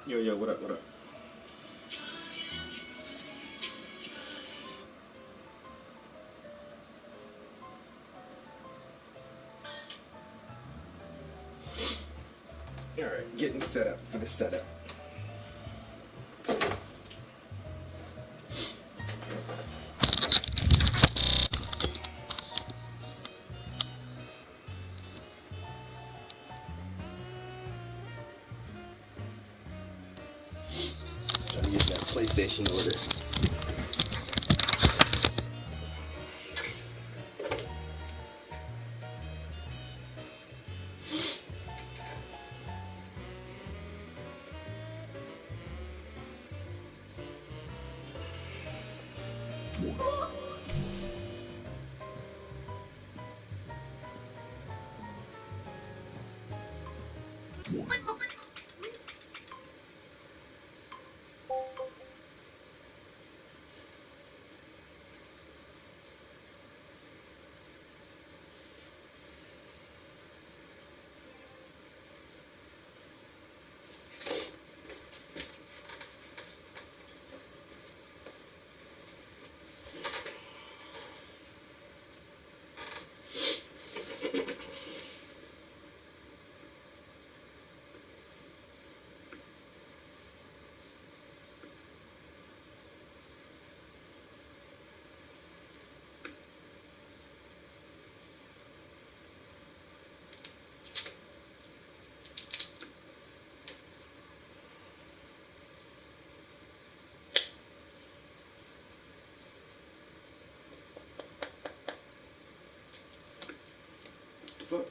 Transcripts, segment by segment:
Yo, yo, what up, what up? All right, getting set up for the setup. Trying to get that PlayStation order. Fuck.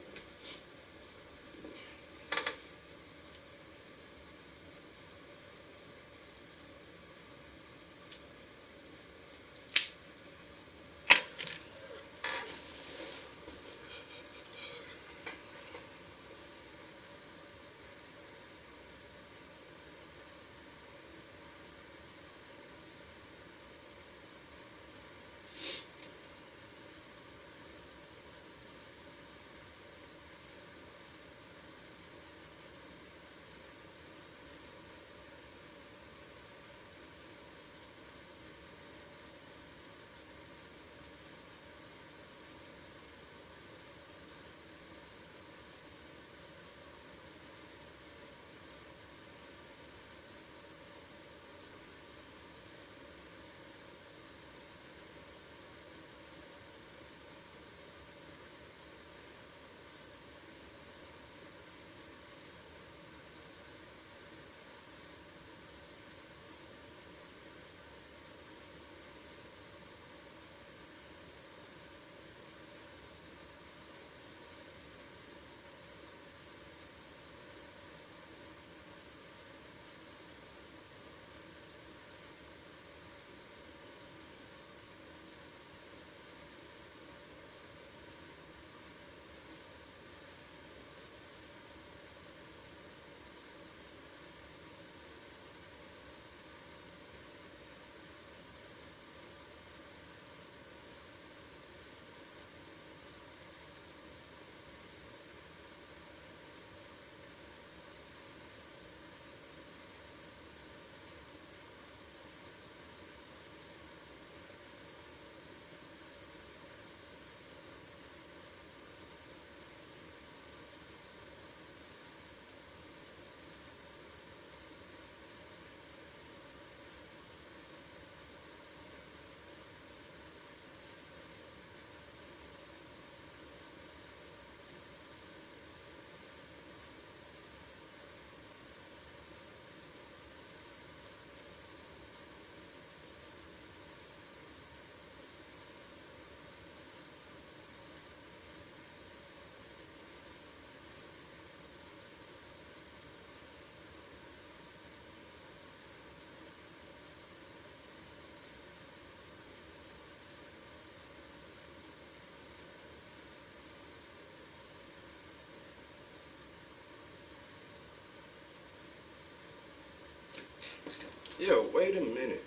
Yo, wait a minute.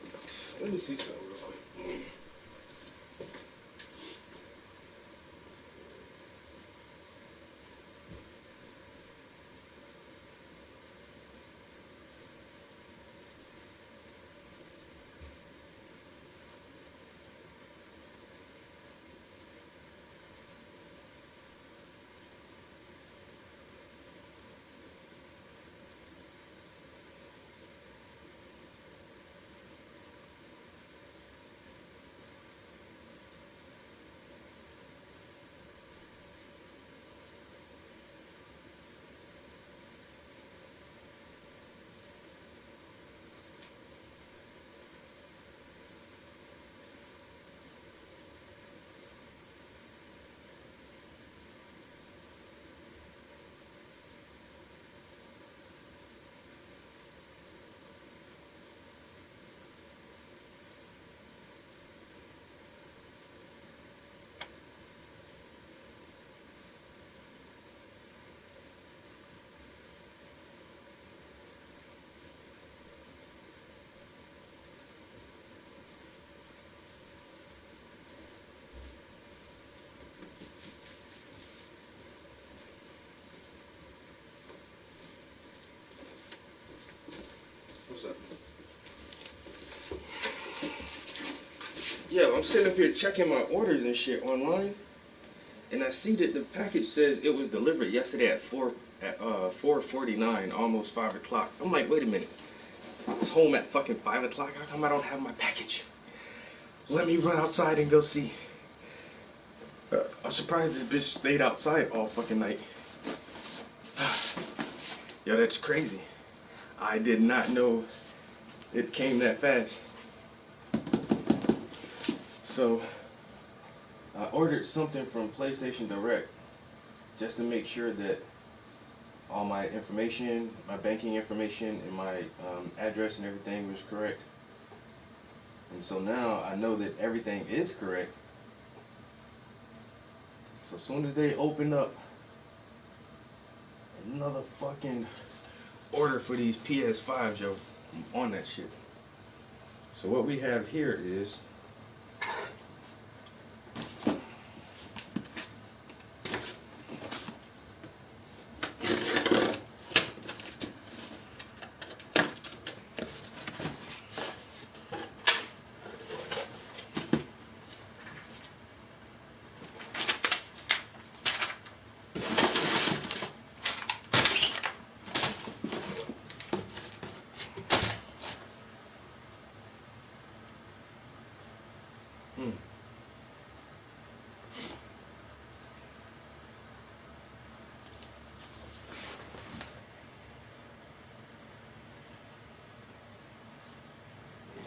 Let me see something real quick. Yeah, I'm sitting up here checking my orders and shit online, and I see that the package says it was delivered yesterday at 4:49, almost 5 o'clock. I'm like, wait a minute. I was home at fucking 5 o'clock. How come I don't have my package? Let me run outside and go see. I'm surprised this bitch stayed outside all fucking night. Yo, that's crazy. I did not know it came that fast. So, I ordered something from PlayStation Direct just to make sure that all my information, my banking information, and my address and everything was correct. And so now I know that everything is correct. So as soon as they open up another fucking order for these PS5s, yo, I'm on that shit. So what we have here is hmm,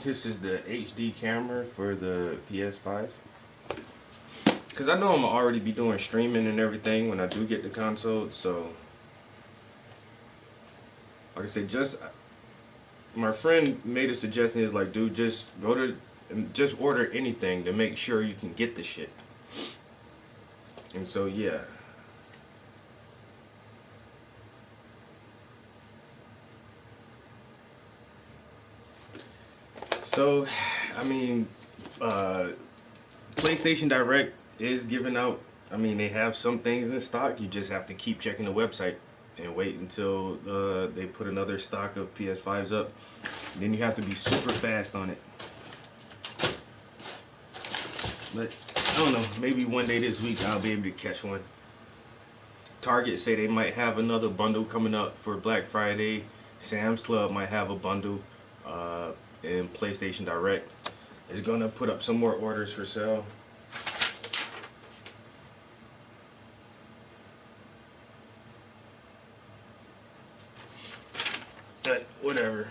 this is the HD camera for the PS5. Cause I know I'm gonna already be doing streaming and everything when I do get the console. So, like I said, just my friend made a suggestion. Is like, dude, just go to, just order anything to make sure you can get the shit. And so, yeah. So, I mean, uh, PlayStation Direct is giving out. I mean, they have some things in stock. You just have to keep checking the website and wait until they put another stock of PS5s up. Then you have to be super fast on it. But I don't know. Maybe one day this week I'll be able to catch one. Target say they might have another bundle coming up for Black Friday. Sam's Club might have a bundle, and PlayStation Direct is gonna put up some more orders for sale. But whatever.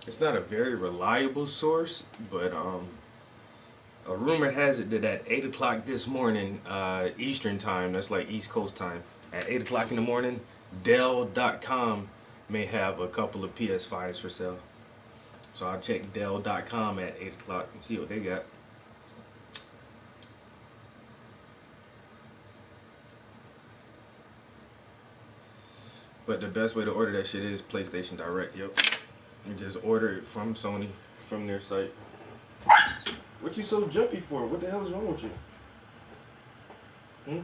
It's not a very reliable source, but a rumor has it that at 8 o'clock this morning, Eastern time, that's like East Coast time, at 8 o'clock in the morning, Dell.com may have a couple of PS5s for sale. So I'll check Dell.com at 8 o'clock and see what they got. But the best way to order that shit is PlayStation Direct, yep. You just order it from Sony, from their site. What you so jumpy for? What the hell is wrong with you? Hmm?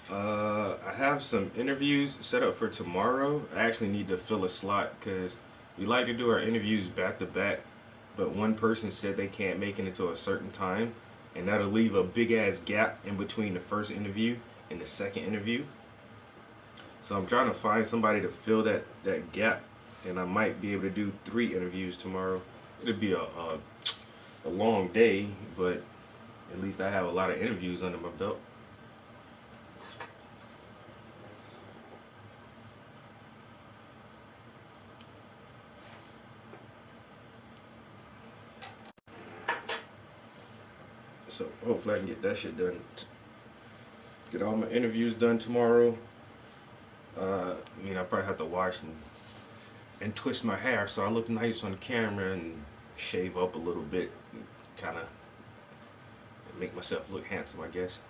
I have some interviews set up for tomorrow. I actually need to fill a slot because we like to do our interviews back to back, but one person said they can't make it until a certain time, and that'll leave a big ass gap in between the first interview and the second interview. So I'm trying to find somebody to fill that gap, and I might be able to do 3 interviews tomorrow. It'll be a long day, but at least I have a lot of interviews under my belt. So hopefully I can get that shit done. Get all my interviews done tomorrow. I probably have to wash and twist my hair so I look nice on camera and shave up a little bit, kind of make myself look handsome, I guess.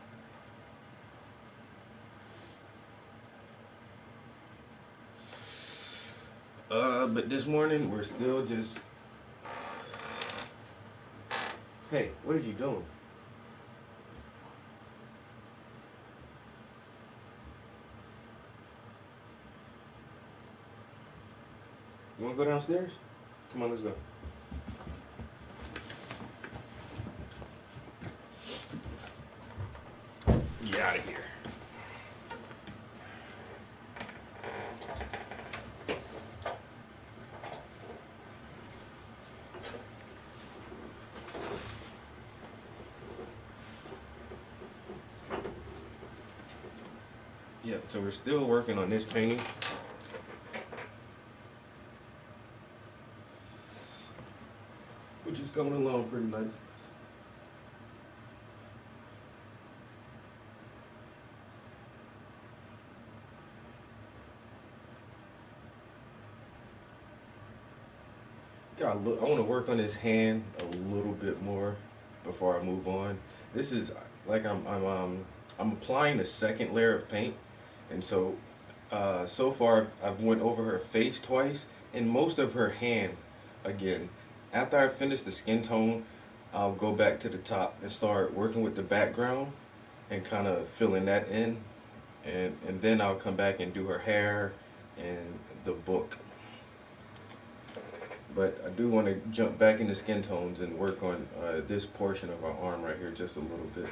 But this morning we're still just. Hey, what are you doing? You wanna go downstairs? Come on, let's go. Get out of here. Yeah, so we're still working on this painting, which is coming along pretty nice. Got look. I want to work on his hand a little bit more before I move on. This is like I'm applying the second layer of paint, and so far I've went over her face twice and most of her hand again. After I finish the skin tone, I'll go back to the top and start working with the background and kind of filling that in, and then I'll come back and do her hair and the book. But I do want to jump back into skin tones and work on this portion of our arm right here just a little bit.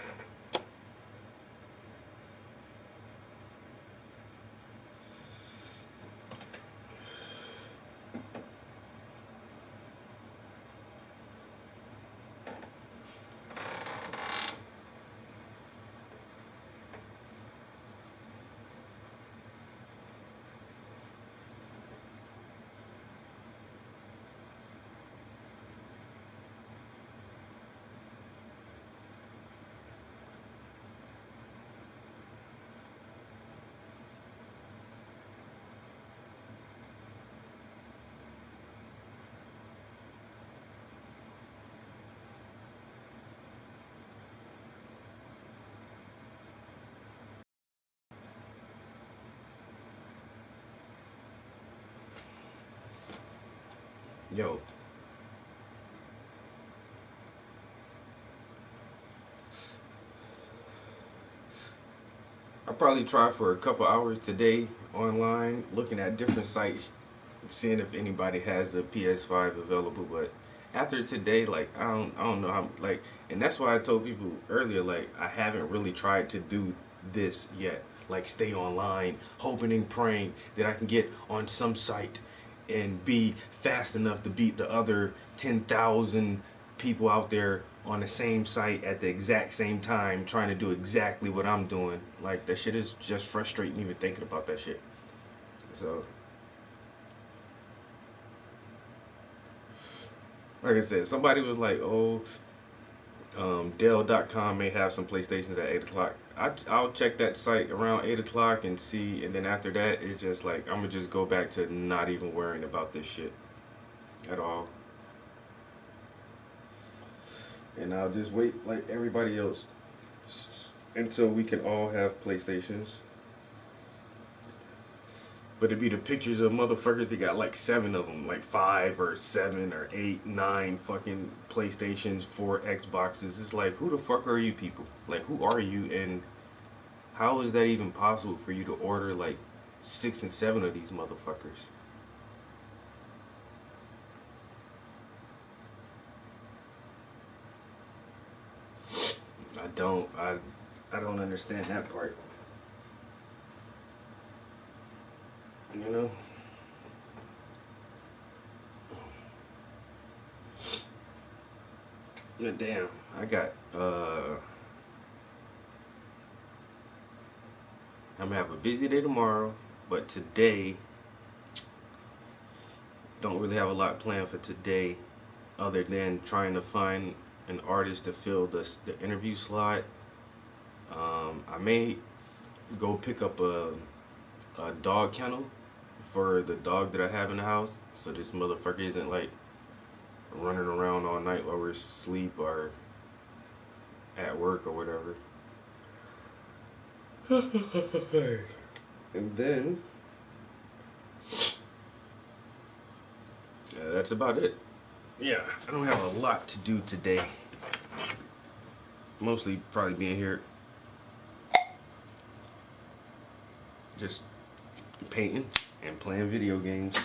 Yo, I probably try for a couple hours today online, looking at different sites, seeing if anybody has the PS5 available. But after today, like I don't know how like, and that's why I told people earlier, like I haven't really tried to do this yet. Like stay online, hoping and praying that I can get on some site and be fast enough to beat the other 10,000 people out there on the same site at the exact same time trying to do exactly what I'm doing. Like that shit is just frustrating even thinking about that shit. So like I said, somebody was like, "Oh, Dell.com may have some PlayStations at 8 o'clock." I'll check that site around 8 o'clock and see, and then after that, it's just like I'm gonna just go back to not even worrying about this shit at all, and I'll just wait like everybody else until we can all have PlayStations. But it'd be the pictures of motherfuckers that got like seven of them, like five or seven or eight, nine fucking PlayStations, four Xboxes. It's like, who the fuck are you people? Like, who are you, and how is that even possible for you to order like six and seven of these motherfuckers? I don't understand that part. You know? Damn, I got I'm gonna have a busy day tomorrow, but today don't really have a lot planned for today other than trying to find an artist to fill the interview slot. I may go pick up a dog kennel for the dog that I have in the house, so this motherfucker isn't like running around all night while we're asleep or at work or whatever. And then that's about it. Yeah, I don't have a lot to do today. Mostly probably being here, just painting and playing video games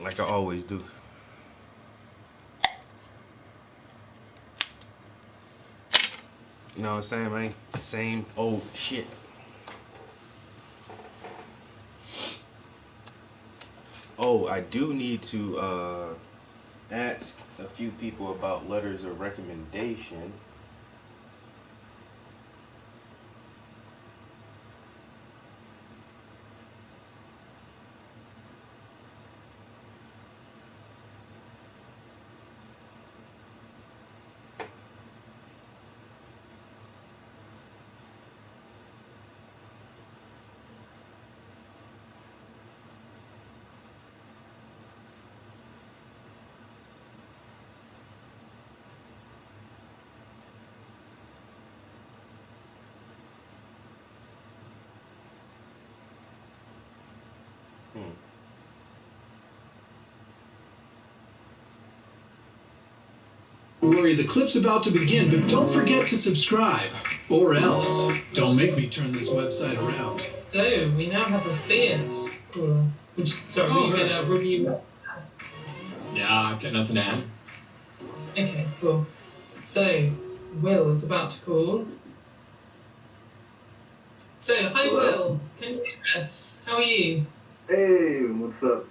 like I always do. You know what I'm saying, man? Same old shit. Oh, I do need to ask a few people about letters of recommendation. Hmm. Worry, the clip's about to begin, but don't forget to subscribe, or else. Don't make me turn this website around. So, we now have a theist caller. Sorry, we get a review. Nah, I've got nothing to add. Okay, cool. So, Will is about to call. So, hi Will, can you hear us? How are you? Hey, what's up?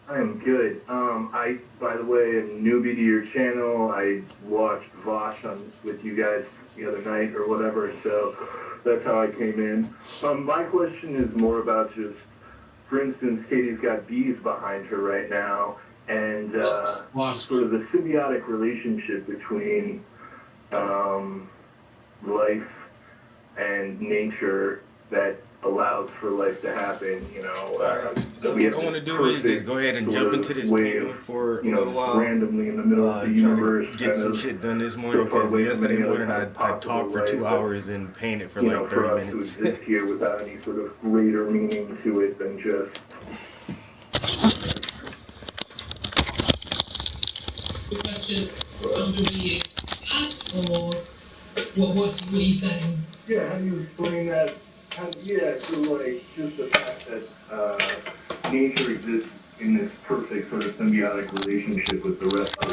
I am good. By the way, am newbie to your channel. I watched Vosh with you guys the other night or whatever, so that's how I came in. My question is more about just, for instance, Katie's got bees behind her right now, and sort of the symbiotic relationship between life and nature that allows for life to happen, you know. So what I want to do is just go ahead and jump into this painting for a little while. Randomly in the middle of the universe, get some shit done this morning, because yesterday morning I talked for 2 hours and painted for like 30 minutes. To exist here without any sort of greater meaning to it than just. The question, under the expand, or what are you saying? Yeah, how do you explain that? So like, just the fact that nature exists in this perfect sort of symbiotic relationship with the rest of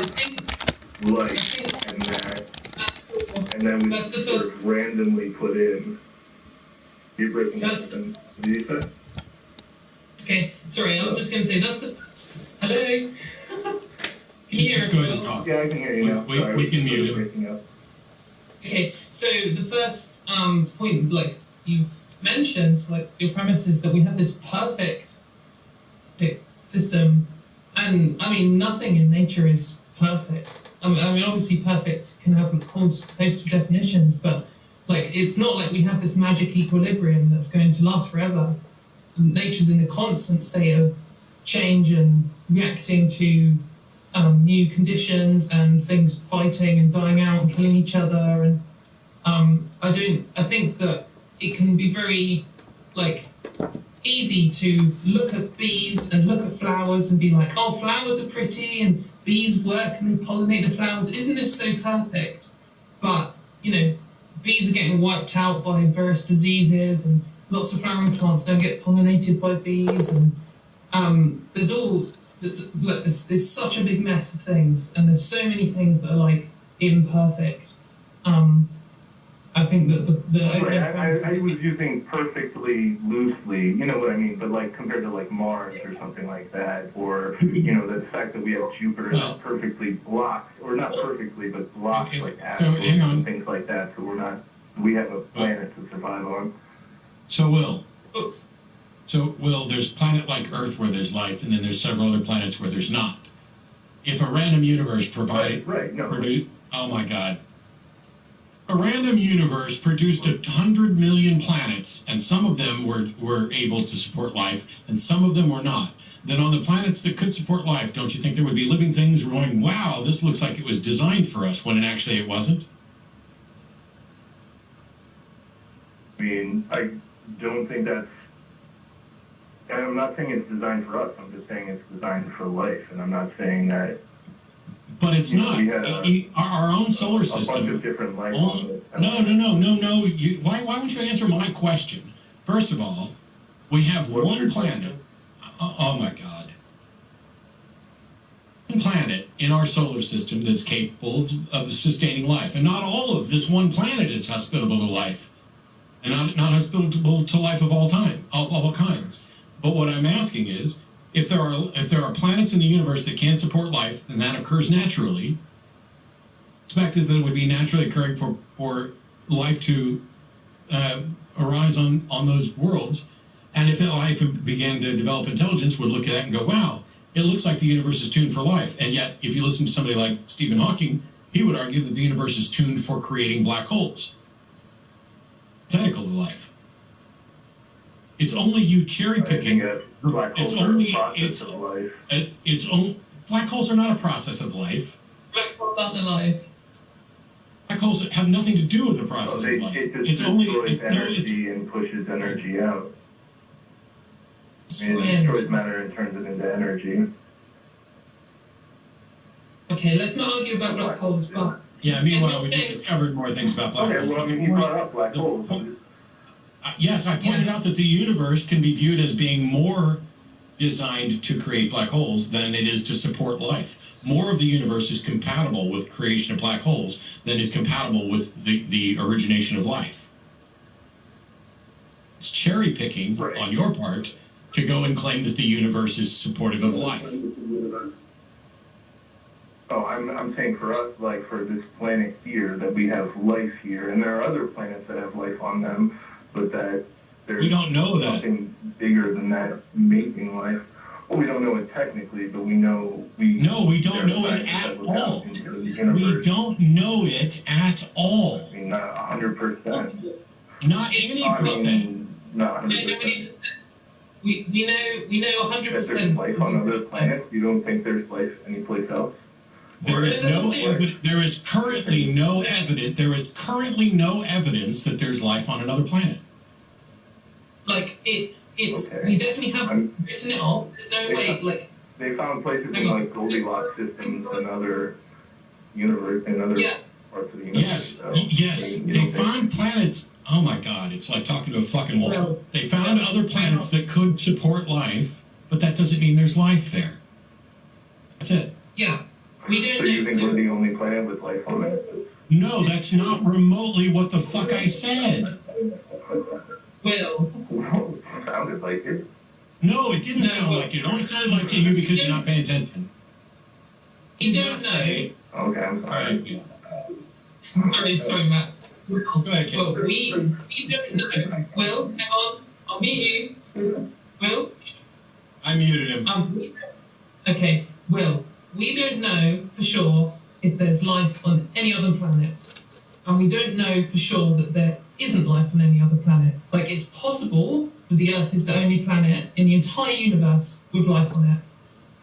life, and then we sort of randomly put in. You're breaking up. What did you say? Okay, sorry, I was just going to say, that's the first. Hello? Can you hear us? Yeah, I can hear you now. We can mute him. Okay, so the first point, like you mentioned, like your premise is that we have this perfect system, and I mean nothing in nature is perfect. I mean obviously perfect can have a host of definitions, but like it's not like we have this magic equilibrium that's going to last forever. Nature's in a constant state of change and reacting to new conditions and things fighting and dying out and killing each other, and I think that it can be very like easy to look at bees and look at flowers and be like, oh, flowers are pretty and bees work and they pollinate the flowers. Isn't this so perfect? But, you know, bees are getting wiped out by various diseases, and lots of flowering plants don't get pollinated by bees, and there's such a big mess of things, and there's so many things that are like imperfect. I think that I was using perfectly loosely, you know what I mean, but like compared to like Mars or something like that, or you know the fact that we have Jupiter that's perfectly blocked, or not perfectly, but blocked like asteroids and things like that. So we have a planet to survive on. So Will, there's planet like Earth where there's life, and then there's several other planets where there's not. If a random universe provided, right, no. oh my God. a random universe produced 100 million planets, and some of them were able to support life, and some of them were not, then on the planets that could support life, don't you think there would be living things going, wow, this looks like it was designed for us, when actually it wasn't? I mean, I don't think that's, and I'm not saying it's designed for us, I'm just saying it's designed for life, and I'm not saying that. But it's not. We had Our own solar a system. bunch of different life on it. No. Why won't you answer my question? First of all, we have one planet. Oh my God. One planet in our solar system that's capable of sustaining life. And not all of this one planet is hospitable to life. And not hospitable to life of all time, of all kinds. But what I'm asking is, if there are planets in the universe that can't support life, and that occurs naturally, the fact is that it would be naturally occurring for life to arise on those worlds. And if that life began to develop intelligence, would look at that and go, wow, it looks like the universe is tuned for life. And yet, if you listen to somebody like Stephen Hawking, he would argue that the universe is tuned for creating black holes. Identical to life. It's only you cherry picking. Black holes black holes are not a process of life. Black holes aren't alive. Black holes have nothing to do with the process of life. It just destroys energy and pushes energy out. It destroys matter and turns it into energy. Okay, let's not argue about black holes, but... Yeah, meanwhile, we just covered more things about black holes. Okay, well, I mean, he brought up black holes. Yes, I pointed out that the universe can be viewed as being more designed to create black holes than it is to support life. More of the universe is compatible with creation of black holes than is compatible with the origination of life. It's cherry picking on your part to go and claim that the universe is supportive of life. Oh, I'm saying for us, like for this planet here, that we have life here, and there are other planets that have life on them, but that there's we don't know that. Something bigger than that making life. Well, we don't know it technically, but we know No, we don't know it at all. We don't know it at all. I mean, not 100%. Not any percent. Not 100%. We know 100%. If there's life on other planets, you don't think there's life anyplace else? There is currently no evidence that there's life on another planet. Like it's okay. We definitely haven't written it off. There's no way. Like they found places in like Goldilocks systems and other universe and other parts of the universe. Yes, so, yes. They found planets. Oh my God, it's like talking to a fucking wall. Well, they found other planets that could support life, but that doesn't mean there's life there. That's it. Yeah. We don't so know. You think we're the only planet with life on it? No, that's not remotely what the fuck I said. Well, it sounded like it. No, it didn't sound like it. It only sounded like to you because you're not paying attention. You don't know. Okay, I'm sorry. Sorry, Matt. Go ahead, Kate. Well, we don't know. Will, hang on. I'll mute you. Will? I muted him. Okay, Will. We don't know for sure if there's life on any other planet. And we don't know for sure that there isn't life on any other planet. Like, it's possible that the Earth is the only planet in the entire universe with life on it.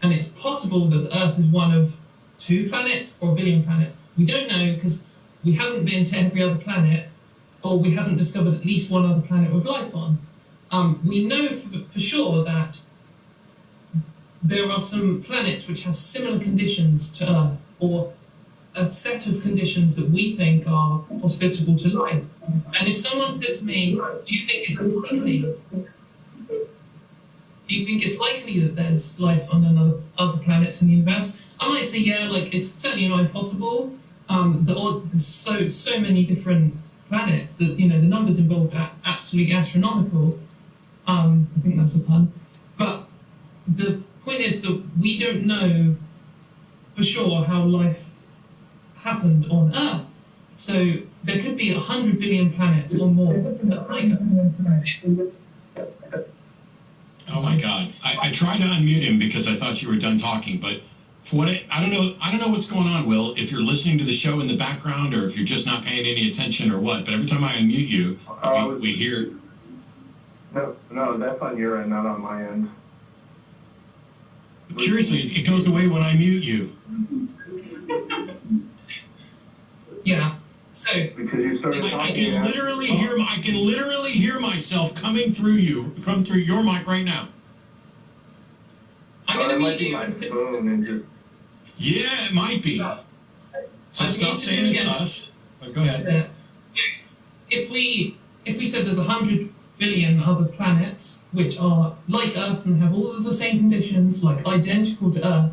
And it's possible that the Earth is one of 2 planets or a billion planets. We don't know because we haven't been to every other planet, or we haven't discovered at least one other planet with life on. We know for sure that there are some planets which have similar conditions to Earth, or a set of conditions that we think are hospitable to life. And if someone said to me, do you think it's likely that there's life on other planets in the universe? I might say, yeah, like it's certainly not impossible. There's so many different planets that, the numbers involved are absolutely astronomical. I think that's a pun. But the point is that we don't know for sure how life happened on Earth. So there could be 100 billion planets or more. Oh my God. I tried to unmute him because I thought you were done talking, but I don't know what's going on, Will, if you're listening to the show in the background or if you're just not paying any attention or what, but every time I unmute you, we hear... No, that's on your end, not on my end. Curiously, it goes away when I mute you. Yeah. So because you started I talking. can literally hear myself come through your mic right now. I'm going to mute might be you. my phone and just. Yeah, it might be. So stop saying it's us. But go ahead. So if we said there's 100 billion other planets which are like Earth and have all of the same conditions, like identical to Earth,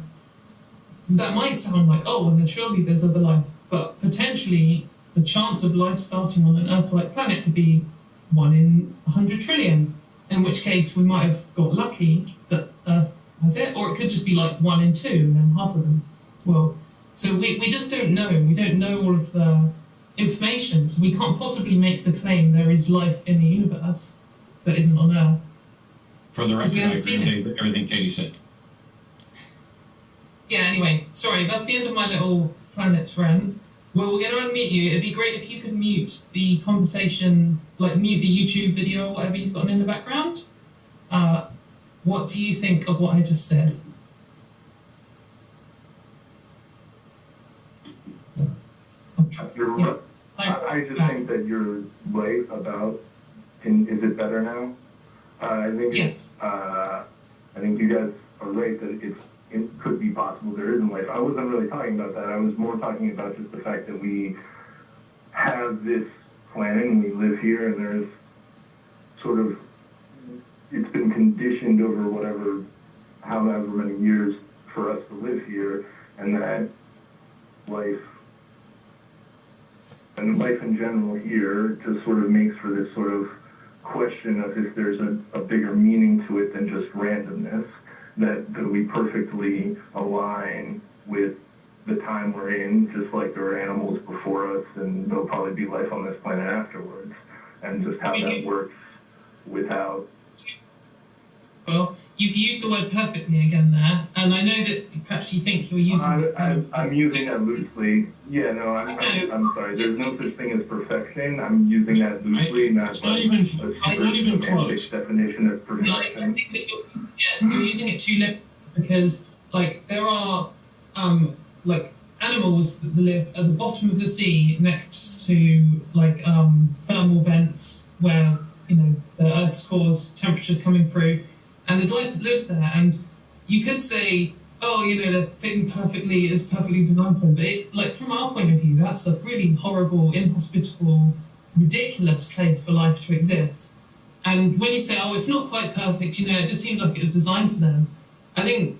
that might sound like, oh, well, then surely there's other life. But potentially, the chance of life starting on an Earth-like planet could be 1 in 100 trillion, in which case we might have got lucky that Earth has it, or it could just be like 1 in 2, and then half of them will. So we just don't know. We don't know all of the information, so we can't possibly make the claim there is life in the universe that isn't on Earth. For the record, I agree with everything Katie said. Yeah, anyway, sorry, that's the end of my little planets rant. Well, we're going to unmute you. It'd be great if you could mute the conversation, like mute the YouTube video or whatever you've got in the background. What do you think of what I just said? You're Yeah. I just think that you're right about. Is it better now? I think. Yes. I think you guys are right that it could be possible there isn't life. I wasn't really talking about that. I was more talking about just the fact that we have this planet and we live here, and there's sort of it's been conditioned over however many years for us to live here, and that life in general here just sort of makes for this sort of question of if there's a bigger meaning to it than just randomness, that we perfectly align with the time we're in, just like there are animals before us, and there'll probably be life on this planet afterwards, and just how that works without. Well, you've used the word perfectly again there, and I know that perhaps you think you're using it. I'm using that loosely. Yeah, no, I'm sorry. There's no such thing as perfection. I'm using that loosely, it's not even close. Definition of perfection. No, I think that you're using it too liberally, because, like, there are, like, animals that live at the bottom of the sea next to, like, thermal vents where, you know, the Earth's cause temperatures coming through, and there's life that lives there, and you could say, oh, you know, they're fitting perfectly, it's perfectly designed for them, but like, from our point of view, that's a really horrible, inhospitable, ridiculous place for life to exist. And when you say, oh, it's not quite perfect, you know, it just seems like it was designed for them, I think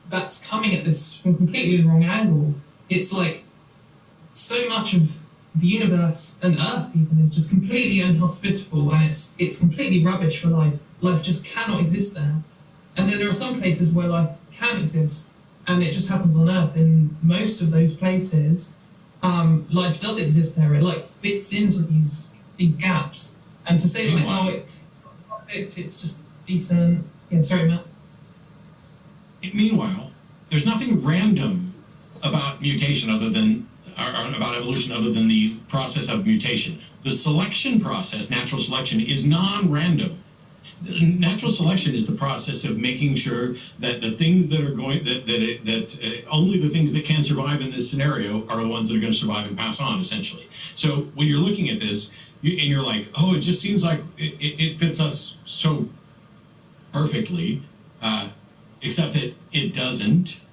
that's coming at this from completely the wrong angle. It's like, so much of the universe and Earth even is just completely inhospitable, and it's completely rubbish for life. Life just cannot exist there. And then there are some places where life can exist, and it just happens on Earth. In most of those places, life does exist there. It like fits into these gaps. And to say like, oh, it's just decent. Yeah, sorry, Matt. Meanwhile, there's nothing random about mutation other than, or about evolution other than the process of mutation. The selection process, natural selection, is non-random. Natural selection is the process of making sure that the things that are going only the things that can survive in this scenario are the ones that are going to survive and pass on, essentially. So when you're looking at this, and you're like, oh, it just seems like it fits us so perfectly, except that it doesn't.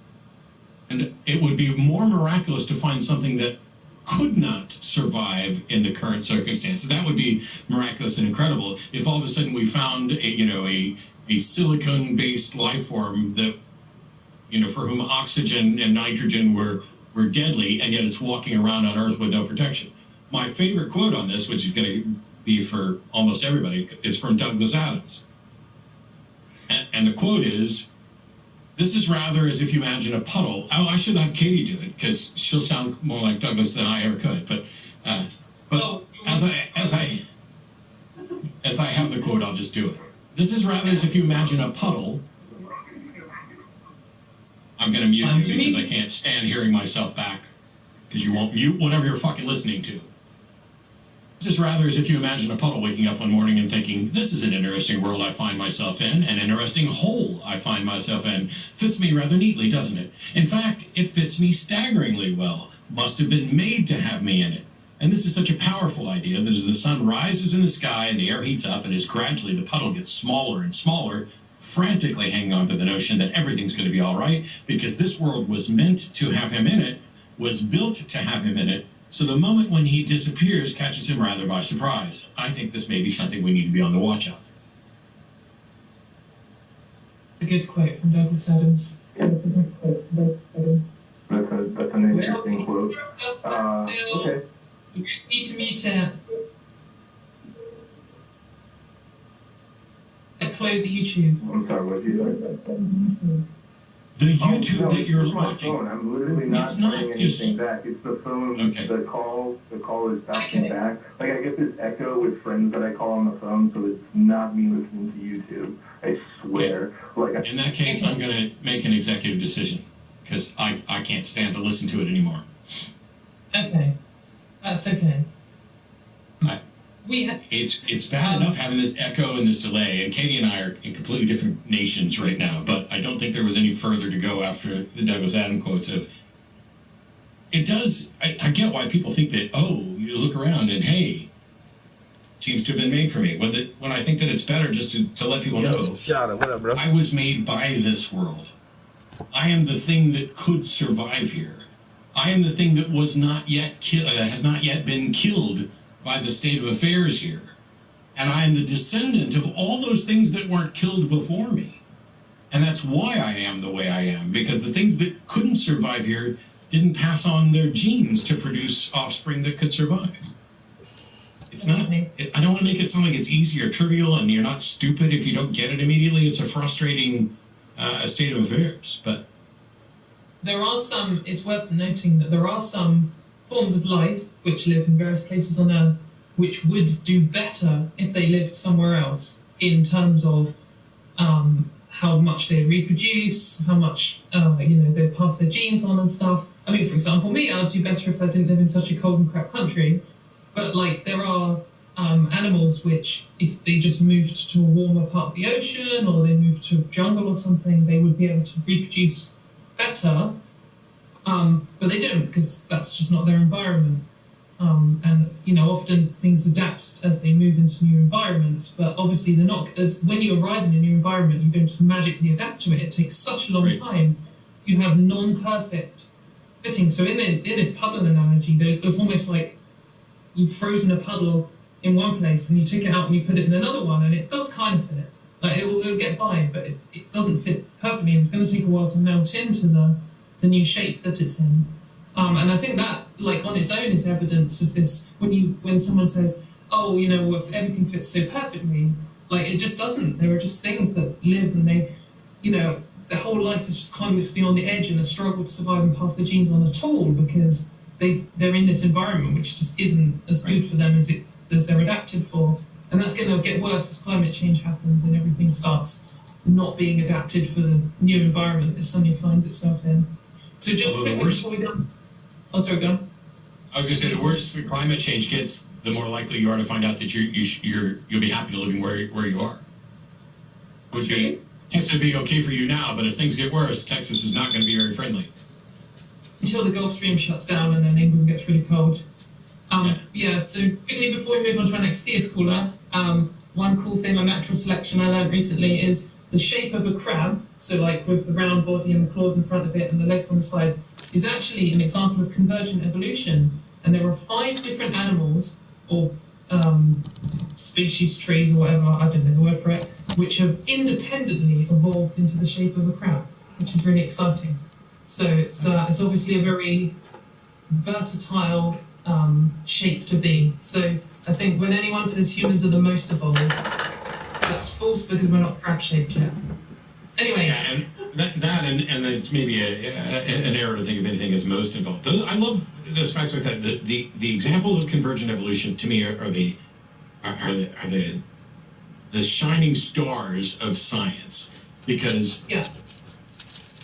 And it would be more miraculous to find something that could not survive in the current circumstances. That would be miraculous and incredible. If all of a sudden we found a silicon-based life form that, you know, for whom oxygen and nitrogen were deadly, and yet it's walking around on Earth with no protection. My favorite quote on this, which is going to be for almost everybody, is from Douglas Adams. And the quote is, "This is rather as if you imagine a puddle." Oh, I should have Katie do it, because she'll sound more like Douglas than I ever could. But as I have the quote, I'll just do it. This is rather as if you imagine a puddle. I'm going to mute you because I can't stand hearing myself back. Because you won't mute whatever you're fucking listening to. This is rather as if you imagine a puddle waking up one morning and thinking, this is an interesting world I find myself in, an interesting hole I find myself in. Fits me rather neatly, doesn't it? In fact, it fits me staggeringly well. Must have been made to have me in it. And this is such a powerful idea that as the sun rises in the sky and the air heats up and as gradually the puddle gets smaller and smaller, frantically hanging on to the notion that everything's going to be all right because this world was meant to have him in it, was built to have him in it, so the moment when he disappears catches him rather by surprise. I think this may be something we need to be on the watch of. A good quote from Douglas Adams. That's an interesting quote. Okay. You need to mute it. Close the YouTube. I'm sorry, what did you say? The YouTube that you're it's my watching. phone. I'm literally not It's not putting just- anything back. It's the phone. Okay. The call is bouncing back. Like I get this echo with friends that I call on the phone, so it's not me listening to YouTube. I swear. Like In that case, I'm going to make an executive decision because I can't stand to listen to it anymore. Okay. That's okay. It's bad enough having this echo and this delay, and Katie and I are in completely different nations right now, but I don't think there was any further to go after the Douglas Adams quotes of, it does, I get why people think that, oh, you look around and hey, it seems to have been made for me. When I think that it's better just to let people know, Shout out, what up, bro? I was made by this world. I am the thing that could survive here. I am the thing that was not yet has not yet been killed by the state of affairs here. And I am the descendant of all those things that weren't killed before me. And that's why I am the way I am, because the things that couldn't survive here didn't pass on their genes to produce offspring that could survive. It's not, I don't want to make it sound like it's easy or trivial and you're not stupid if you don't get it immediately. It's a frustrating state of affairs, but There are some, it's worth noting that there are some forms of life which live in various places on Earth which would do better if they lived somewhere else in terms of how much they reproduce, how much they pass their genes on and stuff. I mean, for example, me, I'd do better if I didn't live in such a cold and crap country. But like, there are animals which, if they just moved to a warmer part of the ocean or they moved to a jungle or something, they would be able to reproduce better. But they don't, because that's just not their environment. And often things adapt as they move into new environments, but obviously they're not, as when you arrive in a new environment, you don't just magically adapt to it. It takes such a long time. You have non-perfect fitting. So in this puddle analogy, there's almost like you've frozen a puddle in one place and you take it out and you put it in another one, and it does kind of fit. Like it'll get by, but it doesn't fit perfectly, and it's going to take a while to melt into the new shape that it's in. And I think that, like, on its own is evidence of this. When someone says, oh, if everything fits so perfectly, like, it just doesn't. There are just things that live and they, their whole life is just constantly on the edge and a struggle to survive and pass their genes on at all because they're in this environment which just isn't as good for them as they're adapted for. And that's going to get worse as climate change happens and everything starts not being adapted for the new environment that suddenly finds itself in. So just quickly before we go. Oh, sorry, go on. I was going to say, the worse the climate change gets, the more likely you are to find out that you'll be happy to living where you are. Texas would be okay for you now, but as things get worse, Texas is not going to be very friendly. Until the Gulf Stream shuts down and then England gets really cold. So quickly before we move on to our next theist caller, one cool thing on natural selection I learned recently is the shape of a crab, so like with the round body and the claws in front of it and the legs on the side, is actually an example of convergent evolution. And there are 5 different animals, or species, trees, or whatever, I don't know the word for it, which have independently evolved into the shape of a crab, which is really exciting. So it's obviously a very versatile shape to be. So I think when anyone says humans are the most evolved, that's false because we're not crab-shaped yet. Anyway. Yeah, and it's maybe an error to think of anything as most involved. I love those facts like that. The examples of convergent evolution to me are the shining stars of science, because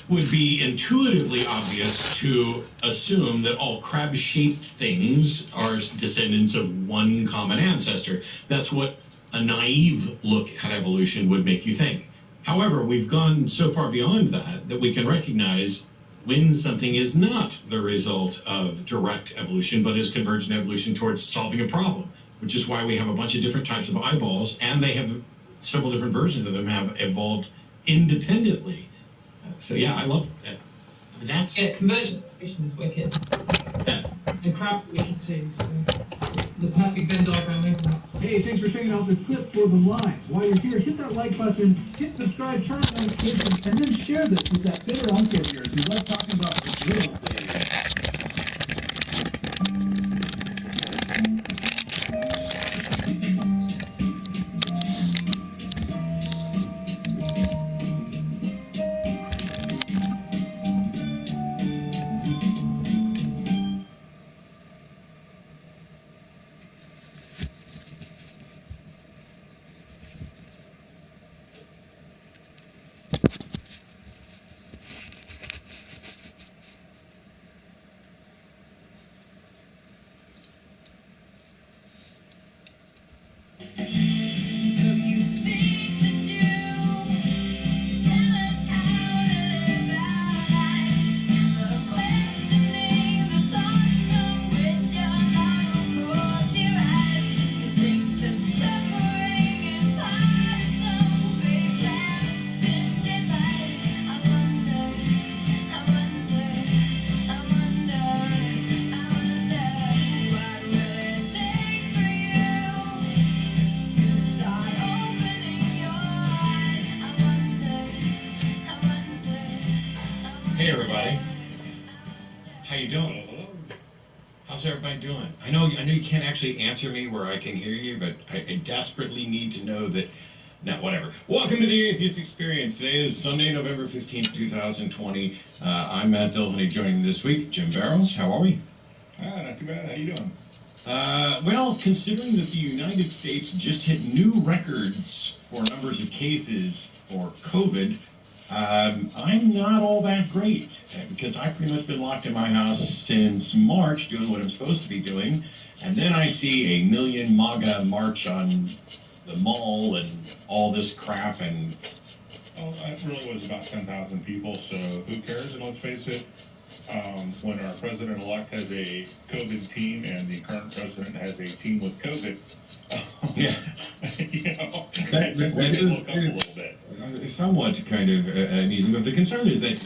would be intuitively obvious to assume that all crab-shaped things are descendants of one common ancestor. That's what a naive look at evolution would make you think. However, we've gone so far beyond that we can recognize when something is not the result of direct evolution, but is convergent evolution towards solving a problem, which is why we have a bunch of different types of eyeballs, and they have several different versions of them have evolved independently. So yeah, I love that. That's convergent evolution is wicked. Yeah. And crab wicked too. So it's the perfect Venn diagram overlap. Hey, thanks for checking out this clip for the line. While you're here, hit that like button, hit subscribe, turn on notifications, and then share this with that bitter uncle of yours who loves talking about the good old days. Hey everybody, how you doing? How's everybody doing? I know you can't actually answer me where I can hear you, but I desperately need to know that. No, whatever. Welcome to the Atheist Experience. Today is Sunday, November 15th, 2020. I'm Matt Dillahunty. Joining me this week, Jim Barrows. How are we? Not too bad. How you doing? Well, considering that the United States just hit new records for numbers of cases for COVID, I'm not all that great because I've pretty much been locked in my house since March doing what I'm supposed to be doing. And then I see a million MAGA march on the mall and all this crap. And Well, it really was about 10,000 people, so who cares? And let's face it, when our president-elect has a COVID team and the current president has a team with COVID, yeah, you know, that we look up a little bit. Somewhat kind of amusing. But the concern is that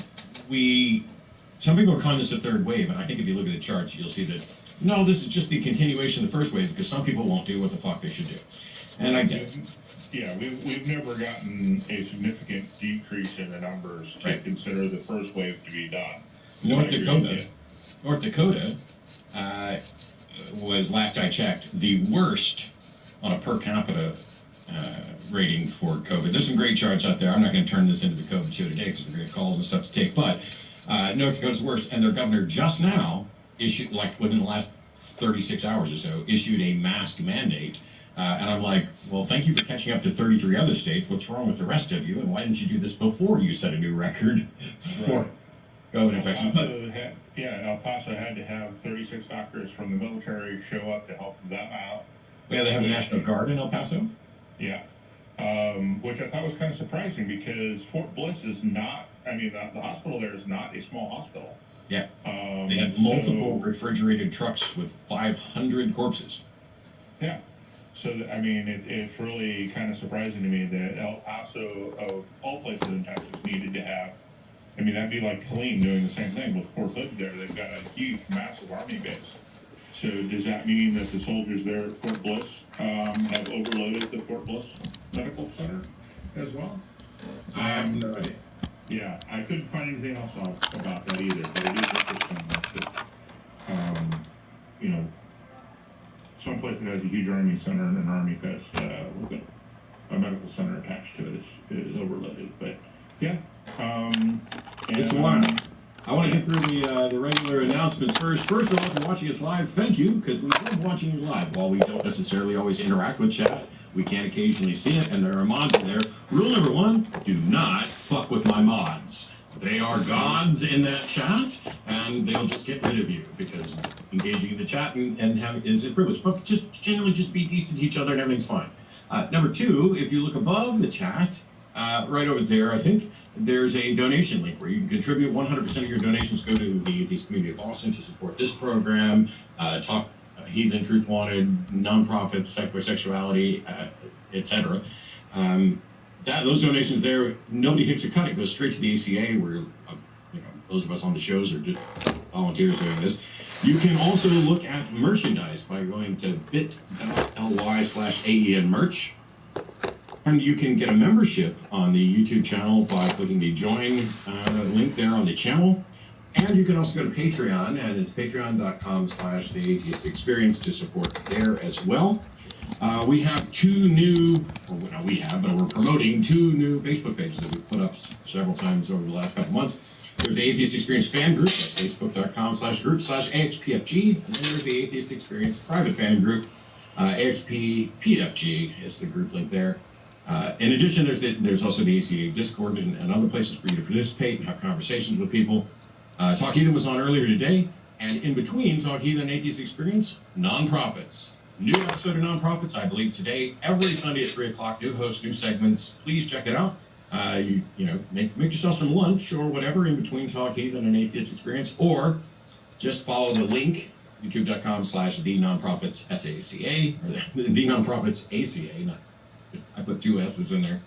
some people are calling this a third wave, and I think if you look at the charts, you'll see that, no, this is just the continuation of the first wave because some people won't do what the fuck they should do. And I get it. Yeah, we've never gotten a significant decrease in the numbers to Right. consider the first wave to be done. North Dakota was, last I checked, the worst on a per capita rating for COVID. There's some great charts out there. I'm not going to turn this into the COVID show today because we're going to calls and stuff to take. But North Dakota's the worst, and their governor just now issued, like within the last 36 hours or so, issued a mask mandate. And I'm like, well, thank you for catching up to 33 other states. What's wrong with the rest of you? And why didn't you do this before you set a new record for COVID infections? El Paso had to have 36 doctors from the military show up to help them out. Yeah, they have the National Guard in El Paso? Yeah. Which I thought was kind of surprising because Fort Bliss is not, the hospital there is not a small hospital. Yeah. They had multiple refrigerated trucks with 500 corpses. Yeah. So, it's really kind of surprising to me that El Paso, of all places in Texas, needed to have, that'd be like Killeen doing the same thing with Fort Hood there. They've got a huge, massive army base. So does that mean that the soldiers there at Fort Bliss have overloaded the Fort Bliss Medical Center as well? I have no idea. Yeah, I couldn't find anything else about that either, but it is interesting that, someplace that has a huge army center and an army post with a medical center attached to it is overloaded. But yeah, it's wild. I want to get through the regular announcements first. First of all, if you're watching us live, thank you, because we love watching you live. While we don't necessarily always interact with chat, we can occasionally see it, and there are mods in there. Rule number one, do not fuck with my mods. They are gods in that chat, and they'll just get rid of you because engaging in the chat and having is a privilege. But just generally just be decent to each other and everything's fine. Number two, if you look above the chat, right over there, I think, there's a donation link where you can contribute. 100% of your donations go to the Atheist Community of Austin to support this program, Talk Heathen, Truth Wanted, nonprofits, psychosexuality, etc. Those donations there, nobody takes a cut. It goes straight to the ACA, where those of us on the shows are just volunteers doing this. You can also look at merchandise by going to bit.ly/AEN merch. And you can get a membership on the YouTube channel by clicking the join link there on the channel. And you can also go to Patreon, and it's patreon.com/theatheistexperience to support there as well. We have two new, but we're promoting two new Facebook pages that we've put up several times over the last couple months. There's the Atheist Experience fan group, that's facebook.com/group/AXPFG, and then there's the Atheist Experience private fan group, AXPPFG is the group link there. In addition, there's also the ACA Discord and other places for you to participate and have conversations with people. Talk Heathen was on earlier today, and in between Talk Heathen and Atheist Experience, nonprofits. New episode of Nonprofits, I believe, today, every Sunday at 3 o'clock, new hosts, new segments. Please check it out. Make yourself some lunch or whatever in between Talk Heathen and Atheist Experience, or just follow the link, youtube.com/the-nonprofits SACA, or the nonprofits ACA. I put two S's in there.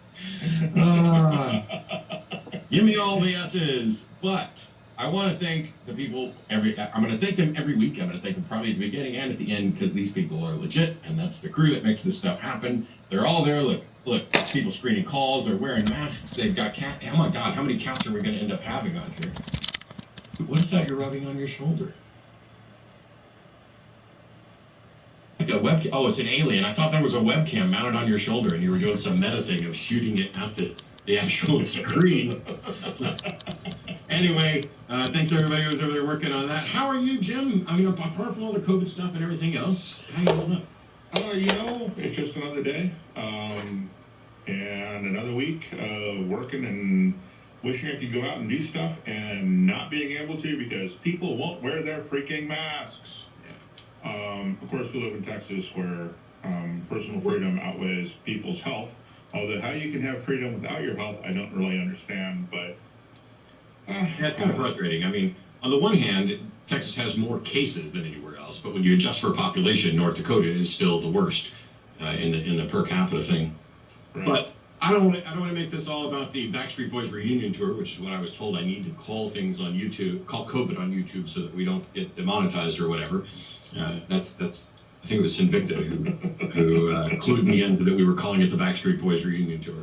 Give me all the S's. But I want to thank the people I'm going to thank them every week. I'm going to thank them probably at the beginning and at the end, because these people are legit, and that's the crew that makes this stuff happen. They're all there. Look, people screening calls. They're wearing masks. They've got cat. Oh my God, how many cats are we going to end up having on here? What is that you're rubbing on your shoulder? Like a webcam. Oh, it's an alien. I thought that was a webcam mounted on your shoulder, and you were doing some meta thing of shooting it at the actual screen. Anyway, thanks everybody who's over there working on that. How are you, Jim? I mean, apart from all the COVID stuff and everything else, how you holding up? It's just another day, and another week working and wishing I could go out and do stuff and not being able to because people won't wear their freaking masks. Of course, we live in Texas, where personal freedom outweighs people's health. Although how you can have freedom without your health, I don't really understand. But it's kind of frustrating. I mean, on the one hand, Texas has more cases than anywhere else, but when you adjust for population, North Dakota is still the worst in the per capita thing. Right. But I don't want to make this all about the Backstreet Boys reunion tour, which is what I was told I need to call things on YouTube, call COVID on YouTube, so that we don't get demonetized or whatever. I think it was Sinvicta who clued me in that we were calling it the Backstreet Boys reunion tour.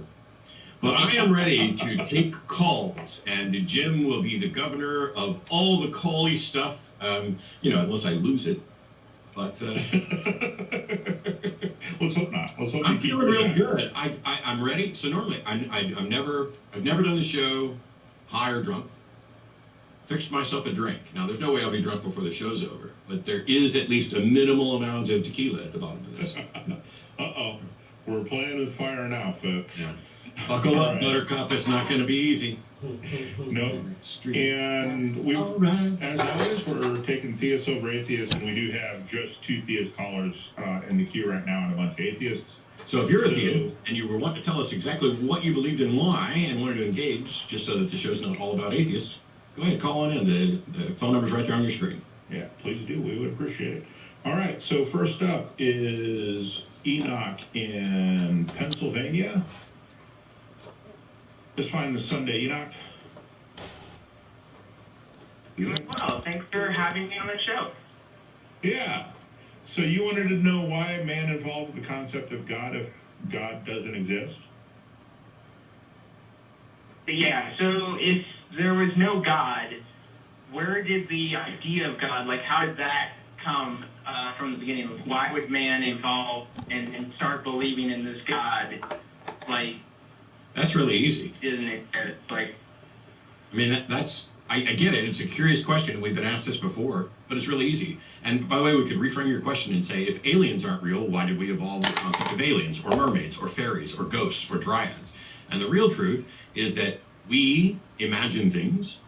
But I am ready to take calls, and Jim will be the governor of all the call-y stuff, unless I lose it. But let's hope not. I'm feeling real good. I'm ready. So normally, I've never done the show high or drunk. Fixed myself a drink. Now, there's no way I'll be drunk before the show's over, but there is at least a minimal amount of tequila at the bottom of this. Uh-oh. We're playing with fire now, folks. Yeah. Buckle up, Buttercup. It's not going to be easy. No. And we, as always, we're taking theists over atheists, and we do have just two theist callers in the queue right now and a bunch of atheists. So if you're a theist and you were wanting to tell us exactly what you believed and why and wanted to engage, just so that the show's not all about atheists, go ahead, call on in. The phone number's right there on your screen. Yeah, please do. We would appreciate it. All right, so first up is Enoch in Pennsylvania. Just find the Sunday, Enoch. Doing well. Thanks for having me on the show. Yeah. So you wanted to know why man involved with the concept of God if God doesn't exist? Yeah, so if there was no God, where did the idea of God, how did that come from the beginning? Why would man evolve and start believing in this God? That's really easy. Isn't it? I mean, I get it. It's a curious question. We've been asked this before, but it's really easy. And by the way, we could reframe your question and say, if aliens aren't real, why did we evolve the concept of aliens or mermaids or fairies or ghosts or dryads? And the real truth is that We imagine things.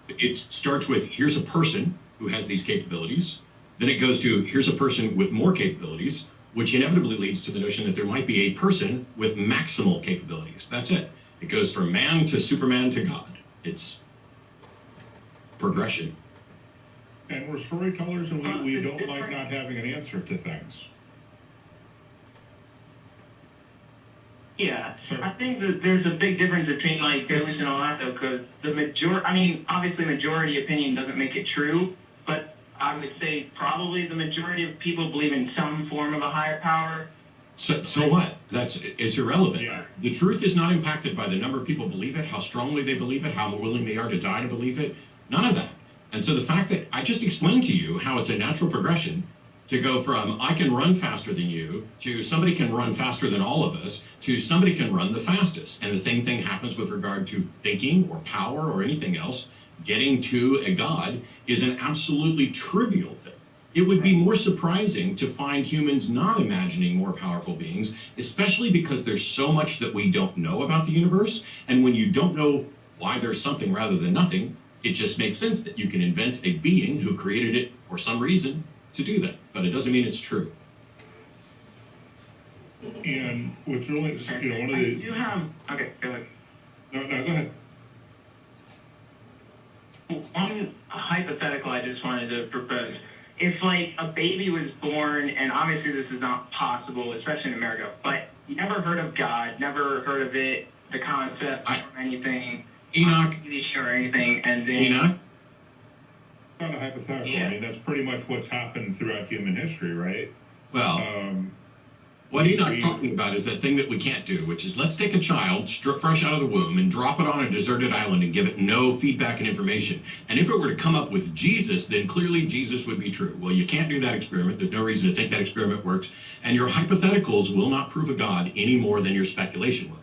It starts with, here's a person who has these capabilities. Then it goes to, here's a person with more capabilities, which inevitably leads to the notion that there might be a person with maximal capabilities. That's it. It goes from man to Superman to God. It's progression. And we're storytellers, and we don't like not having an answer to things. Yeah, Sure. I think that there's a big difference between like ghosts and all that though, because the obviously majority opinion doesn't make it true, but I would say probably the majority of people believe in some form of a higher power. So what? It's irrelevant. Yeah. The truth is not impacted by the number of people believe it, how strongly they believe it, how willing they are to die to believe it. None of that. And so the fact that I just explained to you how it's a natural progression to go from I can run faster than you to somebody can run faster than all of us to somebody can run the fastest. And the same thing happens with regard to thinking or power or anything else. Getting to a God is an absolutely trivial thing. It would be more surprising to find humans not imagining more powerful beings, especially because there's so much that we don't know about the universe. And when you don't know why there's something rather than nothing, it just makes sense that you can invent a being who created it for some reason to do that. But it doesn't mean it's true. And what's really, one of the... You have... Okay, go ahead. No, go ahead. One hypothetical I just wanted to propose. If, like, a baby was born, and obviously this is not possible, especially in America, but you never heard of God, never heard of it, the concept, or anything, Enoch. TV show or anything, and then... Enoch? Not a hypothetical. Yeah. I mean, that's pretty much what's happened throughout human history, right? Well, what Enoch's talking about is that thing that we can't do, which is let's take a child fresh out of the womb and drop it on a deserted island and give it no feedback and information. And if it were to come up with Jesus, then clearly Jesus would be true. Well, you can't do that experiment. There's no reason to think that experiment works. And your hypotheticals will not prove a God any more than your speculation will.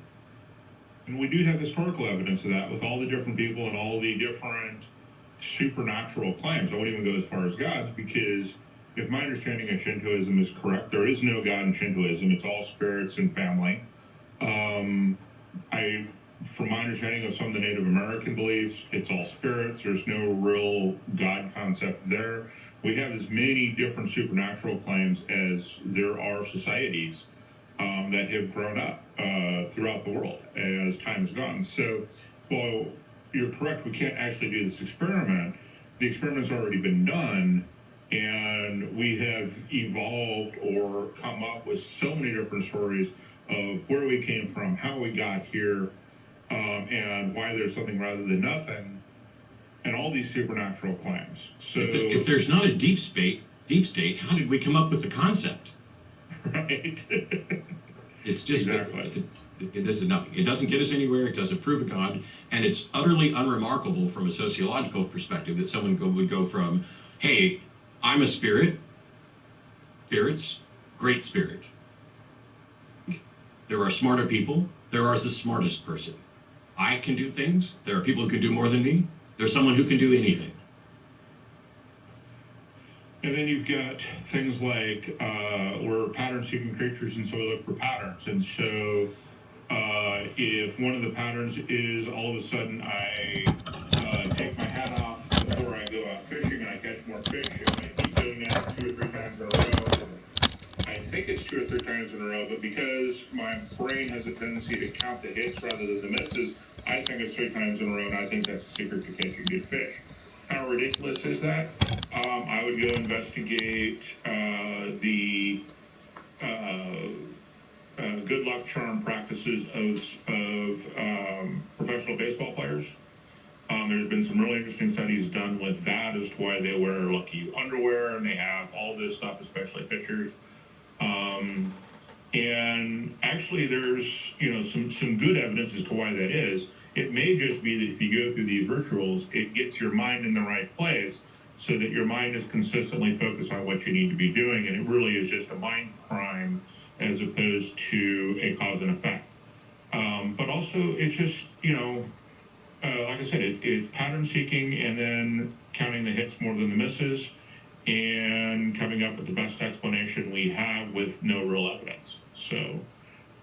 And we do have historical evidence of that with all the different people and all the different supernatural claims. I wouldn't even go as far as gods, because if my understanding of Shintoism is correct, there is no God in Shintoism. It's all spirits and family. From my understanding of some of the Native American beliefs, it's all spirits. There's no real God concept there. We have as many different supernatural claims as there are societies that have grown up throughout the world as time has gone. So, well, you're correct. We can't actually do this experiment. The experiment's already been done. And we have evolved or come up with so many different stories of where we came from, how we got here, and why there's something rather than nothing, and all these supernatural claims. So if there's not a deep state, how did we come up with the concept? Right. It's just exactly. It does nothing. It doesn't get us anywhere. It doesn't prove a God, and it's utterly unremarkable from a sociological perspective that someone would go from, hey, I'm a spirit. Spirits, great spirit. There are smarter people. There is the smartest person. I can do things. There are people who can do more than me. There's someone who can do anything. And then you've got things like we're pattern-seeking creatures, and so we look for patterns. And so if one of the patterns is all of a sudden I take my hat off before I go out fishing and I catch more fish, and I keep doing that 2 or 3 times in a row. I think it's 2 or 3 times in a row, but because my brain has a tendency to count the hits rather than the misses, I think it's 3 times in a row, and I think that's the secret to catching good fish. How ridiculous is that? I would go investigate the good luck charm practices of professional baseball players. There's been some really interesting studies done with that as to why they wear lucky underwear, and they have all this stuff, especially pitchers. And actually, there's some good evidence as to why that is. It may just be that if you go through these rituals, it gets your mind in the right place so that your mind is consistently focused on what you need to be doing, and it really is just a mind crime as opposed to a cause and effect. But also, it's just, like I said, it's pattern seeking and then counting the hits more than the misses and coming up with the best explanation we have with no real evidence. So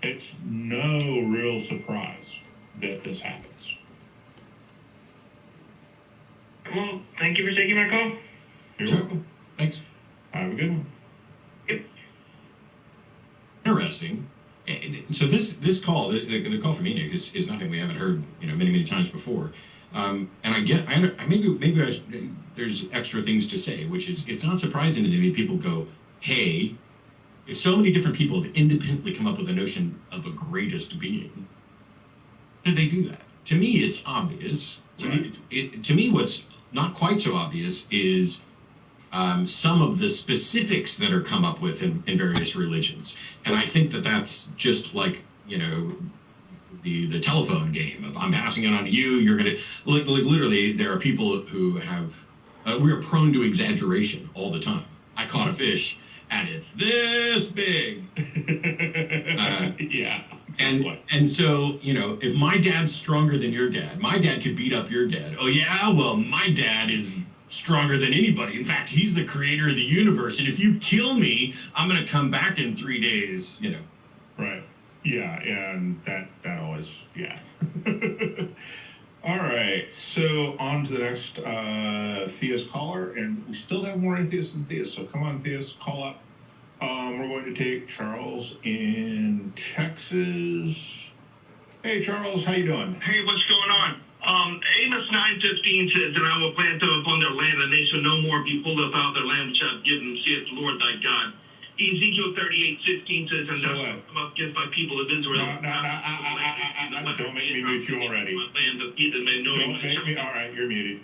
it's no real surprise. that this happens. Well, thank you for taking my call. You're Sure. welcome. Thanks. Have a good one. Interesting. So this call, the call from Enoch is nothing we haven't heard, many times before. And there's extra things to say, which is, it's not surprising to me people go, hey, if so many different people have independently come up with a notion of a greatest being, how did they do that? To me, it's obvious. To me, what's not quite so obvious is some of the specifics that are come up with in various religions. And I think that's just like, the telephone game of, I'm passing it on to you, you're going to, like literally, there are people who have, we're prone to exaggeration all the time. I caught a fish and it's this big. Yeah. Exactly. And so, if my dad's stronger than your dad, my dad could beat up your dad. Oh yeah, well, my dad is stronger than anybody. In fact, he's the creator of the universe. And if you kill me, I'm going to come back in 3 days, Right. Yeah, and that always, yeah. All right, so on to the next theist caller, and we still have more atheists than theists, so come on, theists, call up. We're going to take Charles in Texas. Hey, Charles, how you doing? Hey, what's going on? Amos 9:15 says, "And I will plant them upon their land, and they shall no more be pulled up out of their land which I have given them, saith the Lord thy God." Ezekiel 38:16 says, "And thou shalt come up against my people of Israel." No, don't make me mute you already. Don't make me, all right, you're muted.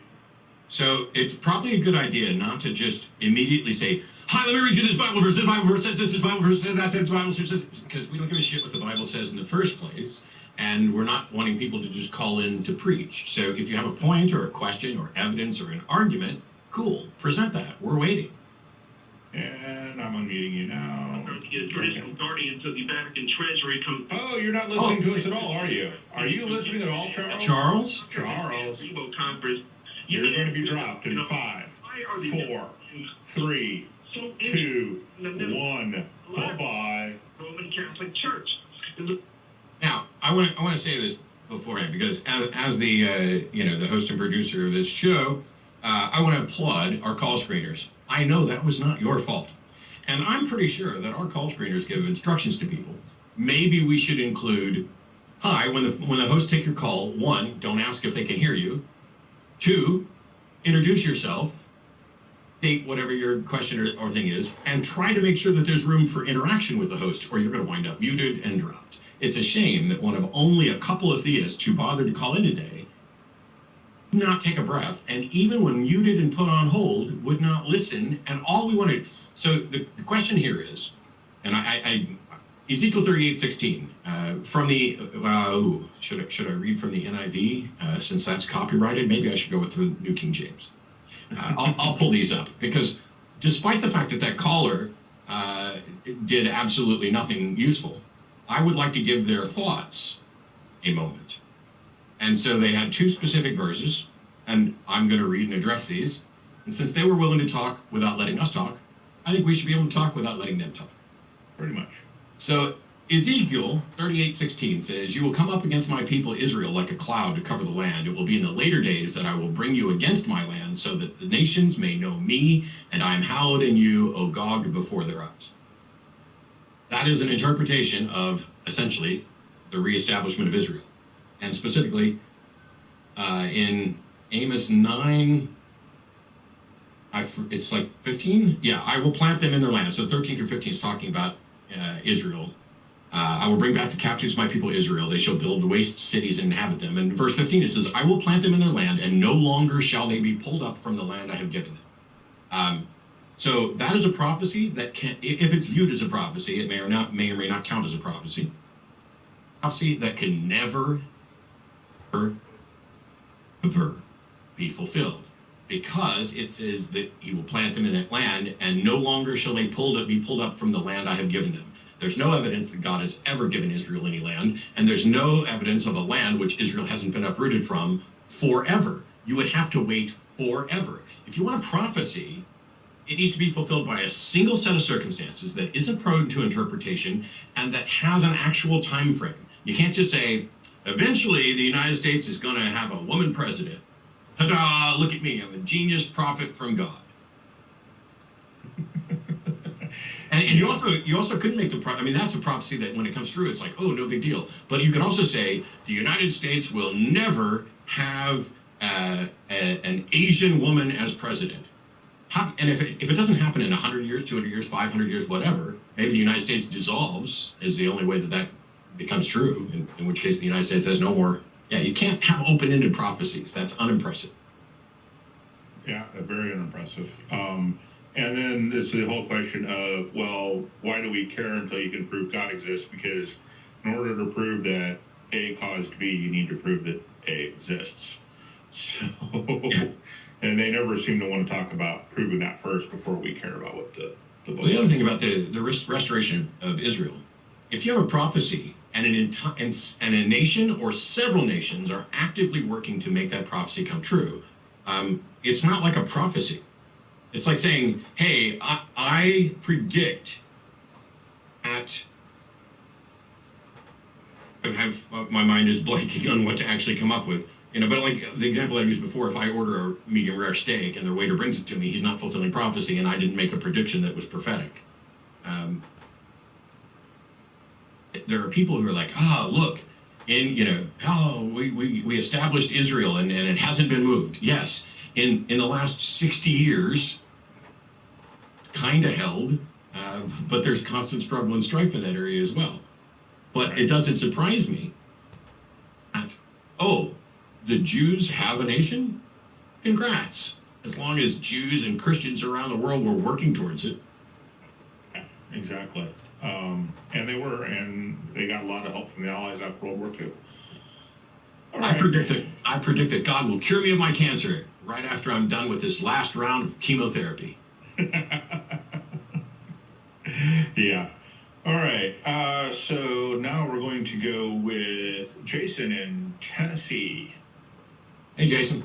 So it's probably a good idea not to just immediately say, hi, let me read you this Bible verse says this Bible verse says that, this Bible verse says, because we don't give a shit what the Bible says in the first place, and we're not wanting people to just call in to preach. So if you have a point or a question or evidence or an argument, cool, present that. We're waiting. And I'm unmuting you now. To get a traditional guardian to the Vatican Treasury come. Oh, you're not listening to us at all, are you? Are you listening at all, Charles? Charles? You're going to be dropped in 5, 4, 3, 2, 1. Bye-bye. Roman Catholic Church. Now, I want to say this beforehand, because as the the host and producer of this show, I want to applaud our call screeners. I know that was not your fault, and I'm pretty sure that our call screeners give instructions to people. Maybe we should include, hi, when the hosts take your call, 1, don't ask if they can hear you. 2, introduce yourself, state whatever your question or thing is, and try to make sure that there's room for interaction with the host, or you're going to wind up muted and dropped. It's a shame that one of only a couple of theists who bothered to call in today did not take a breath, and even when muted and put on hold, would not listen, and all we wanted. So the question here is, and I Ezekiel 38:16 from the should I read from the NIV since that's copyrighted? Maybe I should go with the New King James. I'll pull these up, because despite the fact that caller did absolutely nothing useful, I would like to give their thoughts a moment. And so they had 2 specific verses, and I'm going to read and address these. And since they were willing to talk without letting us talk, I think we should be able to talk without letting them talk. Pretty much. So Ezekiel 38:16 says, "You will come up against my people Israel like a cloud to cover the land. It will be in the later days that I will bring you against my land, so that the nations may know me, and I am hallowed in you, O Gog, before their eyes." That is an interpretation of, essentially, the reestablishment of Israel. And specifically, in Amos 9, it's like 15? Yeah, I will plant them in their land. So 13 through 15 is talking about Israel. I will bring back the captives my people Israel. They shall build waste cities and inhabit them. And verse 15, it says, I will plant them in their land, and no longer shall they be pulled up from the land I have given them. So that is a prophecy that can, if it's viewed as a prophecy, it may or may not count as a prophecy. Prophecy that can never be fulfilled, because it says that he will plant them in that land, and no longer shall they be pulled up from the land I have given them. There's no evidence that God has ever given Israel any land, and there's no evidence of a land which Israel hasn't been uprooted from forever. You would have to wait forever. If you want a prophecy, It needs to be fulfilled by a single set of circumstances that isn't prone to interpretation and that has an actual time frame. You can't just say, eventually the United States is going to have a woman president. Ta-da, look at me, I'm a genius prophet from God. And you also couldn't make I mean, that's a prophecy that when it comes through, it's like, oh, no big deal. But you could also say the United States will never have an Asian woman as president. And if it doesn't happen in 100 years, 200 years, 500 years, whatever, maybe the United States dissolves is the only way that becomes true, in which case the United States has no more. Yeah, you can't have open-ended prophecies. That's unimpressive. Yeah, very unimpressive. And then it's the whole question of, well, why do we care until you can prove God exists? Because in order to prove that A caused B, you need to prove that A exists. So, and they never seem to want to talk about proving that first before we care about what the book The other thing about the restoration of Israel, if you have a prophecy and a nation or several nations are actively working to make that prophecy come true, it's not like a prophecy. It's like saying, hey, I predict my mind is blanking on what to actually come up with. But like the example I used before, if I order a medium rare steak and the waiter brings it to me, he's not fulfilling prophecy, and I didn't make a prediction that was prophetic. There are people who are like, look, we established Israel and it hasn't been moved. Yes, in the last 60 years, kind of held, but there's constant struggle and strife in that area as well. But it doesn't surprise me that, the Jews have a nation? Congrats. As long as Jews and Christians around the world were working towards it. Exactly. And they got a lot of help from the Allies after World War II. I predict that God will cure me of my cancer right after I'm done with this last round of chemotherapy. Yeah. All right. So now we're going to go with Jason in Tennessee. Hey, Jason.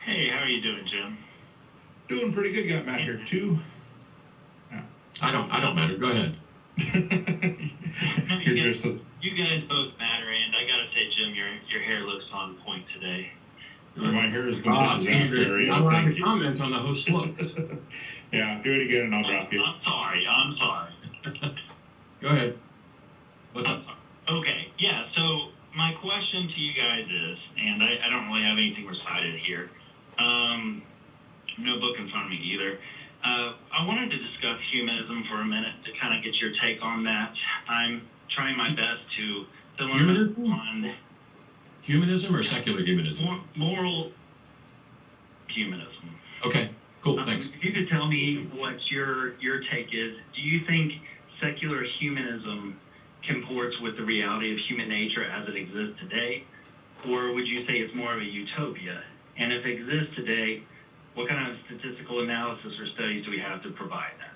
Hey, how are you doing, Jim? Doing pretty good. Got Matt here too. I don't matter. Go ahead. No, you guys both matter, and I gotta say, Jim, your hair looks on point today. My hair is complete disaster. I don't have a comment on the host looks. Yeah, do it again and I'll drop you. I'm sorry. Go ahead. What's up? Okay, yeah, so my question to you guys is, and I don't really have anything recited here, no book in front of me either. I wanted to discuss humanism for a minute to kind of get your take on that. I'm trying my best to learn on humanism or secular humanism? Moral humanism. Okay, cool, thanks. If you could tell me what your take is, do you think secular humanism comports with the reality of human nature as it exists today? Or would you say it's more of a utopia? And if it exists today, what kind of statistical analysis or studies do we have to provide that?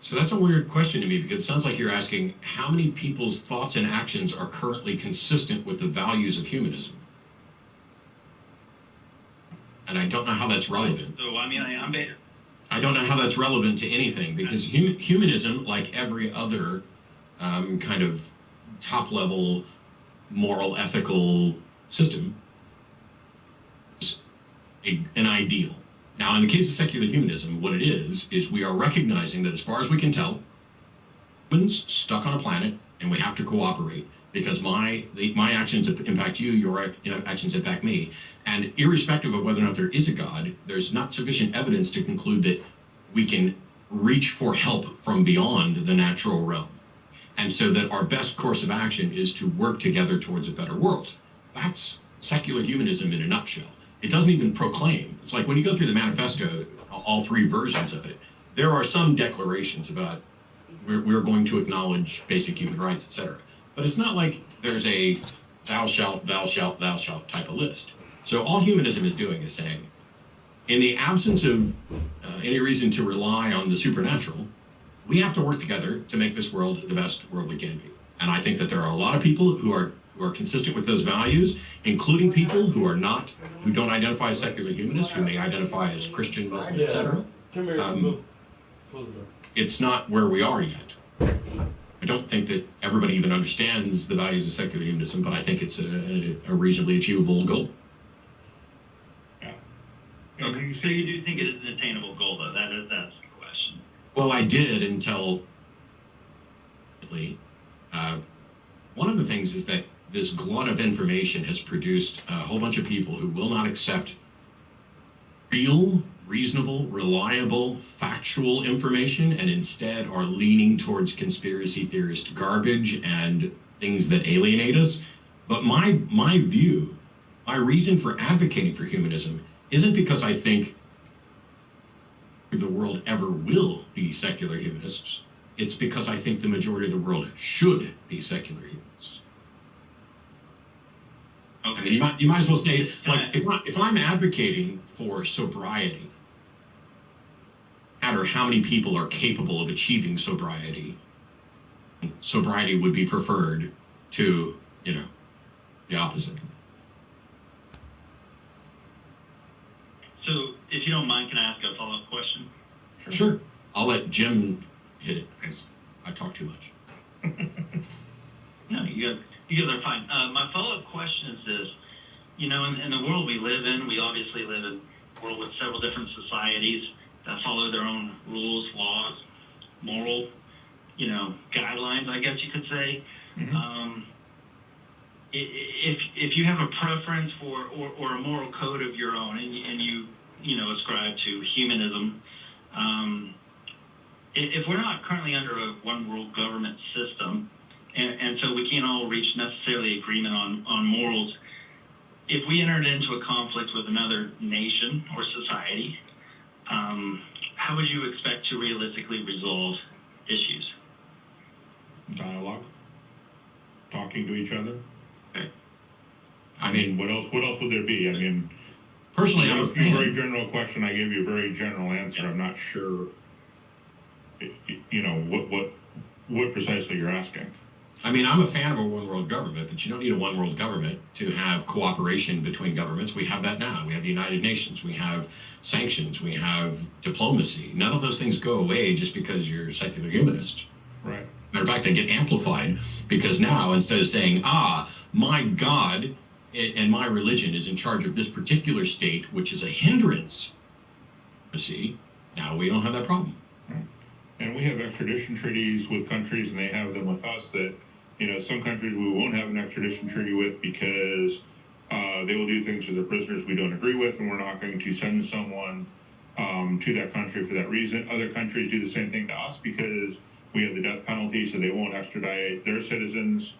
So that's a weird question to me, because it sounds like you're asking how many people's thoughts and actions are currently consistent with the values of humanism. And I don't know how that's relevant. So, I mean, I don't know how that's relevant to anything, because humanism, like every other kind of top-level moral, ethical system, is an ideal. Now, in the case of secular humanism, what it is we are recognizing that as far as we can tell, humans stuck on a planet, and we have to cooperate, because my actions impact you, your actions impact me. And irrespective of whether or not there is a God, there's not sufficient evidence to conclude that we can reach for help from beyond the natural realm. And so that our best course of action is to work together towards a better world. That's secular humanism in a nutshell. It doesn't even proclaim. It's like when you go through the manifesto, all three versions of it, there are some declarations about we're going to acknowledge basic human rights, etc. But it's not like there's a thou shalt, thou shalt, thou shalt type of list. So all humanism is doing is saying, in the absence of any reason to rely on the supernatural, we have to work together to make this world the best world we can be. And I think that there are a lot of people who are who are consistent with those values, including people who don't identify as secular humanists, who may identify as Christian, Muslim, etc. It's not where we are yet. I don't think that everybody even understands the values of secular humanism, but I think it's a reasonably achievable goal. Yeah. Okay. So you do think it is an attainable goal, though? That's the question. Well, I did until one of the things is that this glut of information has produced a whole bunch of people who will not accept real, reasonable, reliable, factual information, and instead are leaning towards conspiracy theorist garbage and things that alienate us. But my view, my reason for advocating for humanism isn't because I think the world ever will be secular humanists. It's because I think the majority of the world should be secular humanists. Okay. I mean, you might as well say, like, if I'm advocating for sobriety, no matter how many people are capable of achieving sobriety, sobriety would be preferred to, the opposite. So, if you don't mind, can I ask a follow-up question? Sure. I'll let Jim hit it because I talk too much. No, you guys are fine. My follow-up question is this. In the world we live in, we obviously live in a world with several different societies that follow their own rules, laws, moral, guidelines, I guess you could say. Mm-hmm. If you have a preference for or a moral code of your own, and you ascribe to humanism, if we're not currently under a one world government system, and so we can't all reach necessarily agreement on morals, if we entered into a conflict with another nation or society, how would you expect to realistically resolve issues? Dialogue, talking to each other. Okay. I mean, what else would there be? I mean, personally, I'm asking a very general question. I gave you a very general answer. I'm not sure, what precisely you're asking. I mean, I'm a fan of a one world government, but you don't need a one world government to have cooperation between governments. We have that now. We have the United Nations. We have sanctions. We have diplomacy. None of those things go away just because you're a secular humanist. Right. Matter of fact, they get amplified because now, instead of saying, my God and my religion is in charge of this particular state, which is a hindrance, now we don't have that problem. And we have extradition treaties with countries, and they have them with us that, some countries we won't have an extradition treaty with because they will do things to their prisoners we don't agree with, and we're not going to send someone to that country for that reason. Other countries do the same thing to us because we have the death penalty, so they won't extradite their citizens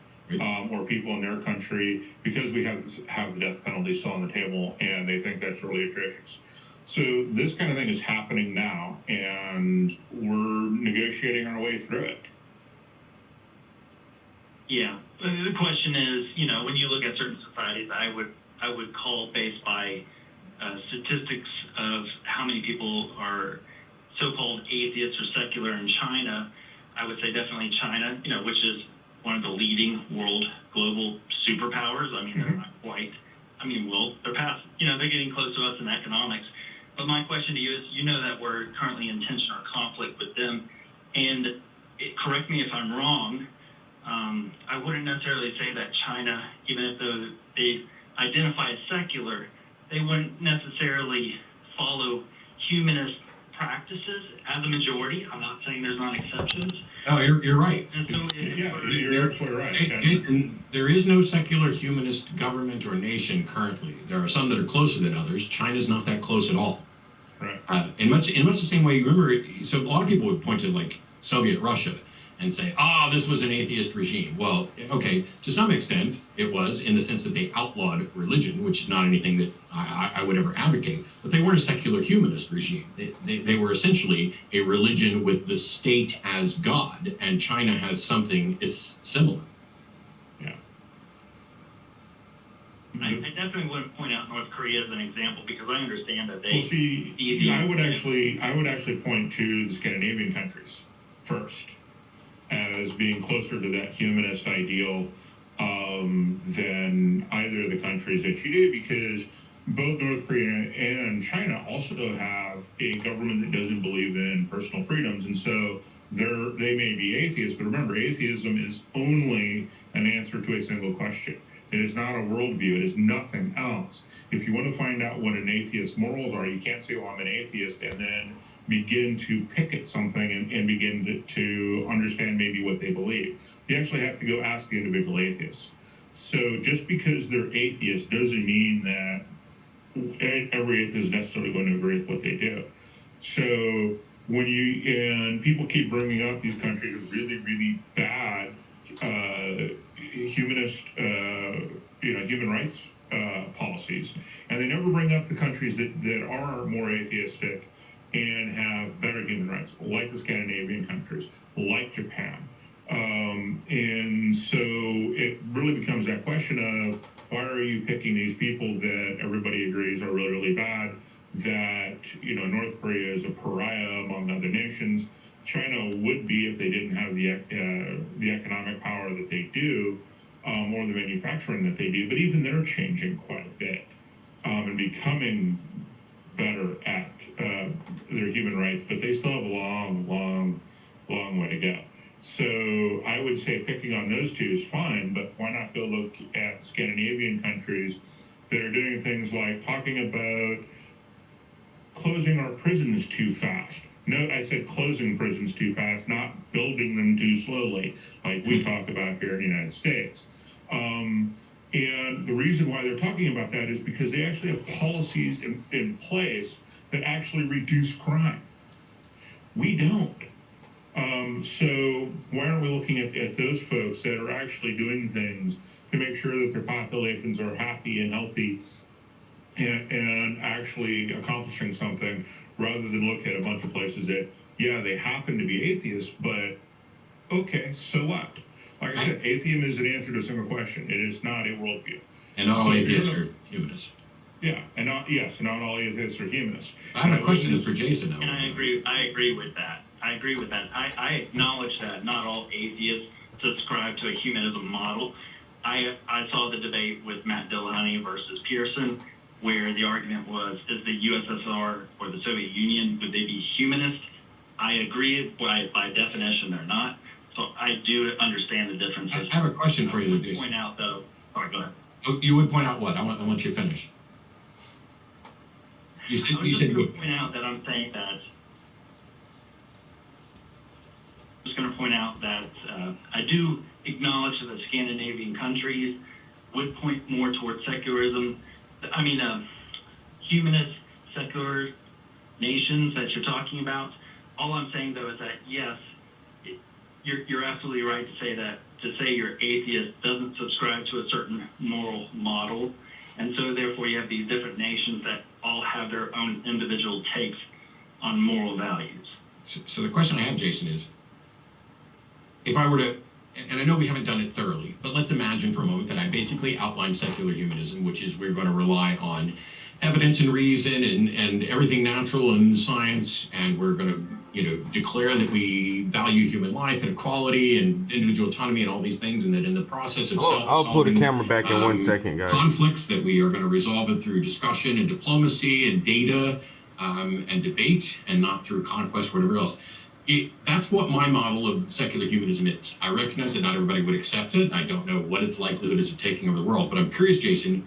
or people in their country because we have the death penalty still on the table, and they think that's really atrocious. So this kind of thing is happening now, and we're negotiating our way through it. Yeah. The question is, when you look at certain societies, I would call based by statistics of how many people are so-called atheists or secular in China. I would say definitely China, which is one of the leading world global superpowers. I mean, they're not quite. I mean, they're past. They're getting close to us in economics. But my question to you is, that we're currently in tension or conflict with them, and correct me if I'm wrong, I wouldn't necessarily say that China, even if they identify as secular, they wouldn't necessarily follow humanist practices as a majority. I'm not saying there's not exceptions. Oh, you're right. You're absolutely right. There is no secular humanist government or nation currently. There are some that are closer than others. China's not that close at all. Right. In much the same way, you remember, so a lot of people would point to like Soviet Russia and say, this was an atheist regime. Well, okay, to some extent it was, in the sense that they outlawed religion, which is not anything that I would ever advocate, but they weren't a secular humanist regime. They were essentially a religion with the state as God, and China has something similar. Yeah. I definitely wouldn't point out North Korea as an example because I understand that they. Well, see, I would actually point to the Scandinavian countries first as being closer to that humanist ideal of than either of the countries that you do, because both North Korea and China also have a government that doesn't believe in personal freedoms, and so they may be atheists, but remember, atheism is only an answer to a single question. It is not a worldview. It is nothing else. If you want to find out what an atheist's morals are, you can't say, well, I'm an atheist, and then begin to pick at something and begin to understand maybe what they believe. You actually have to go ask the individual atheists. So just because they're atheists doesn't mean that every atheist is necessarily going to agree with what they do. So and people keep bringing up these countries with really, really bad humanist, human rights policies, and they never bring up the countries that are more atheistic and have better human rights, like the Scandinavian countries, like Japan. And so it really becomes that question of, why are you picking these people that everybody agrees are really, really bad, that, North Korea is a pariah among other nations. China would be if they didn't have the economic power that they do, or the manufacturing that they do, but even they're changing quite a bit and becoming better at their human rights, but they still have a long, long, long way to go. So I would say picking on those two is fine, but why not go look at Scandinavian countries that are doing things like talking about closing our prisons too fast. Note, I said closing prisons too fast, not building them too slowly, like we talk about here in the United States. And the reason why they're talking about that is because they actually have policies in place that actually reduce crime. We don't. So why aren't we looking at those folks that are actually doing things to make sure that their populations are happy and healthy and actually accomplishing something, rather than look at a bunch of places that, yeah, they happen to be atheists, but okay, so what? Like I said, atheism is an answer to a single question. It is not a worldview. And not all atheists are humanists. Yeah, and not all atheists are humanists. I have a question for Jason, though. And I agree with that. I acknowledge that not all atheists subscribe to a humanism model. I saw the debate with Matt Dillahunty versus Pearson, where the argument was, is the USSR or the Soviet Union, would they be humanist? I agree, by definition they're not. So I do understand the differences. I have a question for you, Jason. Point out, though. Sorry, go ahead. Oh, you would point out what? I want you to finish. You said going to point out that I'm saying that. I'm just going to point out that I do acknowledge that the Scandinavian countries would point more towards secularism. I mean, humanist, secular nations that you're talking about. All I'm saying, though, is that yes, you're absolutely right to say that. To say you're atheist doesn't subscribe to a certain moral model, and so therefore you have these different nations that all have their own individual takes on moral values. So the question I have, Jason, is, if I were to, and I know we haven't done it thoroughly, but let's imagine for a moment that I basically outlined secular humanism, which is we're going to rely on evidence and reason and everything natural and science, and we're going to declare that we value human life and equality and individual autonomy and all these things, and that in the process of I'll pull the camera back in 1 second, guys. Conflicts, that we are going to resolve it through discussion and diplomacy and data and debate, and not through conquest or whatever else. That's what my model of secular humanism is. I recognize that not everybody would accept it. I don't know what its likelihood is of taking over the world, but I'm curious, Jason,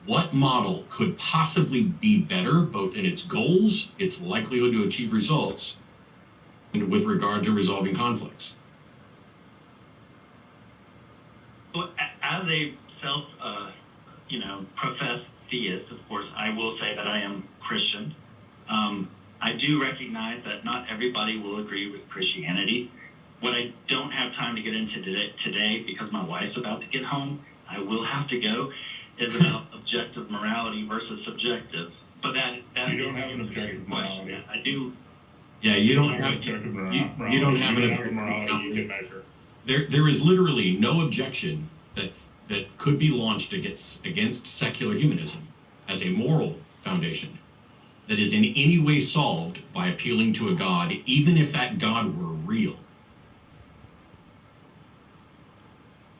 what model could possibly be better, both in its goals, its likelihood to achieve results, and with regard to resolving conflicts? Well, as a professed theist, of course, I will say that I am Christian. I do recognize that not everybody will agree with Christianity. What I don't have time to get into today, because my wife's about to get home, I will have to go, is about objective morality versus subjective. But that you don't have an objective morality. I do. Yeah, you don't have objective morality. You don't have a morality you can measure. There is literally no objection that could be launched against secular humanism as a moral foundation that is in any way solved by appealing to a God, even if that God were real.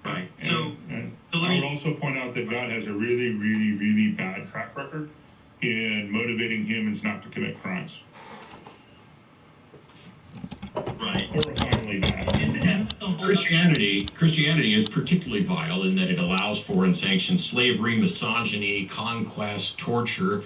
Right. So let also point out that God has a really, really, really bad track record in motivating humans not to commit crimes. Right. Horrifyingly bad. Christianity is particularly vile in that it allows for and sanctions slavery, misogyny, conquest, torture,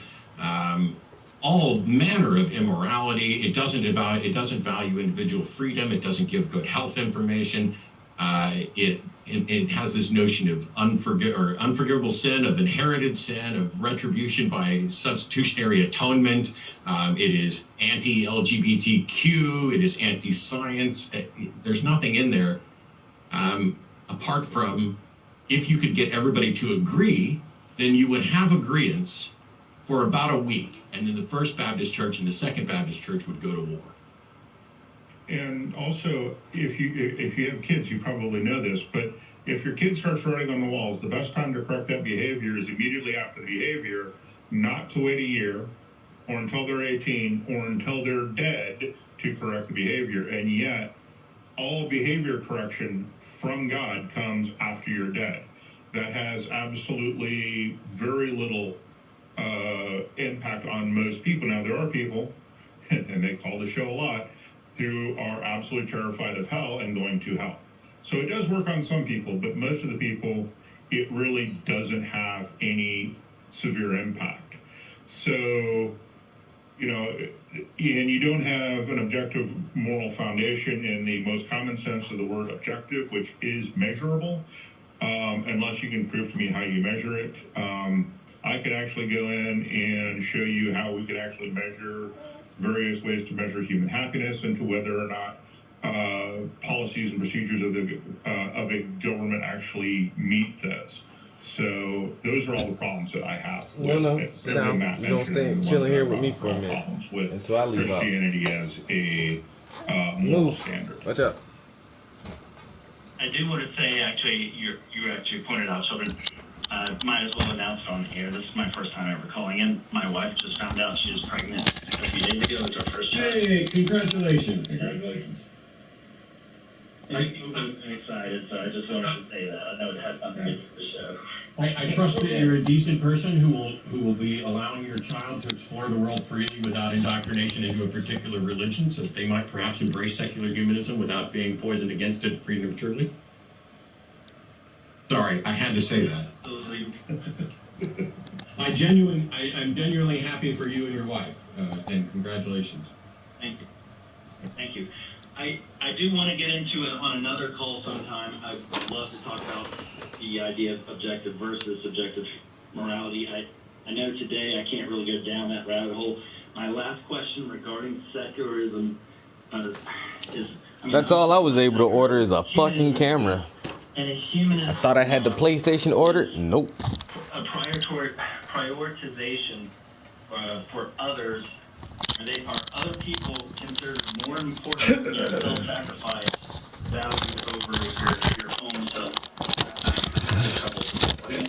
all manner of immorality. It doesn't value individual freedom. It doesn't give good health information. It has this notion of unforgivable sin, of inherited sin, of retribution by substitutionary atonement. It is anti-LGBTQ. It is anti-science. There's nothing in there apart from, if you could get everybody to agree, then you would have agreeance for about a week, and then the First Baptist Church and the Second Baptist Church would go to war. And also, if you have kids, you probably know this, but if your kid starts writing on the walls, the best time to correct that behavior is immediately after the behavior, not to wait a year or until they're 18 or until they're dead to correct the behavior. And yet, all behavior correction from God comes after you're dead. That has absolutely very little impact on most people. Now, there are people, and they call the show a lot, who are absolutely terrified of hell and going to hell. So it does work on some people, but most of the people, it really doesn't have any severe impact. So, you know, and you don't have an objective moral foundation in the most common sense of the word objective, which is measurable, unless you can prove to me how you measure it. I could actually go in and show you how we could actually measure various ways to measure human happiness and to whether or not policies and procedures of a government actually meet this. So those are all the problems that I have. No, sit down. You don't stay chilling here with me for a minute until I leave out. Christianity as a moral standard. Watch out. I do want to say, actually, you actually pointed out something. Might as well announce it on the air. This is my first time ever calling in. My wife just found out she was pregnant a few days ago. It's our first child. Hey, congratulations. Congratulations. I'm excited, so I just wanted to say that. I know it has nothing to do with the show. I trust that you're a decent person who will be allowing your child to explore the world freely without indoctrination into a particular religion, so that they might perhaps embrace secular humanism without being poisoned against it prematurely. Sorry, I had to say that. I'm genuinely happy for you and your wife, and congratulations. Thank you. Thank you. I do want to get into it on another call sometime. I'd love to talk about the idea of objective versus subjective morality. I know today I can't really go down that rabbit hole. My last question regarding secularism is... That's all I was able to order is a fucking camera. And a humanist... I thought I had the PlayStation ordered. Nope. A prioritization for others... Are other people considered more important than self-sacrifice value over your own self?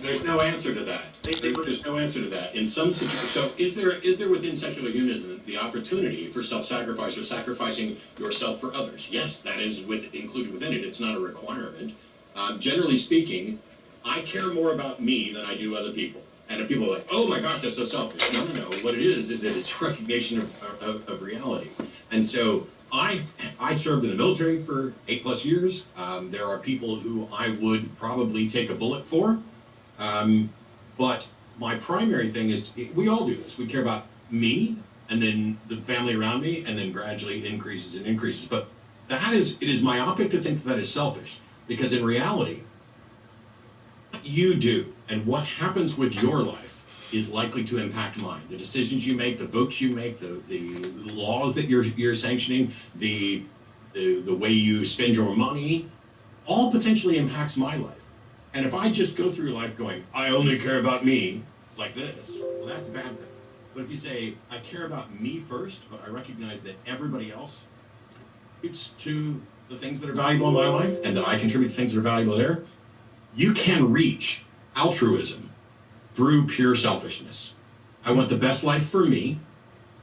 There's no answer to that. There's no answer to that. In some situations, so is there within secular humanism the opportunity for self-sacrifice or sacrificing yourself for others? Yes, that is included within it. It's not a requirement. Generally speaking, I care more about me than I do other people. And if people are like, oh my gosh, that's so selfish. No. What it is that it's recognition of reality. And so I served in the military for 8+ years. There are people who I would probably take a bullet for. But my primary thing is, we all do this. We care about me and then the family around me, and then gradually it increases. But it is myopic to think that is selfish, because in reality, you do, and what happens with your life is likely to impact mine. The decisions you make, the votes you make, the laws that you're sanctioning, the way you spend your money, all potentially impacts my life. And if I just go through life going, I only care about me, like this, well, that's a bad thing. But if you say, I care about me first, but I recognize that everybody else contributes to the things that are valuable in my life, and that I contribute to things that are valuable there, you can reach altruism through pure selfishness. I want the best life for me,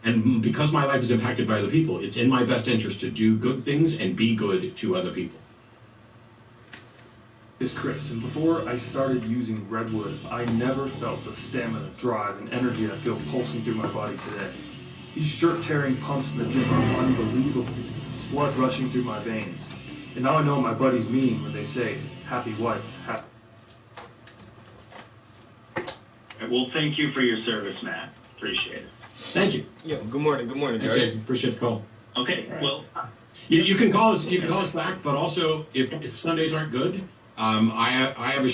and because my life is impacted by other people, it's in my best interest to do good things and be good to other people. It's Chris, and before I started using Redwood, I never felt the stamina, drive, and energy I feel pulsing through my body today. These shirt-tearing pumps in the gym are unbelievable, blood rushing through my veins. And now I know what my buddies mean when they say, happy wife, happy... Well, thank you for your service, Matt. Appreciate it. Thank you. Yeah, good morning, Thanks, guys. Jason. Appreciate the call. Okay, well... You can call us. You can call us back, but also if Sundays aren't good, I have a.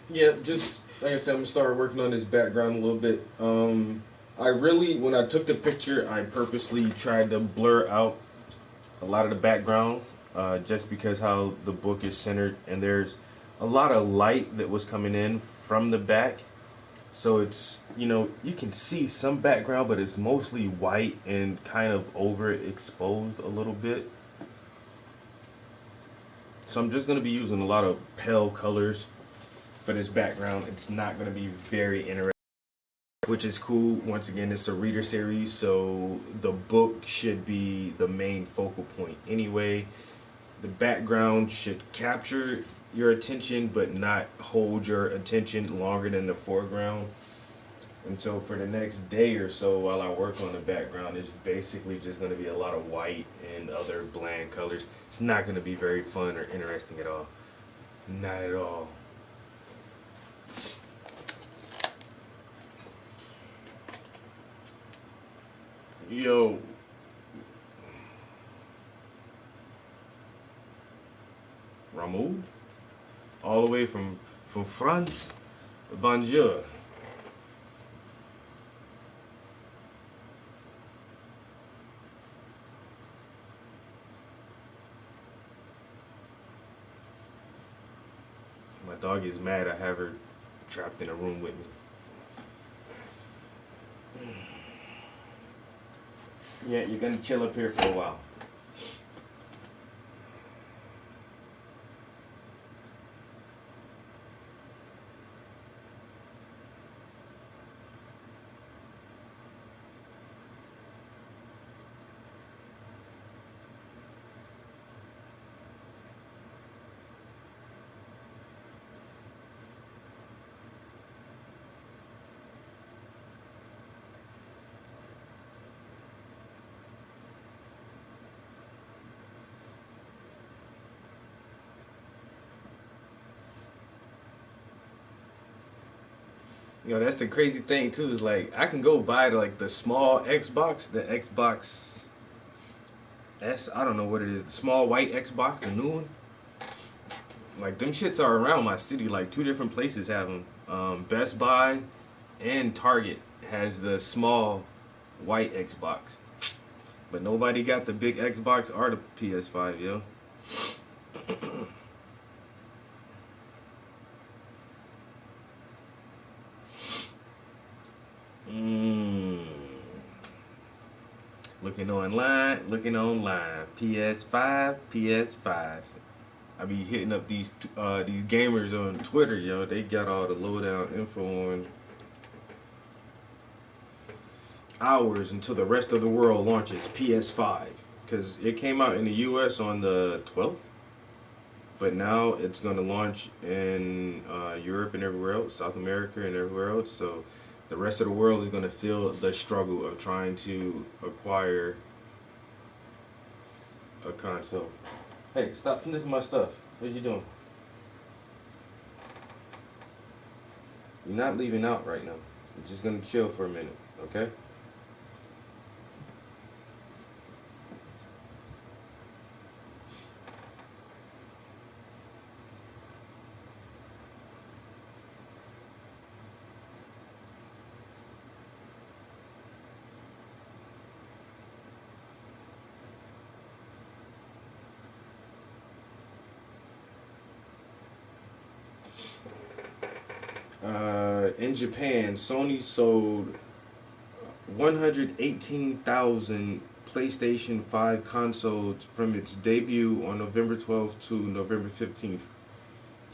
Yeah, just like I said, I'm gonna start working on this background a little bit. I really, when I took the picture, I purposely tried to blur out a lot of the background, just because how the book is centered, and there's a lot of light that was coming in from the back. So it's, you can see some background, but it's mostly white and kind of overexposed a little bit. So I'm just going to be using a lot of pale colors for this background. It's not going to be very interesting, which is cool. Once again, it's a reader series, so the book should be the main focal point anyway. The background should capture your attention, but not hold your attention longer than the foreground. And so for the next day or so, while I work on the background, it's basically just going to be a lot of white and other bland colors. It's not going to be very fun or interesting at all. Not at all. Yo. Ramoud? All the way from France? Bonjour. My dog is mad I have her trapped in a room with me. Yeah, you're gonna chill up here for a while. That's the crazy thing too. Is like I can go buy the small Xbox, the Xbox S. I don't know what it is. The small white Xbox, the new one. Like them shits are around my city. Like 2 different places have them. Best Buy and Target has the small white Xbox, but nobody got the big Xbox or the PS5, yo. Looking online. PS5, PS5. I be hitting up these gamers on Twitter, yo. They got all the lowdown info on hours until the rest of the world launches PS5, because it came out in the US on the 12th, but now it's gonna launch in Europe and everywhere else, South America and everywhere else. So the rest of the world is going to feel the struggle of trying to acquire a console. Hey, stop sniffing my stuff. What are you doing? You're not leaving out right now. You're just going to chill for a minute, okay? In Japan, Sony sold 118,000 PlayStation 5 consoles from its debut on November 12th to November 15th.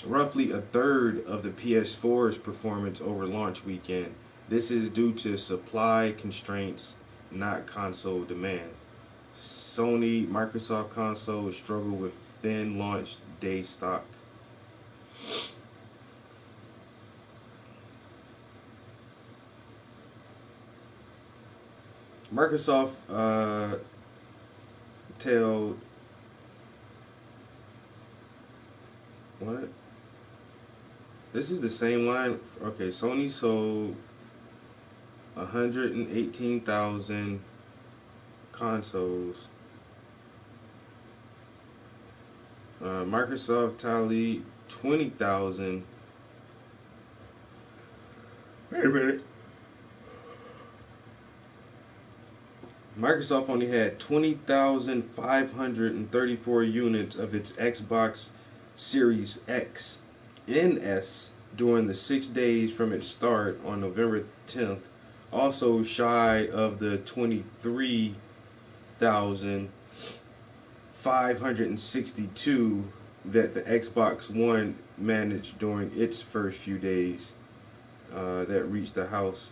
Roughly a third of the PS4's performance over launch weekend. This is due to supply constraints, not console demand. Sony, Microsoft consoles struggle with thin launch day stock Microsoft told what? This is the same line. Okay, Sony sold 118,000 consoles. Microsoft tallied 20,000. Wait a minute. Microsoft only had 20,534 units of its Xbox Series X and S during the 6 days from its start on November 10th, also shy of the 23,562 that the Xbox One managed during its first few days that reached the house.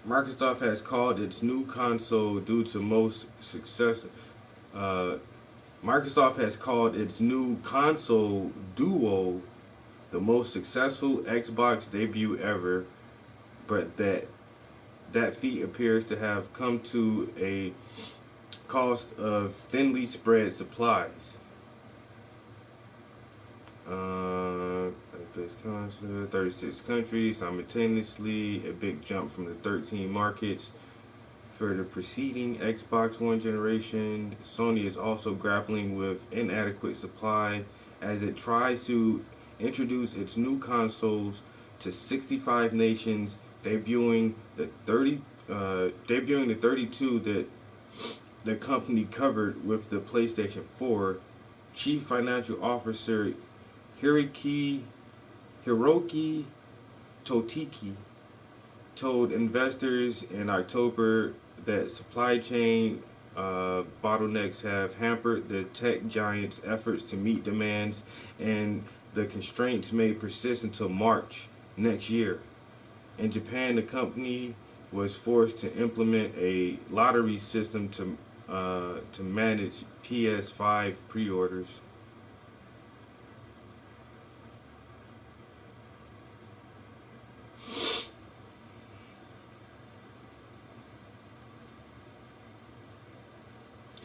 Microsoft has called its new console due to most success. Microsoft has called its new console Duo the most successful Xbox debut ever, but that feat appears to have come to a cost of thinly spread supplies. 36 countries simultaneously, a big jump from the 13 markets for the preceding Xbox One generation. Sony is also grappling with inadequate supply as it tries to introduce its new consoles to 65 nations, debuting the 32 that the company covered with the PlayStation 4. Chief Financial Officer Hiroki Totiki told investors in October that supply chain bottlenecks have hampered the tech giant's efforts to meet demands, and the constraints may persist until March next year. In Japan, the company was forced to implement a lottery system to manage PS5 pre-orders.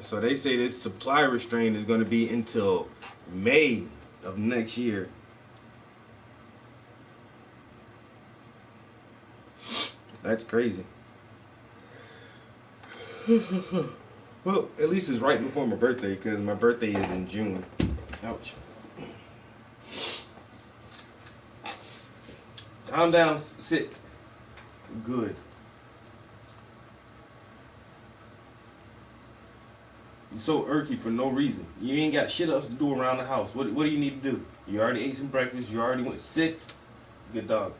So they say this supply restraint is going to be until May of next year. That's crazy. Well, at least it's right before my birthday, because my birthday is in June. Ouch. Calm down, sit. Good. You're so irky for no reason. You ain't got shit else to do around the house. What do you need to do? You already ate some breakfast. You already went to sit. Good dog.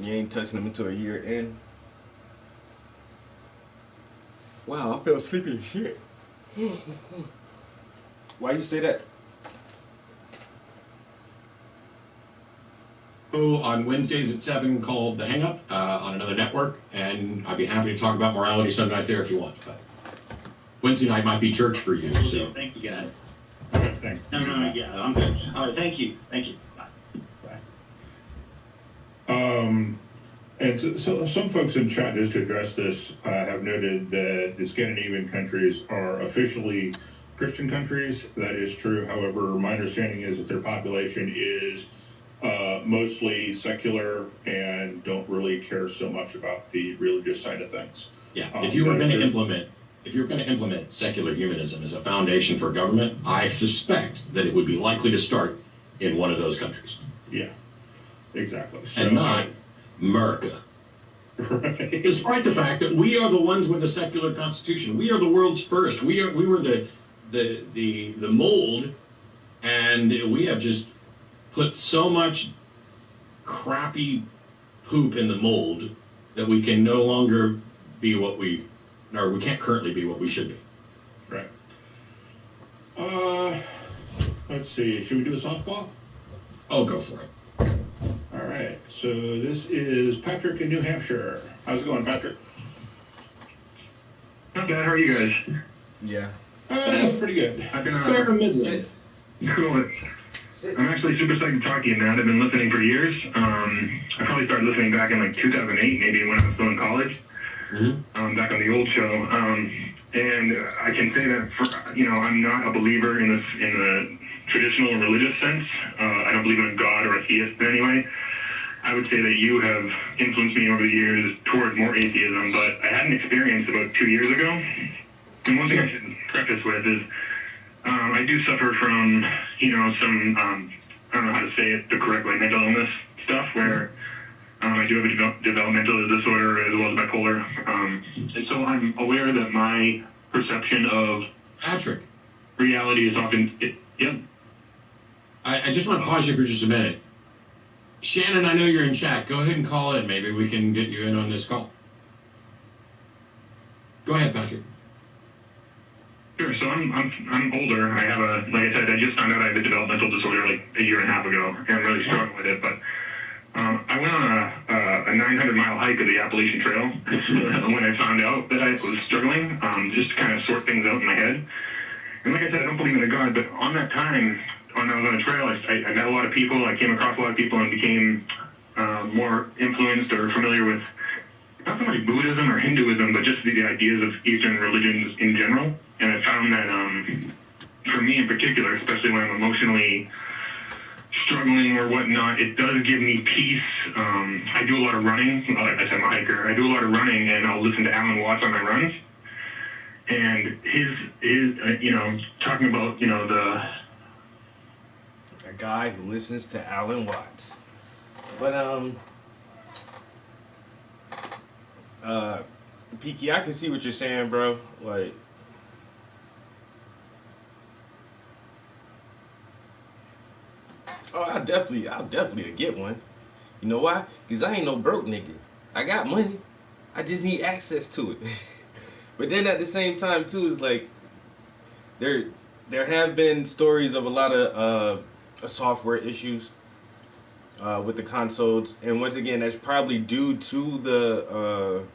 You ain't touching them until a year in. Wow, I feel sleepy as shit. Why you say that? On Wednesdays at 7 called The Hang Up on another network, and I'd be happy to talk about morality some night there if you want. But Wednesday night might be church for you. So. Thank you, guys. Okay, thanks. No, yeah, I'm good. All right, thank you. Bye. And so some folks in chat, just to address this, have noted that the Scandinavian countries are officially Christian countries. That is true. However, my understanding is that their population is mostly secular and don't really care so much about the religious side of things. Yeah, if you were going to implement secular humanism as a foundation for government, I suspect that it would be likely to start in one of those countries. Yeah. Exactly. So, and not America. Right. Despite the fact that we are the ones with a secular constitution, we are the world's first. We were the mold, and we have just put so much crappy poop in the mold that we can no longer be what we can't currently be what we should be. Right. Let's see. Should we do a softball? Oh, go for it. All right. So this is Patrick in New Hampshire. How's it going, Patrick? Not bad. How are you guys? Yeah. Pretty good. I've been Fair Midland. Cool. I'm actually super psyched to talk to you, Matt. I've been listening for years. I probably started listening back in like 2008, maybe when I was still in college. Back on the old show. And I can say that I'm not a believer in the traditional religious sense. I don't believe in a God or a theist in any way. I would say that you have influenced me over the years towards more atheism, but I had an experience about 2 years ago. And one thing I should preface with is I do suffer from, some, I don't know how to say it the correct way, mental illness stuff where I do have a developmental disorder as well as bipolar. And so I'm aware that my perception of Patrick, reality is often, I just want to pause you for just a minute. Shannon, I know you're in chat. Go ahead and call in. Maybe we can get you in on this call. Go ahead, Patrick. Sure. So I'm older. I have like I said, I just found out I have a developmental disorder like a year and a half ago, and I'm really struggling with it. But I went on a 900-mile hike of the Appalachian Trail when I found out that I was struggling, just to kind of sort things out in my head. And like I said, I don't believe in a God, but on that time, when I was on the trail, I met a lot of people. I came across a lot of people and became more influenced or familiar with not so much Buddhism or Hinduism, but just the ideas of Eastern religions in general. And I found that for me in particular, especially when I'm emotionally struggling or whatnot, it does give me peace. I do a lot of running. Like I said, I'm a hiker. I do a lot of running, and I'll listen to Alan Watts on my runs. And his talking about, A guy who listens to Alan Watts. But, Peaky, I can see what you're saying, bro. Like, I'll definitely get one. You know why? Because I ain't no broke nigga. I got money. I just need access to it. But then at the same time, too, is like, there have been stories of a lot of software issues with the consoles. And once again, that's probably due to the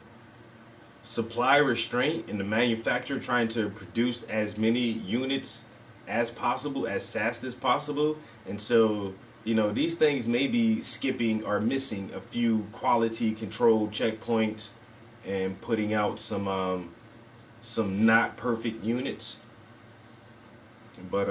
supply restraint and the manufacturer trying to produce as many units as possible, as fast as possible. And so, these things may be skipping or missing a few quality control checkpoints and putting out some not perfect units. But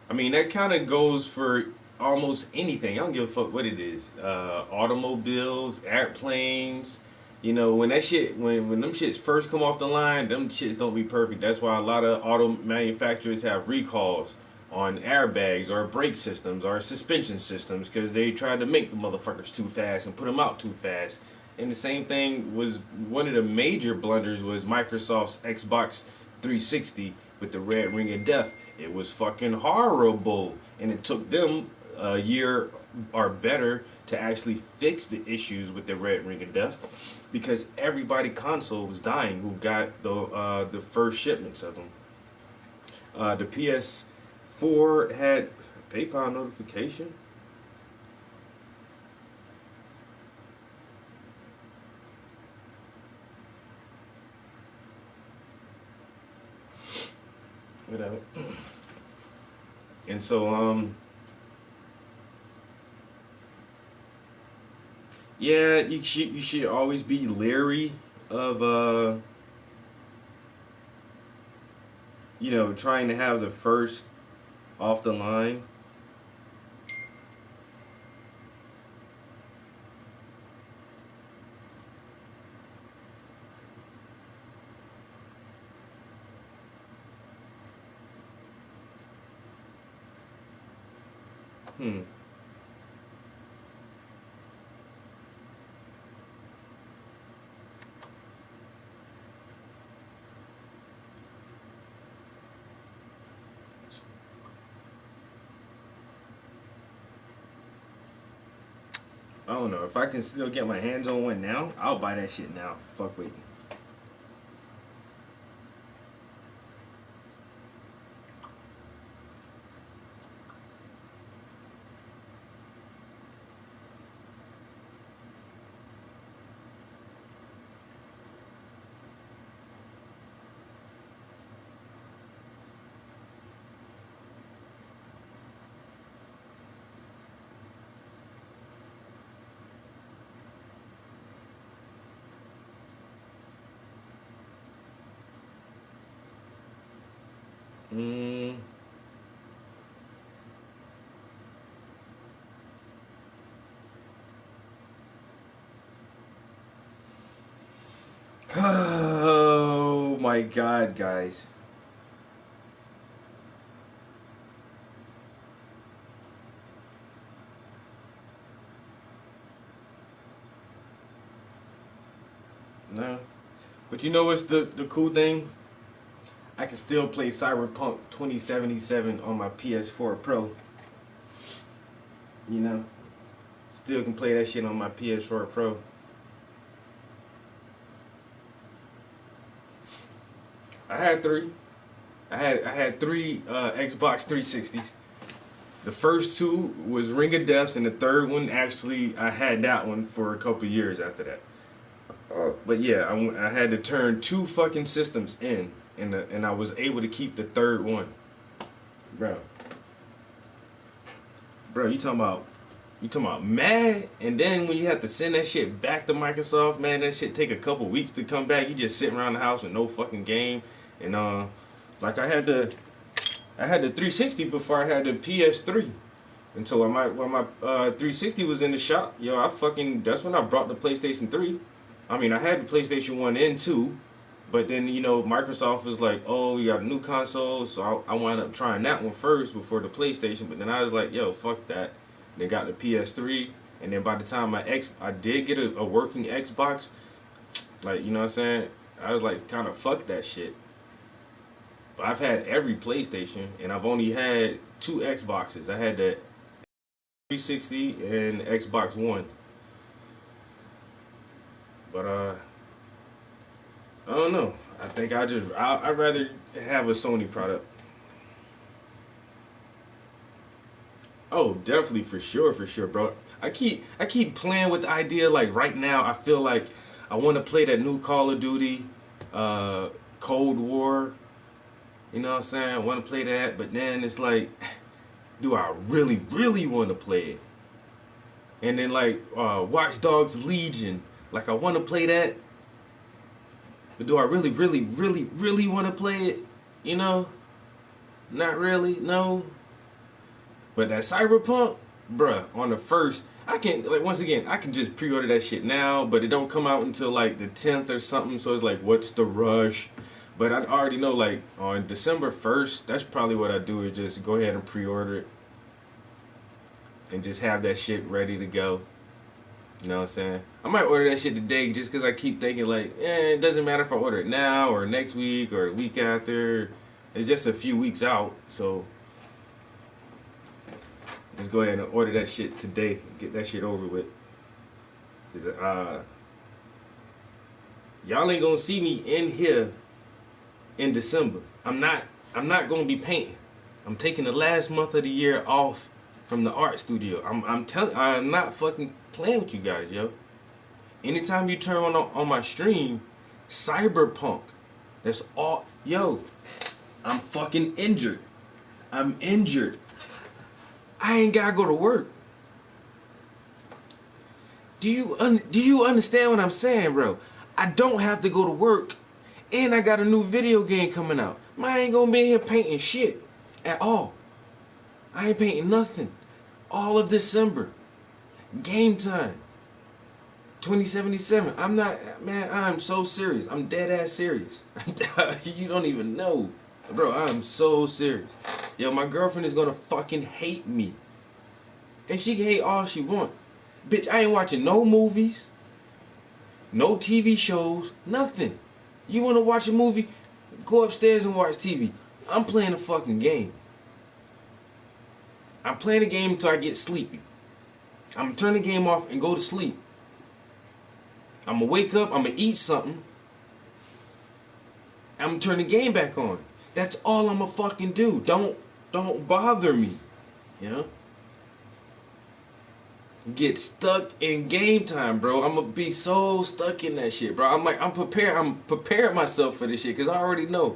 I mean, that kind of goes for almost anything. I don't give a fuck what it is. Automobiles, airplanes. When that shit, when them shits first come off the line, them shits don't be perfect. That's why a lot of auto manufacturers have recalls on airbags or brake systems or suspension systems because they tried to make the motherfuckers too fast and put them out too fast. And the same thing was one of the major blunders was Microsoft's Xbox 360 with the red ring of death. It was fucking horrible, and it took them a year or better to actually fix the issues with the red ring of death because everybody console was dying who got the first shipments of them. The PS4 had PayPal notification. Whatever. And so, yeah, you should always be leery of trying to have the first off the line. I don't know. If I can still get my hands on one now, I'll buy that shit now. Fuck waiting. Oh my god, guys. No. But you know what's the cool thing? I can still play Cyberpunk 2077 on my PS4 Pro. You know? Still can play that shit on my PS4 Pro. I had three. I had three Xbox 360s. The first two was Ring of Deaths, and the third one, actually, I had that one for a couple years after that. But yeah, I had to turn 2 fucking systems in, and I was able to keep the third one. Bro, you talking about mad? And then when you have to send that shit back to Microsoft, man, that shit take a couple weeks to come back. You just sitting around the house with no fucking game. And like I had the 360 before I had the PS3. And so when my 360 was in the shop, yo, that's when I brought the PlayStation 3. I mean, I had the PlayStation 1 and 2, but then, you know, Microsoft was like, oh, you got a new console, so I wound up trying that one first before the PlayStation, but then I was like, yo, fuck that. They got the PS3, and then by the time I did get a working Xbox, like, you know what I'm saying, I was like, kind of fuck that shit. But I've had every PlayStation, and I've only had 2 Xboxes. I had the 360 and Xbox One. But I don't know. I think I'd rather have a Sony product. Oh, definitely, for sure, bro. I keep playing with the idea, like right now I feel like I want to play that new Call of Duty, Cold War. You know what I'm saying? I want to play that, but then it's like, do I really, really want to play it? And then like Watch Dogs Legion. Like, I want to play that, but do I really, really, really, really want to play it? You know? Not really, no. But that Cyberpunk, bruh, on the first, I can, like, once again, I can just pre-order that shit now, but it don't come out until, like, the 10th or something, so it's like, what's the rush? But I already know, like, on December 1st, that's probably what I do, is just go ahead and pre-order it. And just have that shit ready to go. You know what I'm saying? I might order that shit today just because I keep thinking like, it doesn't matter if I order it now or next week or the week after. It's just a few weeks out, so just go ahead and order that shit today. Get that shit over with. Cause y'all ain't gonna see me in here in December. I'm not gonna be painting. I'm taking the last month of the year off from the art studio. I'm not fucking playing with you guys, yo. Anytime you turn on my stream, Cyberpunk. That's all. Yo, I'm fucking injured. I'm injured. I ain't gotta go to work. Do you understand what I'm saying, bro? I don't have to go to work, and I got a new video game coming out. I ain't gonna be here painting shit at all. I ain't painting nothing. All of December. Game time. 2077. I'm so serious. I'm dead ass serious. You don't even know. Bro, I'm so serious. Yo, my girlfriend is gonna fucking hate me. And she can hate all she want. Bitch, I ain't watching no movies, no TV shows, nothing. You want to watch a movie? Go upstairs and watch TV. I'm playing a fucking game. I'm playing a game until I get sleepy. I'm going to turn the game off and go to sleep. I'm going to wake up, I'm going to eat something. I'm going to turn the game back on. That's all I'm going to fucking do. Don't bother me. You know? Get stuck in game time, bro. I'm gonna be so stuck in that shit, bro. I'm preparing myself for this shit because I already know.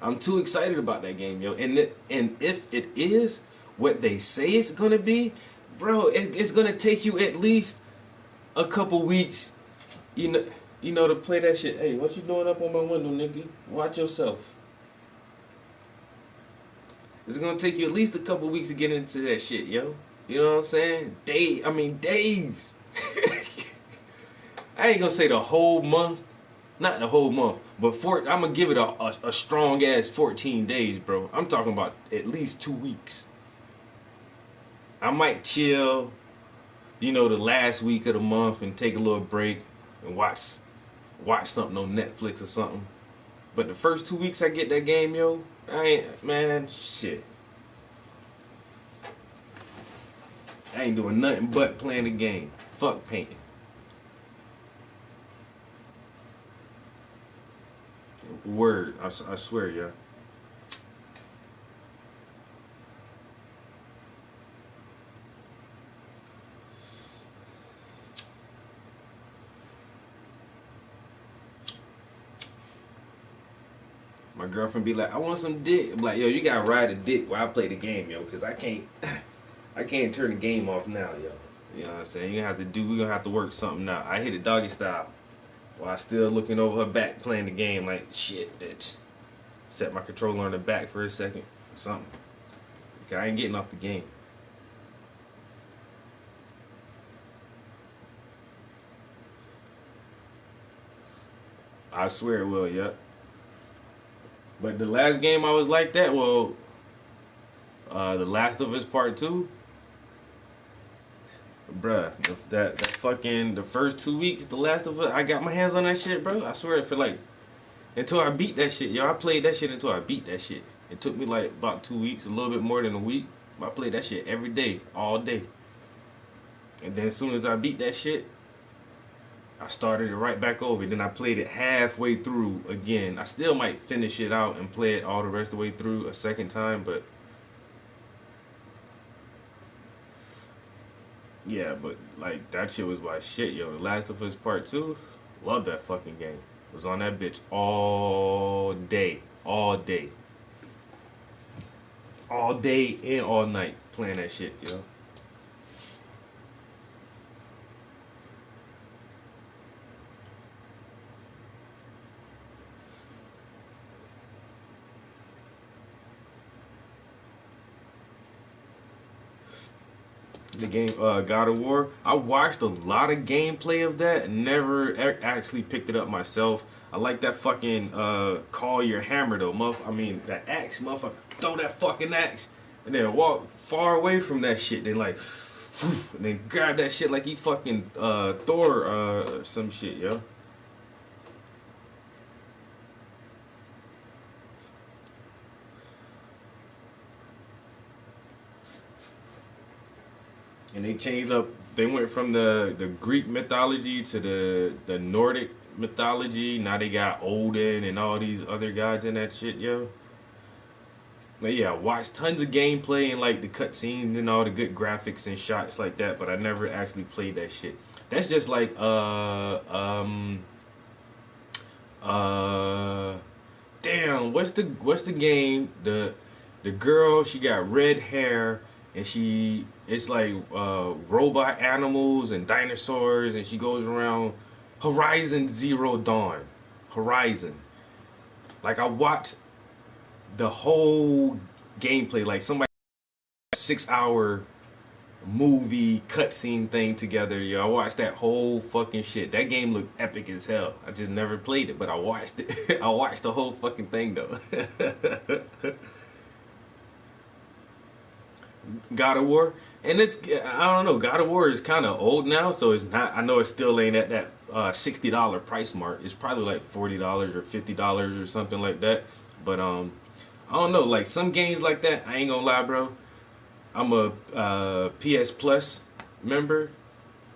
I'm too excited about that game, yo. And if it is what they say it's gonna be, bro, it's gonna take you at least a couple weeks, you know, to play that shit. Hey, what you doing up on my window, nigga? Watch yourself. It's gonna take you at least a couple weeks to get into that shit, yo. You know what I'm saying? Days. I ain't gonna say the whole month. Not the whole month. But I'm gonna give it a strong ass 14 days, bro. I'm talking about at least 2 weeks. I might chill, you know, the last week of the month and take a little break and watch something on Netflix or something. But the first 2 weeks I get that game, yo, shit. I ain't doing nothing but playing the game. Fuck painting. Word, I swear, yeah. My girlfriend be like, I want some dick. I'm like, yo, you gotta ride a dick while I play the game, yo, because I can't turn the game off now, yo. You know what I'm saying? We're gonna have to work something out. I hit it doggy style while still looking over her back playing the game like, shit, bitch. Set my controller on the back for a second or something. I ain't getting off the game. I swear it will, yeah. But the last game I was like that, well, The Last of Us Part 2, bruh, that fucking, the first 2 weeks, The Last of Us, I got my hands on that shit, bro. I swear, for like, until I beat that shit, yo, I played that shit until I beat that shit. It took me like about 2 weeks, a little bit more than a week. I played that shit every day, all day. And then as soon as I beat that shit, I started it right back over. Then I played it halfway through again. I still might finish it out and play it all the rest of the way through a second time, but yeah, but like that shit was my shit, yo. The Last of Us Part 2, love that fucking game. Was on that bitch all day and all night playing that shit, yo. The game God of War, I watched a lot of gameplay of that, never actually picked it up myself. I like that fucking call your hammer though, that axe, motherfucker. Throw that fucking axe and then walk far away from that shit. Then like, and then grab that shit like he fucking Thor or some shit, yo. And they changed up. They went from the Greek mythology to the Nordic mythology. Now they got Odin and all these other gods in that shit, yo. But yeah, I watched tons of gameplay and like the cutscenes and all the good graphics and shots like that, but I never actually played that shit. That's just like damn, what's the game? The girl, she got red hair and it's like robot animals and dinosaurs and she goes around. Horizon Zero Dawn. Horizon. Like I watched the whole gameplay, like somebody 6-hour movie cutscene thing together. Yo, I watched that whole fucking shit. That game looked epic as hell. I just never played it, but I watched it. I watched the whole fucking thing though. God of War, and I don't know. God of War is kind of old now, so it's not. I know it still ain't at that $60 price mark. It's probably like $40 or $50 or something like that. But I don't know. Like some games like that, I ain't gonna lie, bro. I'm a PS Plus member,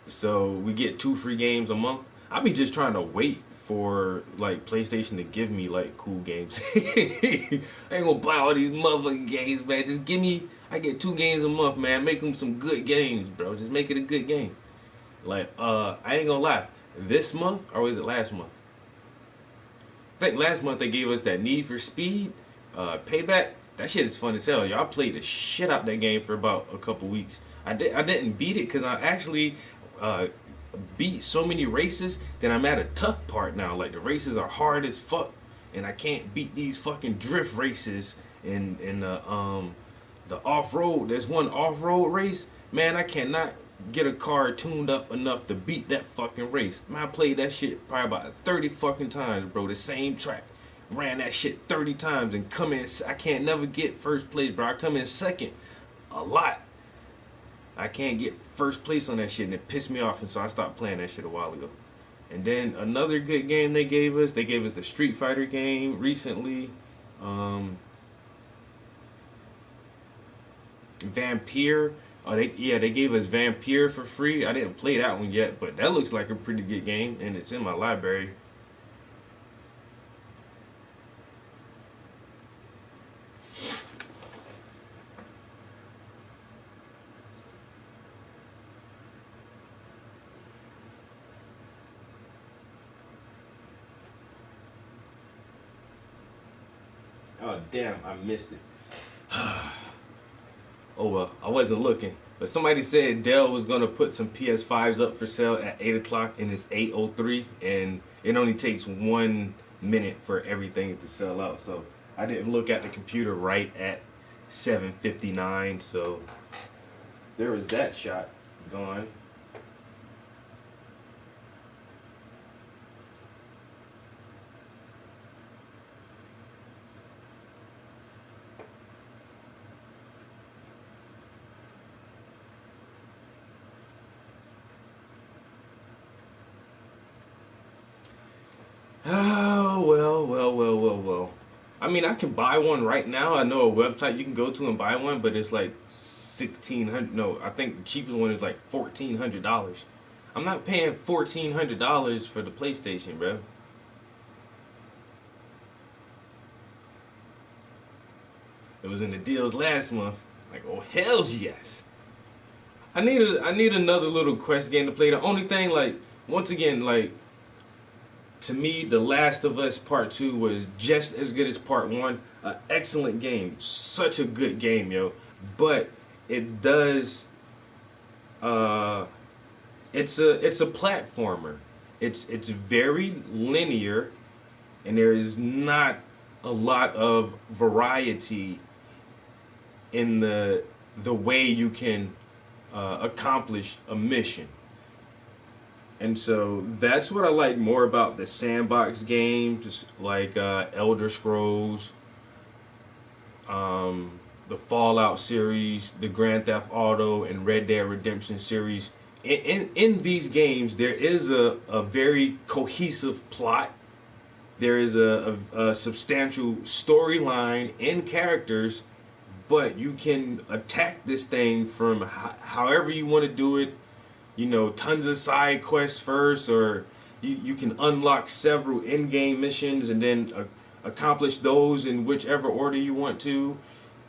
so we get 2 free games a month. I be just trying to wait for like PlayStation to give me like cool games. I ain't gonna buy all these motherfucking games, man. Just give me. I get 2 games a month, man. Make them some good games, bro. Just make it a good game. Like I ain't gonna lie. This month, or was it last month? I think last month they gave us that Need for Speed Payback. That shit is fun as hell. Y'all played the shit out that game for about a couple weeks. I didn't beat it because I actually beat so many races that I'm at a tough part now. Like the races are hard as fuck, and I can't beat these fucking drift races in the off road. There's one off road race, man. I cannot get a car tuned up enough to beat that fucking race. Man, I played that shit probably about 30 fucking times, bro. The same track. Ran that shit 30 times and come in. I can't never get first place, bro. I come in second a lot. I can't get first place on that shit, and it pissed me off, and so I stopped playing that shit a while ago. And then another good game they gave us the Street Fighter game recently. Vampire. Oh, they gave us Vampire for free. I didn't play that one yet, but that looks like a pretty good game, and it's in my library. Oh damn, I missed it. Oh well, I wasn't looking. But somebody said Dell was gonna put some PS5s up for sale at 8 o'clock, and it's 8:03, and it only takes 1 minute for everything to sell out. So I didn't look at the computer right at 7:59. So there was that shot gone. Oh, well. I mean, I can buy one right now. I know a website you can go to and buy one, but it's like $1,600. No, I think the cheapest one is like $1,400. I'm not paying $1,400 for the PlayStation, bro. It was in the deals last month. Like, oh hell's yes. I need another little Quest game to play. The only thing, like, once again, like, to me, The Last of Us Part 2 was just as good as Part 1. An excellent game. Such a good game, yo. But it does... it's a platformer. It's very linear, and there is not a lot of variety in the way you can accomplish a mission. And so that's what I like more about the sandbox games, like Elder Scrolls, the Fallout series, the Grand Theft Auto, and Red Dead Redemption series. In these games, there is a very cohesive plot. There is a substantial storyline and characters, but you can attack this thing from however you want to do it. You know, tons of side quests first, or you can unlock several in-game missions and then accomplish those in whichever order you want to.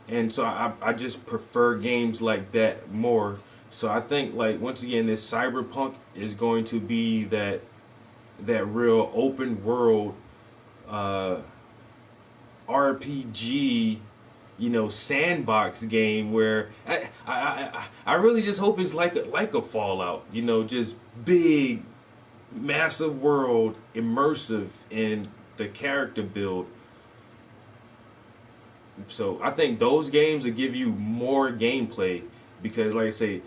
And so I just prefer games like that more. So I think, like, once again, this Cyberpunk is going to be that real open world RPG, you know, sandbox game where I really just hope it's like a Fallout, you know, just big, massive world, immersive in the character build. So I think those games will give you more gameplay because, like I say,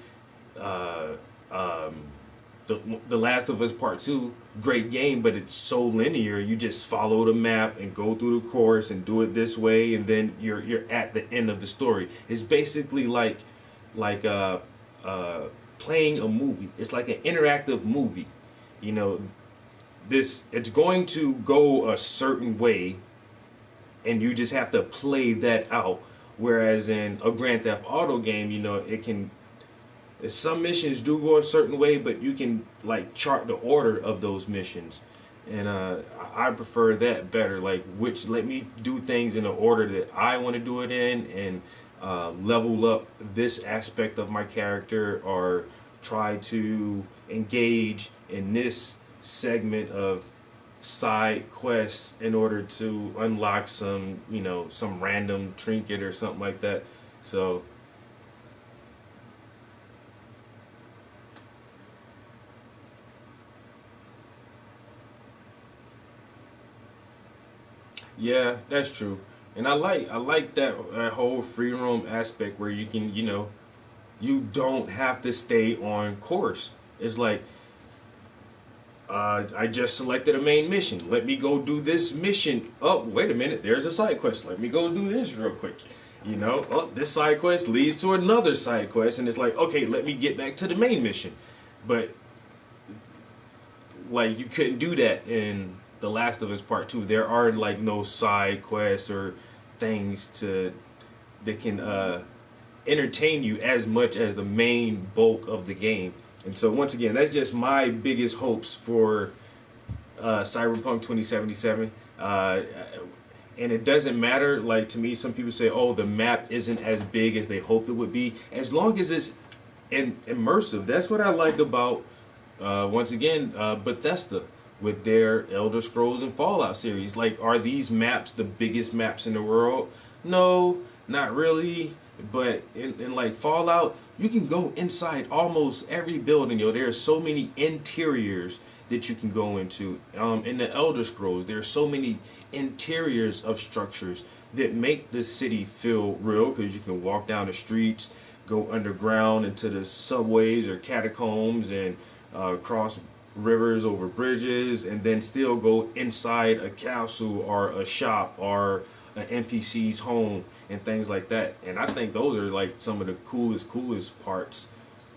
The Last of Us Part 2, great game, but it's so linear. You just follow the map and go through the course and do it this way, and then you're at the end of the story. It's basically like like playing a movie. It's like an interactive movie. You know, it's going to go a certain way, and you just have to play that out. Whereas in a Grand Theft Auto game, you know, some missions do go a certain way, but you can like chart the order of those missions, and I prefer that better. Like, which let me do things in the order that I want to do it in, and level up this aspect of my character, or try to engage in this segment of side quests in order to unlock some, you know, some random trinket or something like that. So yeah, that's true. And I like that whole free roam aspect where you can, you know, you don't have to stay on course. It's like, I just selected a main mission. Let me go do this mission. Oh, wait a minute. There's a side quest. Let me go do this real quick. You know, oh, this side quest leads to another side quest, and it's like, okay, let me get back to the main mission. But like, you couldn't do that in The Last of Us Part 2. There are like no side quests or things that can entertain you as much as the main bulk of the game. And so once again, that's just my biggest hopes for Cyberpunk 2077. And it doesn't matter, like, to me, some people say, oh, the map isn't as big as they hoped it would be. As long as it's immersive. That's what I like about, once again, Bethesda with their Elder Scrolls and Fallout series. Like, are these maps the biggest maps in the world? No, not really. But in like Fallout, you can go inside almost every building. Yo, there are so many interiors that you can go into. In the Elder Scrolls, there are so many interiors of structures that make the city feel real, because you can walk down the streets, go underground into the subways or catacombs, and cross rivers over bridges, and then still go inside a castle or a shop or an NPC's home and things like that. And I think those are like some of the coolest parts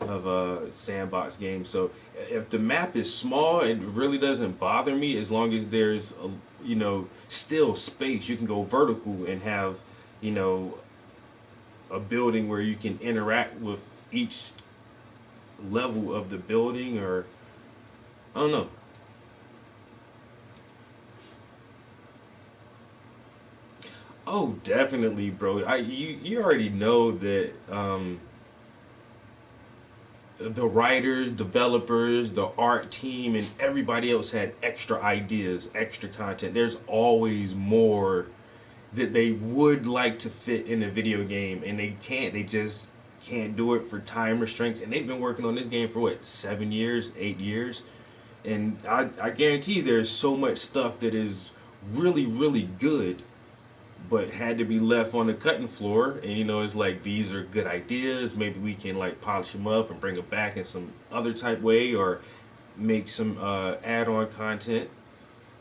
of a sandbox game. So if the map is small, it really doesn't bother me, as long as there's you know, still space. You can go vertical and have, you know, a building where you can interact with each level of the building, or I don't know. Oh, definitely, bro. You already know that the writers, developers, the art team, and everybody else had extra ideas, extra content. There's always more that they would like to fit in a video game, and they can't. They just can't do it for time restraints. And they've been working on this game for what, 7 years, 8 years, and I guarantee there's so much stuff that is really, really good, but had to be left on the cutting floor. And you know, it's like, these are good ideas, maybe we can like polish them up and bring them back in some other type way, or make some add-on content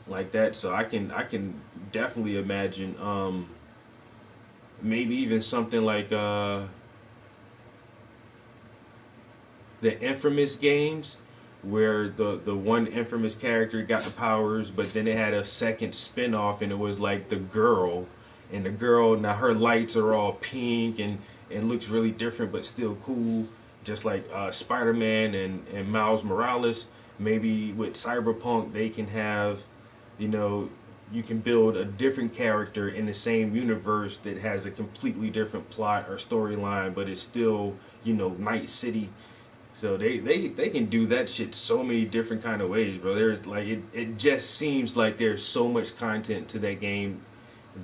like that. So I can definitely imagine maybe even something like the Infamous games, where the one Infamous character got the powers, but then they had a second spin-off, and it was like the girl. And the girl, now her lights are all pink and looks really different, but still cool, just like Spider-Man and Miles Morales. Maybe with Cyberpunk, they can have, you know, you can build a different character in the same universe that has a completely different plot or storyline, but it's still, you know, Night City. So they can do that shit so many different kind of ways, bro. There's like, it just seems like there's so much content to that game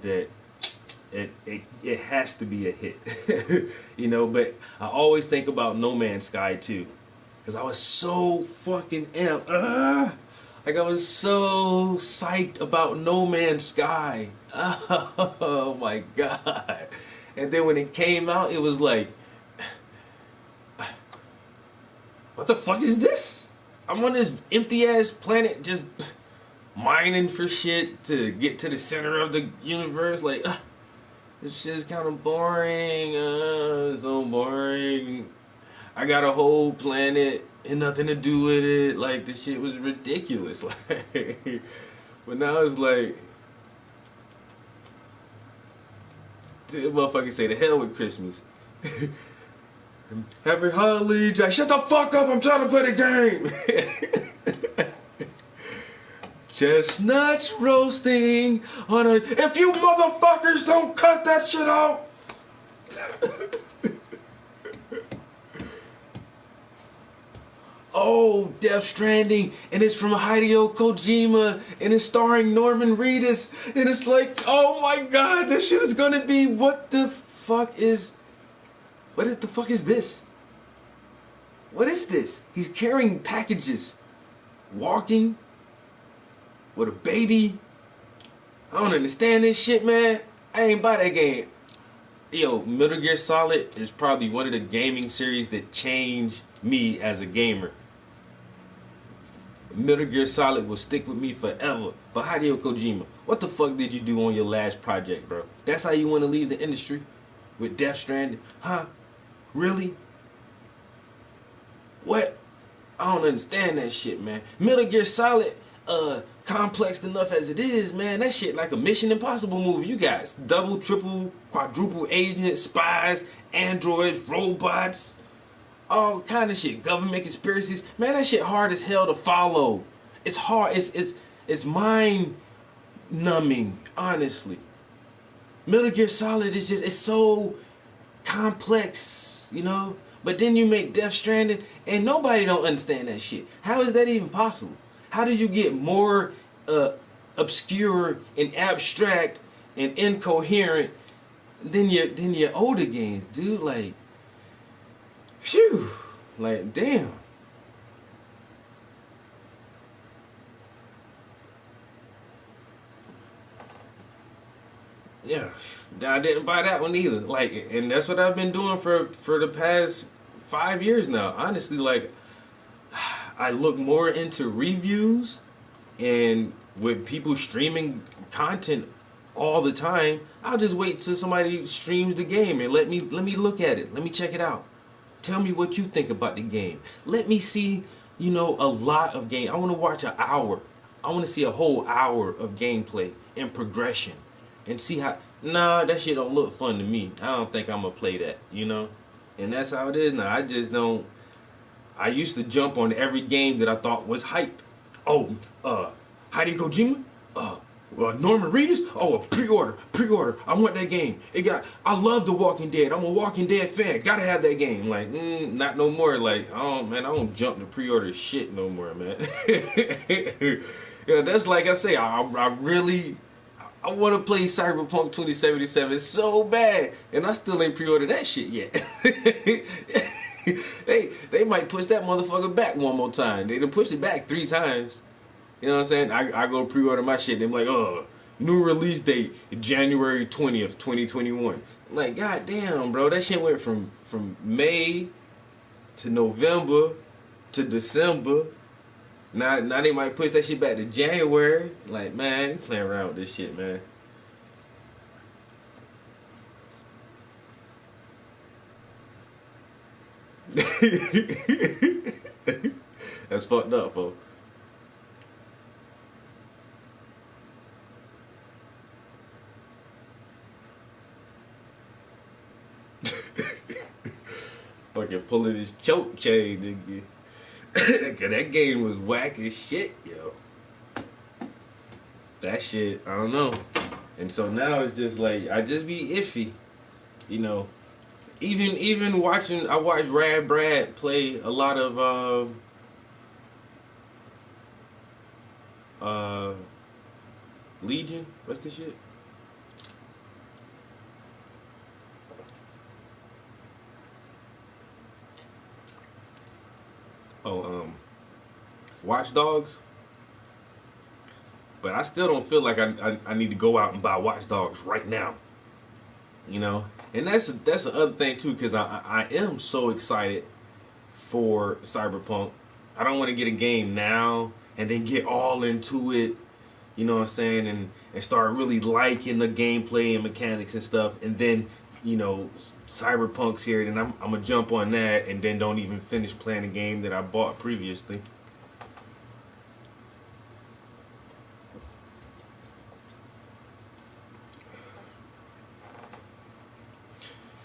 that it has to be a hit. You know. But I always think about No Man's Sky too, because I was so fucking amped. Like, I was so psyched about No Man's Sky. Oh my god. And then when it came out, it was like, what the fuck is this? I'm on this empty ass planet just mining for shit to get to the center of the universe. Like, This shit's kind of boring. So boring. I got a whole planet and nothing to do with it. Like, this shit was ridiculous. Like, but now it's like, the motherfuckers say, the hell with Christmas. Happy Holiday, Jack. Shut the fuck up. I'm trying to play the game. Chestnuts roasting on a. If you motherfuckers don't cut that shit out. Oh, Death Stranding, and it's from Hideo Kojima, and it's starring Norman Reedus, and it's like, oh my god, this shit is gonna be, what the fuck is this? What is this? He's carrying packages, walking with a baby. I don't understand this shit, man. I ain't buy that game. Yo, Metal Gear Solid is probably one of the gaming series that changed me as a gamer. Metal Gear Solid will stick with me forever. But Hideo Kojima, what the fuck did you do on your last project, bro? That's how you want to leave the industry? With Death Stranding? Huh? Really? What? I don't understand that shit, man. Metal Gear Solid, complex enough as it is, man. That shit like a Mission Impossible movie. You guys, double, triple, quadruple agents, spies, androids, robots, all kind of shit, government conspiracies. Man, that shit hard as hell to follow. It's hard. It's mind numbing, honestly. Metal Gear Solid is just, it's so complex, you know. But then you make Death Stranding, and nobody don't understand that shit. How is that even possible? How do you get more obscure and abstract and incoherent than your older games, dude? Like, phew, like damn. Yeah, I didn't buy that one either. Like, and that's what I've been doing for the past 5 years now. Honestly, like, I look more into reviews, and with people streaming content all the time, I'll just wait till somebody streams the game and let me look at it. Let me check it out. Tell me what you think about the game. Let me see, you know, a lot of game. I want to watch an hour. I want to see a whole hour of gameplay and progression and see how. Nah, that shit don't look fun to me. I don't think I'm gonna play that, you know? And that's how it is now. I just don't. I used to jump on every game that I thought was hype. Oh, Hideo Kojima? Norman Reedus? Oh, a pre-order. I want that game. I love The Walking Dead. I'm a Walking Dead fan. Gotta have that game. Like, not no more. Like, oh man, I don't jump to pre-order shit no more, man. That's like I say, I want to play Cyberpunk 2077 so bad, and I still ain't pre-ordered that shit yet. They might push that motherfucker back one more time. They done pushed it back 3 times. You know what I'm saying? I go pre-order my shit. They're like, new release date, January 20th, 2021. I'm like, goddamn, bro, that shit went from May to November to December. Now they might push that shit back to January. Like, man, you playing around with this shit, man. That's fucked up, folks. Fucking pulling his choke chain, nigga. Cause that game was whack as shit, yo. That shit, I don't know. And so now it's just like, I just be iffy, you know. Even watching, I watched Rad Brad play a lot of Legion. What's the shit? Watch Dogs. But I still don't feel like I need to go out and buy Watch Dogs right now. You know? And that's the other thing too, because I am so excited for Cyberpunk. I don't want to get a game now and then get all into it you know what I'm saying, and start really liking the gameplay and mechanics and stuff, and then, you know, Cyberpunk's here, and I'm gonna jump on that, and then don't even finish playing the game that I bought previously.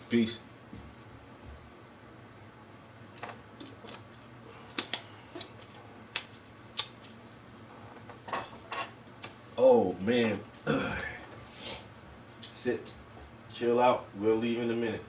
Peace. Oh man. Sit. Chill out. We'll leave in a minute.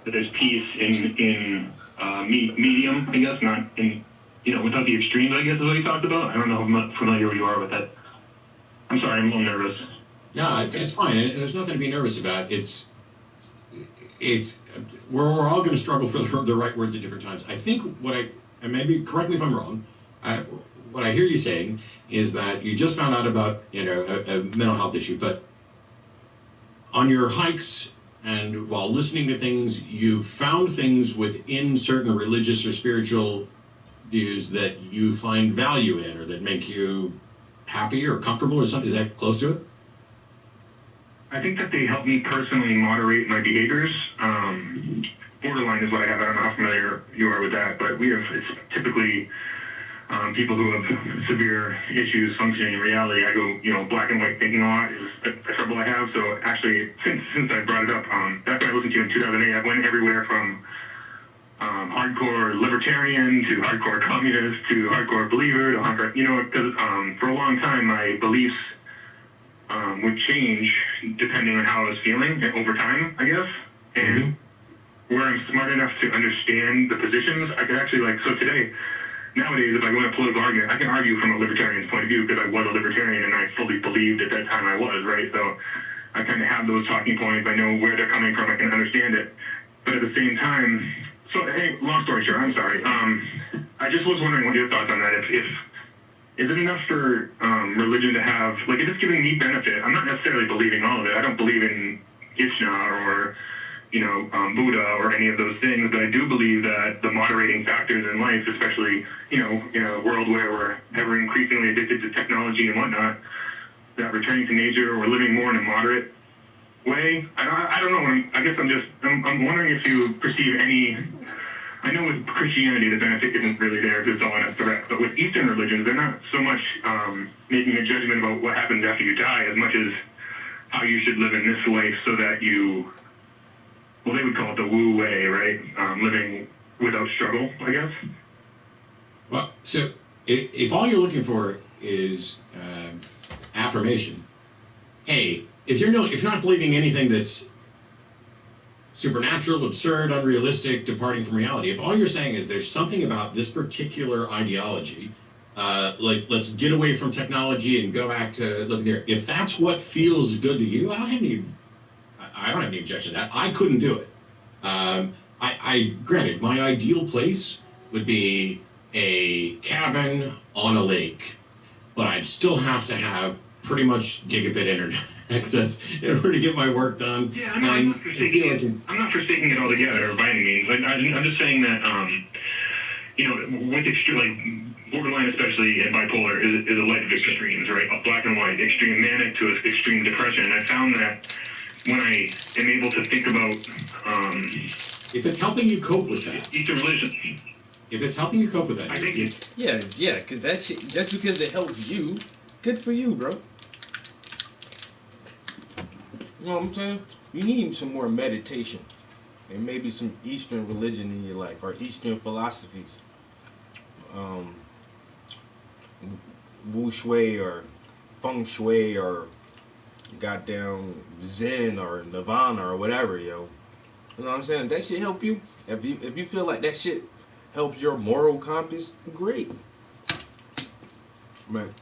That there's peace in medium, I guess, not in, you know, without the extremes, I guess is what you talked about. I don't know how much familiar you are with that. I'm sorry, I'm a little nervous. No, it's fine. There's nothing to be nervous about. It's we're all going to struggle for the right words at different times. I think and maybe correct me if I'm wrong, what I hear you saying is that you just found out about, you know, a mental health issue, but on your hikes and while listening to things, you found things within certain religious or spiritual views that you find value in, or that make you happy or comfortable or something. Is that close to it? I think that they help me personally moderate my behaviors. Borderline is what I have. I don't know how familiar you are with that, but it's typically people who have severe issues functioning in reality. I go, you know, black and white thinking a lot is a trouble I have. So actually, since I brought it up, that's what I listened to in 2008. I went everywhere from hardcore libertarian to hardcore communist to hardcore believer to hardcore, you know, because for a long time my beliefs would change depending on how I was feeling over time, I guess. And where I'm smart enough to understand the positions, I could actually, like, so today, nowadays, if I go in a political argument, I can argue from a libertarian's point of view because I was a libertarian and I fully believed at that time I was, right? So I kind of have those talking points. I know where they're coming from. I can understand it. But at the same time, so, hey, long story short, I'm sorry. I just was wondering what your thoughts on that. If is it enough for religion to have, like, if it's giving me benefit, I'm not necessarily believing all of it. I don't believe in Krishna or, you know, Buddha or any of those things, but I do believe that the moderating factors in life, especially, you know, in a world where we're ever increasingly addicted to technology and whatnot, that returning to nature or living more in a moderate way, I don't know. I guess I'm wondering if you perceive any. I know with Christianity the benefit isn't really there because it's all in a threat, but with Eastern religions, they're not so much making a judgment about what happens after you die as much as how you should live in this life so that you, well, they would call it the Wu way, right? Living without struggle, I guess. Well, so if all you're looking for is affirmation, hey, if you're not believing anything that's supernatural, absurd, unrealistic, departing from reality, if all you're saying is there's something about this particular ideology, like let's get away from technology and go back to living there, if that's what feels good to you, I don't have any objection to that. I couldn't do it. I granted, my ideal place would be a cabin on a lake, but I'd still have to have pretty much gigabit internet access in order to get my work done. Yeah, I'm not forsaking it altogether by any means. I'm just saying that, you know, with extreme, like borderline especially and bipolar is a life of extremes, right? Black and white, extreme manic to extreme depression. And I found that when I am able to think about if it's helping you cope with that, Eastern religion. If it's helping you cope with that, I think because that's because it helps you. Good for you, bro. You know what I'm saying? You need some more meditation and maybe some Eastern religion in your life or Eastern philosophies. Wu Shui or Feng Shui or goddamn Zen or Nirvana or whatever, yo. You know what I'm saying? That shit help you. If you feel like that shit helps your moral compass, great. Man.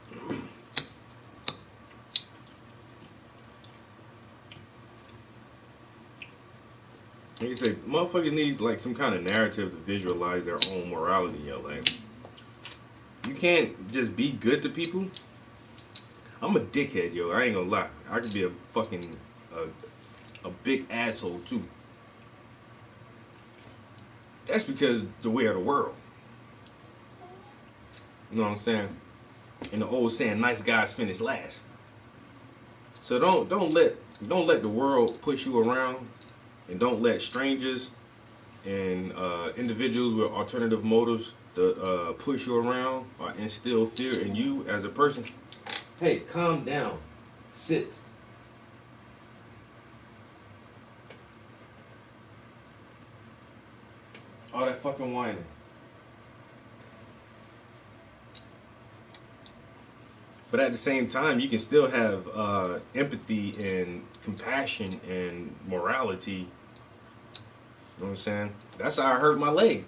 Like you say, motherfuckers need like some kind of narrative to visualize their own morality, yo. Like, you can't just be good to people. I'm a dickhead, yo. I ain't gonna lie. I could be a fucking a big asshole too. That's because the way of the world. You know what I'm saying? And the old saying, "Nice guys finish last." So don't let the world push you around, and don't let strangers and individuals with alternative motives to push you around or instill fear in you as a person. Hey, calm down. Sit. All that fucking whining. But at the same time, you can still have empathy and compassion and morality. You know what I'm saying? That's how I hurt my leg.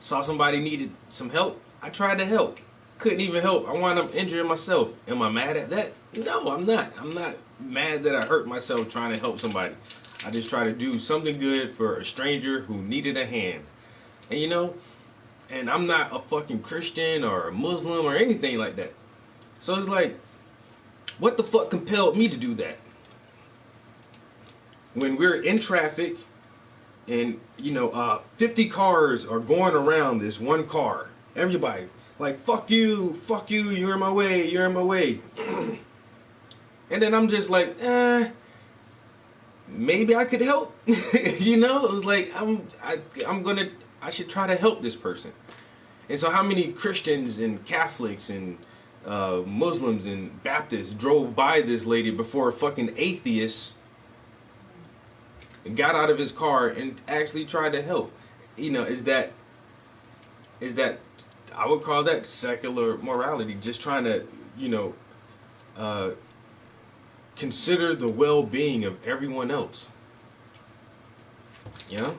Saw somebody needed some help. I tried to help. Couldn't even help. I wound up injuring myself. Am I mad at that? No, I'm not. I'm not mad that I hurt myself trying to help somebody. I just try to do something good for a stranger who needed a hand. And you know, and I'm not a fucking Christian or a Muslim or anything like that. So it's like, what the fuck compelled me to do that? When we're in traffic and, 50 cars are going around this one car. Everybody, like, fuck you, you're in my way, you're in my way. And then I'm just like, maybe I could help. It was like, I should try to help this person. And so how many Christians and Catholics and Muslims and Baptists drove by this lady before a fucking atheist got out of his car and actually tried to help? Is that I would call that secular morality, just trying to, consider the well-being of everyone else. You know?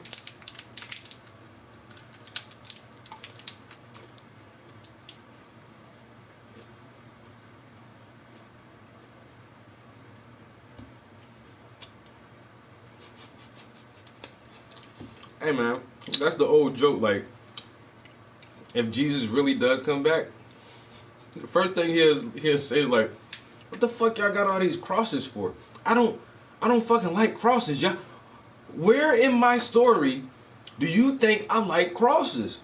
Hey man, that's the old joke. Like, if Jesus really does come back, the first thing he'll say is like, "What the fuck y'all got all these crosses for? I don't fucking like crosses, y'all. Where in my story do you think I like crosses?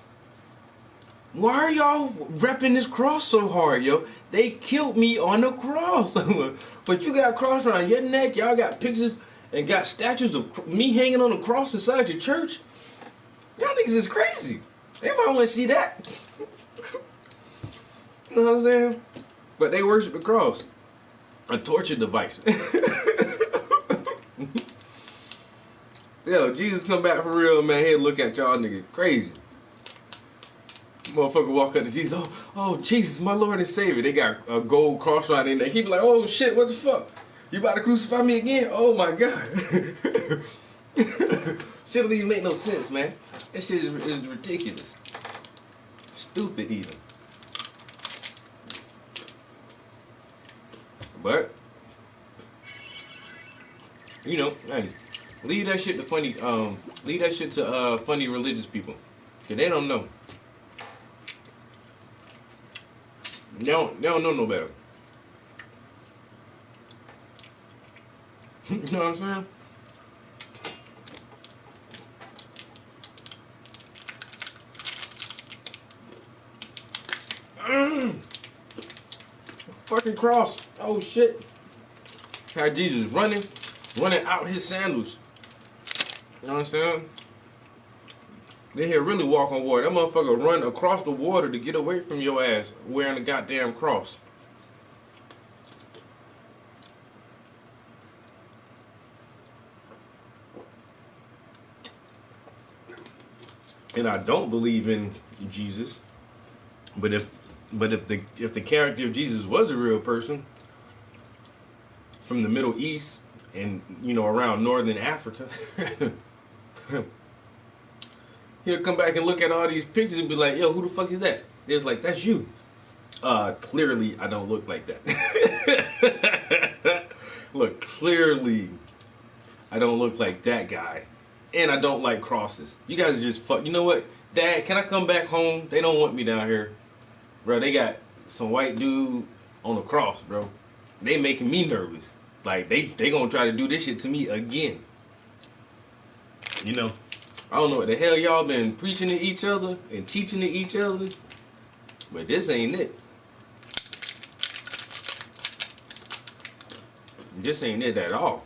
Why are y'all repping this cross so hard, yo? They killed me on the cross, but you got a cross around your neck. Y'all got pictures and got statues of me hanging on the cross inside your church. Y'all niggas is crazy. Everybody want to see that." You know what I'm saying? But they worship the cross, a torture device. Yo, Jesus come back for real, man. He'll look at y'all niggas crazy. Motherfucker walk up to Jesus. Oh, Jesus, my Lord and Savior. They got a gold cross around their neck. He be like, "Oh shit, what the fuck? You about to crucify me again? Oh my God." Shit don't even make no sense, man. That shit is ridiculous. Stupid even. But, hey, leave that shit to funny religious people. Cause they don't know. They don't know no better. You know what I'm saying? Fucking cross. Oh shit. Had Jesus running out his sandals. You know what I'm saying? They here really walk on water. That motherfucker run across the water to get away from your ass wearing a goddamn cross. And I don't believe in Jesus, but if the character of Jesus was a real person from the Middle East and around northern Africa, he'll come back and look at all these pictures and be like, "Yo, who the fuck is that?" They're like, "That's you." Clearly, I don't look like that. Look, clearly, I don't look like that guy. And I don't like crosses. You guys are just fuck. You know what? Dad, can I come back home? They don't want me down here. Bro, they got some white dude on a cross, bro. They making me nervous. Like, they gonna try to do this shit to me again. You know, I don't know what the hell y'all been preaching to each other and teaching to each other. But this ain't it. This ain't it at all.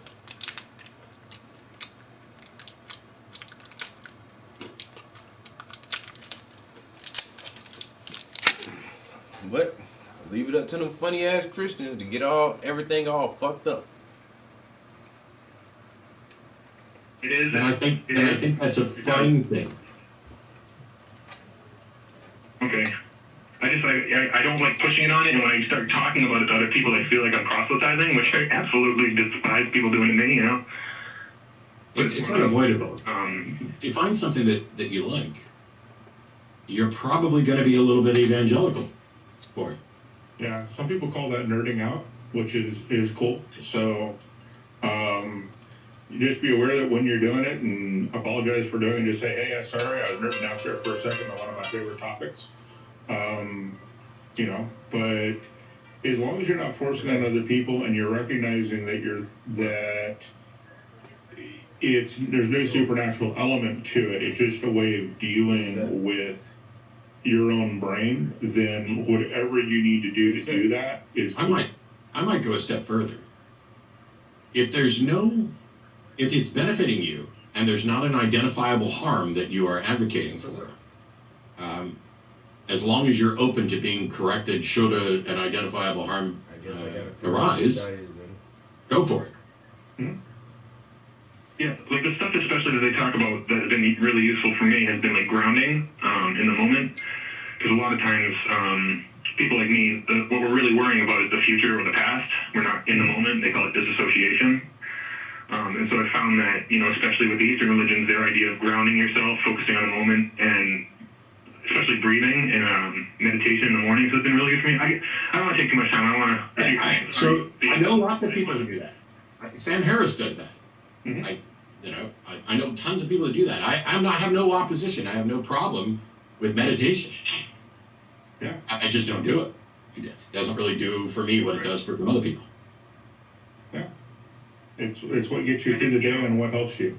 But leave it up to them funny ass Christians to get everything all fucked up. It is. And I think that's a fine thing. Okay. I don't like pushing it on it, and when I start talking about it to other people, I feel like I'm proselytizing, which I absolutely despise people doing to me, you know? It's unavoidable. If you find something that you like, you're probably going to be a little bit evangelical for it. Yeah, some people call that nerding out, which is cool. So you just be aware that when you're doing it, and apologize for doing it, just say, hey, I'm sorry, I was nerding out there for a second on one of my favorite topics. You know, but as long as you're not forcing on other people and you're recognizing that there's no supernatural element to it, it's just a way of dealing with your own brain, then whatever you need to do that is cool. I might go a step further. If it's benefiting you and there's not an identifiable harm that you are advocating for, as long as you're open to being corrected should an identifiable harm arise, go for it. Yeah, like the stuff especially that they talk about that has been really useful for me has been like grounding in the moment. Because a lot of times people like me, what we're really worrying about is the future or the past. We're not in the moment. They call it disassociation. And so I found that, you know, especially with the Eastern religions, their idea of grounding yourself, focusing on the moment, and especially breathing and meditation in the mornings has been really good for me. I don't want to take too much time. I want to... I know lots of people who do that. Sam Harris does that. Mm-hmm. I know tons of people that do that. I have no opposition. I have no problem with meditation. Yeah. I just don't do it. It doesn't really do for me what it does for other people. Yeah. It's what gets you through the day and what helps you.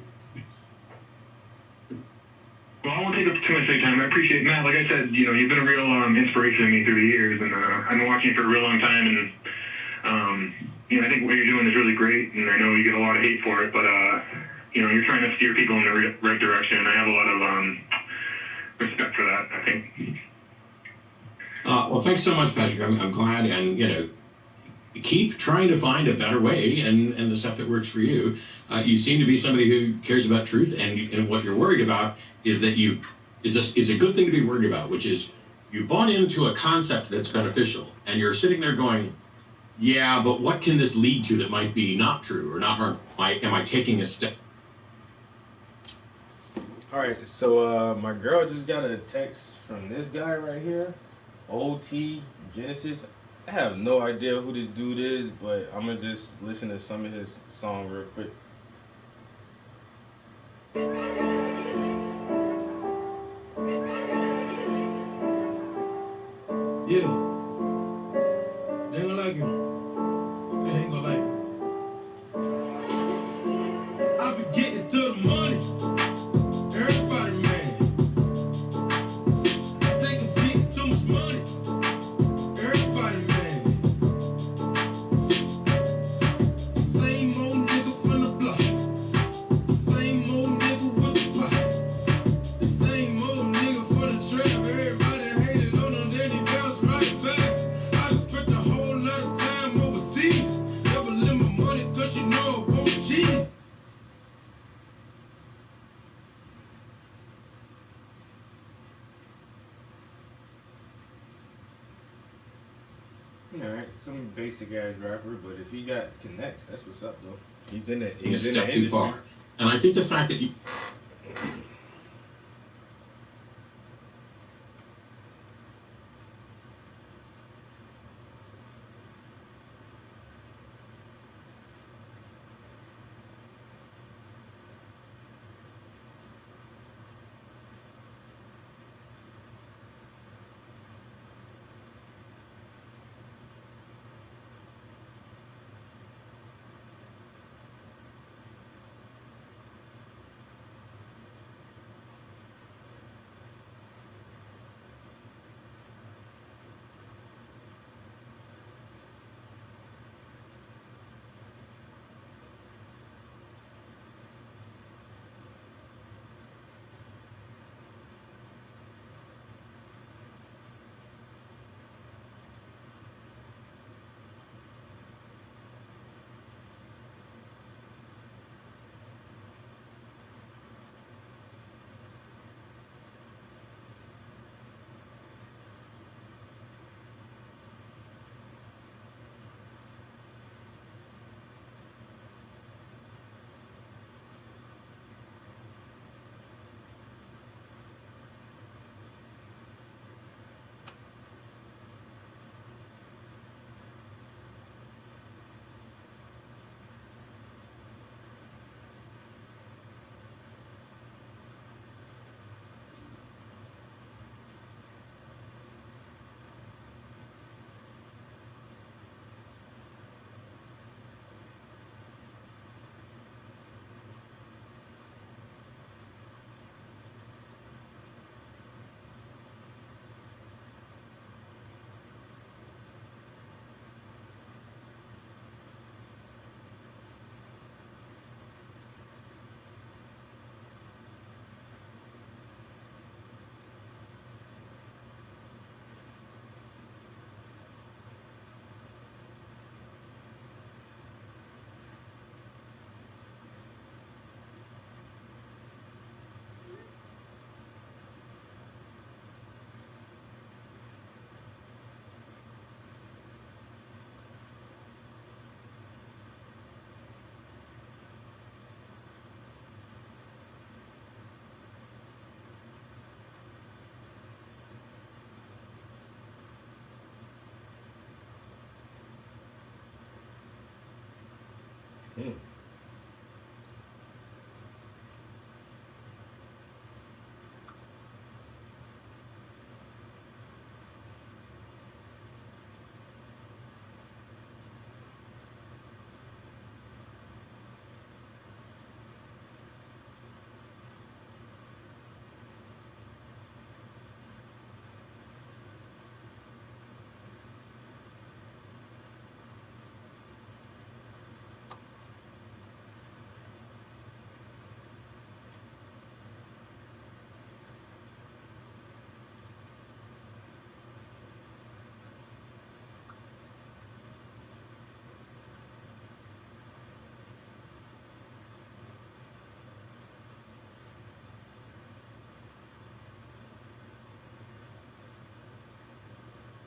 Well, I won't take up too much of your time. I appreciate it. Matt, like I said, you know, you've been a real inspiration to me through the years, and I've been watching you for a real long time, and you know, I think what you're doing is really great, and I know you get a lot of hate for it, but you know, you're trying to steer people in the right direction, and I have a lot of respect for that, I think. Well, thanks so much, Patrick. I'm glad, and you know, keep trying to find a better way and the stuff that works for you. You seem to be somebody who cares about truth, and what you're worried about is that is a good thing to be worried about, which is you bought into a concept that's beneficial, and you're sitting there going, yeah, but what can this lead to that might be not true or not harmful? Am I taking a step? All right, so my girl just got a text from this guy right here, OT Genesis. I have no idea who this dude is, but I'm gonna just listen to some of his song real quick. Yeah. They ain't gonna like you. They ain't gonna like you. I be getting to the money. Everybody mad. Think I'm getting too much money. Everybody mad. Same old nigga from the block. Same old nigga with the pot. The same old nigga for the trap. Everybody hated on him, then he bounced right back. I just spent a whole lot of time overseas. Never limit my money cause you know I won't cheat. Alright, some basic ass rapper, but if he got connects, that's what's up though. He's in it. He's a step too far. And I think the fact that you...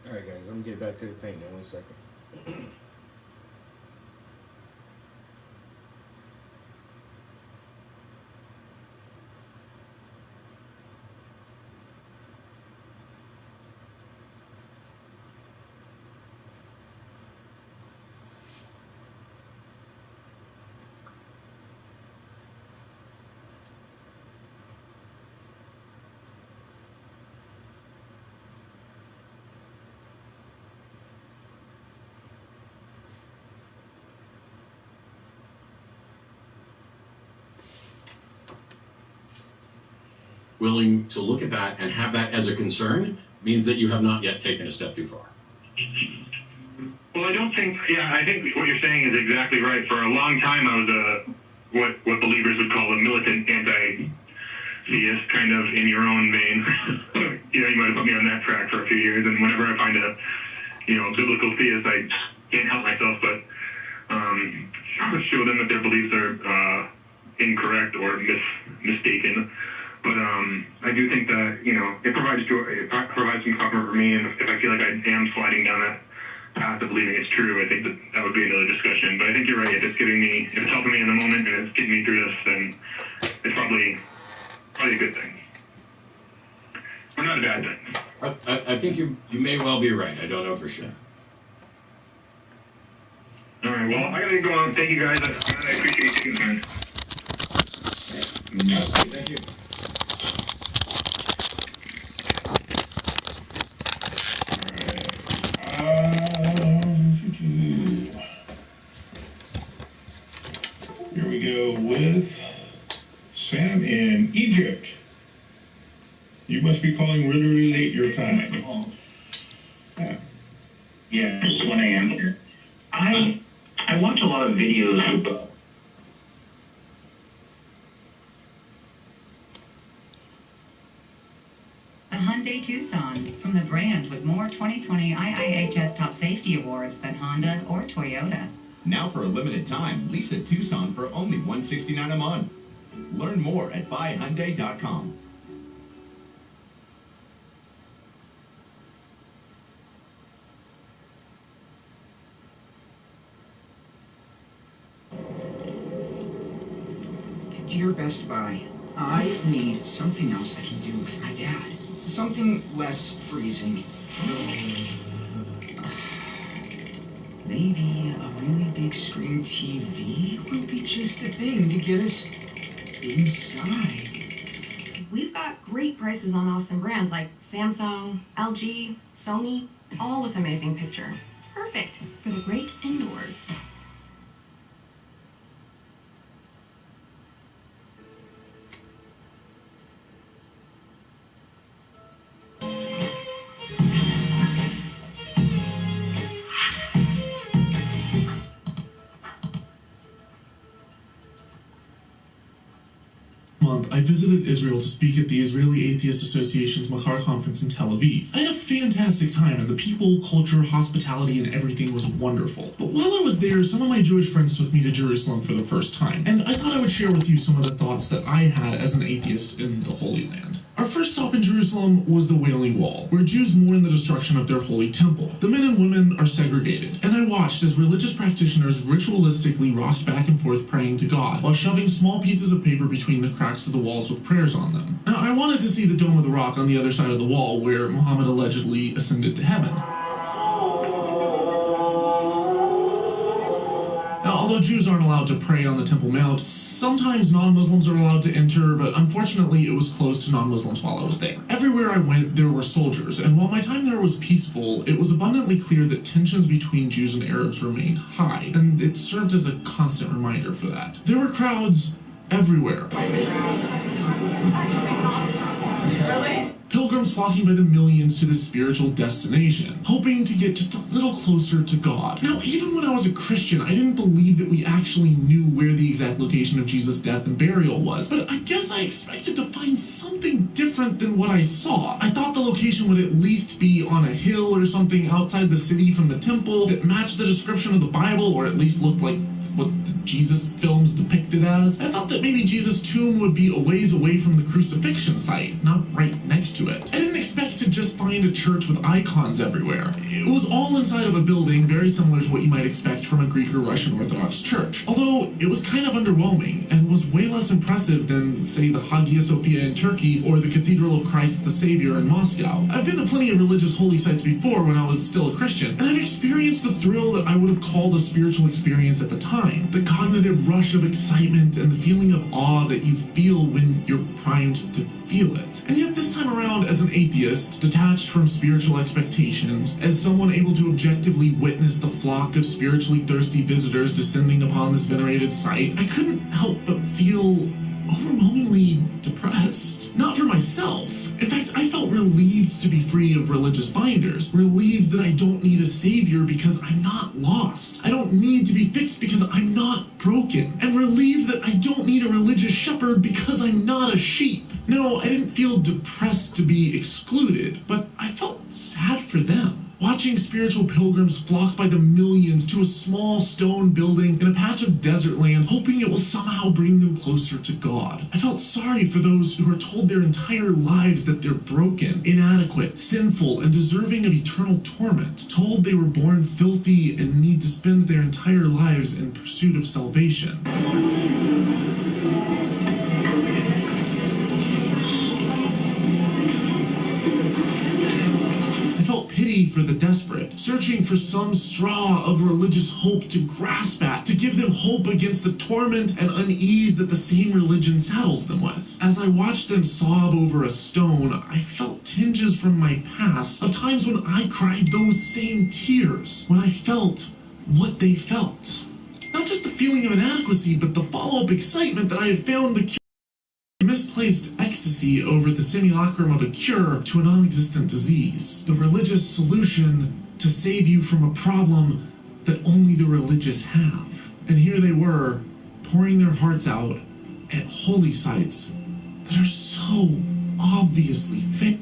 Alright guys, I'm gonna get back to the paint in 1 second. Willing to look at that and have that as a concern means that you have not yet taken a step too far. Well, I don't think, I think what you're saying is exactly right. For a long time, I was what believers would call a militant anti-theist, kind of in your own vein. You might have put me on that track for a few years, and whenever I find a, biblical theist, I can't help myself but show them that their beliefs are incorrect or mistaken. But I do think that, it provides some comfort for me, and if I feel like I am sliding down that path of believing it's true, I think that would be another discussion. But I think you're right. If it's helping me in the moment and it's getting me through this, then it's probably a good thing. Or not a bad thing. I think you may well be right. I don't know for sure. All right. Well, I gotta go on. Thank you guys. I appreciate you taking the time. Thank you. Here we go with Sam in Egypt. You must be calling really late your time. Yeah, it's 1 a.m. here. I watch a lot of videos about the Hyundai Tucson, from the brand with more 2020 IIHS Top Safety Awards than Honda or Toyota. Now for a limited time, lease a Tucson for only $169 a month. Learn more at buyhyundai.com. Dear Best Buy, I need something else I can do with my dad. Something less freezing. Maybe a really big screen TV will be just the thing to get us inside. We've got great prices on awesome brands like Samsung, LG, Sony, all with amazing picture. Perfect for the great indoors. I visited Israel to speak at the Israeli Atheist Association's Machar conference in Tel Aviv. I had a fantastic time, and the people, culture, hospitality, and everything was wonderful. But while I was there, some of my Jewish friends took me to Jerusalem for the first time, and I thought I would share with you some of the thoughts that I had as an atheist in the Holy Land. Our first stop in Jerusalem was the Wailing Wall, where Jews mourn the destruction of their holy temple. The men and women are segregated, and I watched as religious practitioners ritualistically rocked back and forth praying to God, while shoving small pieces of paper between the cracks of the walls with prayers on them. Now, I wanted to see the Dome of the Rock on the other side of the wall, where Muhammad allegedly ascended to heaven. Now, although Jews aren't allowed to pray on the Temple Mount, sometimes non-Muslims are allowed to enter, but unfortunately it was closed to non-Muslims while I was there. Everywhere I went, there were soldiers, and while my time there was peaceful, it was abundantly clear that tensions between Jews and Arabs remained high, and it served as a constant reminder for that. There were crowds everywhere. Pilgrims flocking by the millions to this spiritual destination, hoping to get just a little closer to God. Now, even when I was a Christian, I didn't believe that we actually knew where the exact location of Jesus' death and burial was, but I guess I expected to find something different than what I saw. I thought the location would at least be on a hill or something outside the city from the temple that matched the description of the Bible, or at least looked like what the Jesus films depicted as. I thought that maybe Jesus' tomb would be a ways away from the crucifixion site, not right next to it. I didn't expect to just find a church with icons everywhere. It was all inside of a building very similar to what you might expect from a Greek or Russian Orthodox church, although it was kind of underwhelming and was way less impressive than, say, the Hagia Sophia in Turkey or the Cathedral of Christ the Savior in Moscow. I've been to plenty of religious holy sites before when I was still a Christian, and I've experienced the thrill that I would have called a spiritual experience at the time. The cognitive rush of excitement and the feeling of awe that you feel when you're primed to feel it. And yet this time around, as an atheist, detached from spiritual expectations, as someone able to objectively witness the flock of spiritually thirsty visitors descending upon this venerated site, I couldn't help but feel overwhelmingly depressed. Not for myself. In fact, I felt relieved to be free of religious binders. Relieved that I don't need a savior because I'm not lost. I don't need to be fixed because I'm not broken. And relieved that I don't need a religious shepherd because I'm not a sheep. No, I didn't feel depressed to be excluded, but I felt sad for them. Watching spiritual pilgrims flock by the millions to a small stone building in a patch of desert land, hoping it will somehow bring them closer to God. I felt sorry for those who are told their entire lives that they're broken, inadequate, sinful, and deserving of eternal torment, told they were born filthy and need to spend their entire lives in pursuit of salvation. Pity for the desperate, searching for some straw of religious hope to grasp at, to give them hope against the torment and unease that the same religion saddles them with. As I watched them sob over a stone, I felt tinges from my past of times when I cried those same tears, when I felt what they felt. Not just the feeling of inadequacy, but the follow-up excitement that I had found the cure. Misplaced ecstasy over the simulacrum of a cure to a non-existent disease. The religious solution to save you from a problem that only the religious have. And here they were, pouring their hearts out at holy sites that are so obviously fake.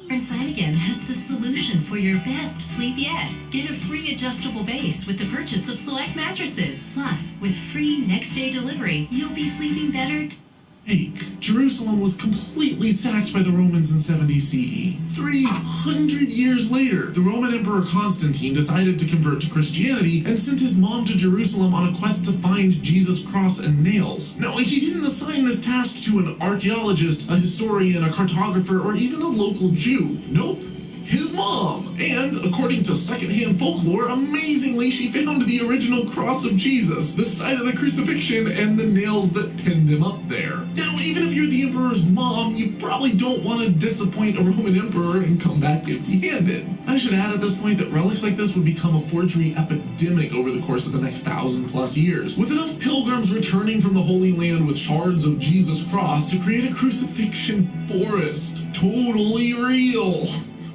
Flanagan has the solution for your best sleep yet. Get a free adjustable base with the purchase of select mattresses. Plus, with free next-day delivery, you'll be sleeping better. Jerusalem was completely sacked by the Romans in 70 CE. 300 years later, the Roman Emperor Constantine decided to convert to Christianity and sent his mom to Jerusalem on a quest to find Jesus' cross and nails. Now, he didn't assign this task to an archaeologist, a historian, a cartographer, or even a local Jew. Nope. His mom. And, according to secondhand folklore, amazingly she found the original cross of Jesus, the site of the crucifixion, and the nails that pinned him up there. Now, even if you're the emperor's mom, you probably don't want to disappoint a Roman emperor and come back empty-handed. I should add at this point that relics like this would become a forgery epidemic over the course of the next 1,000+ years, with enough pilgrims returning from the Holy Land with shards of Jesus' cross to create a crucifixion forest. Totally real.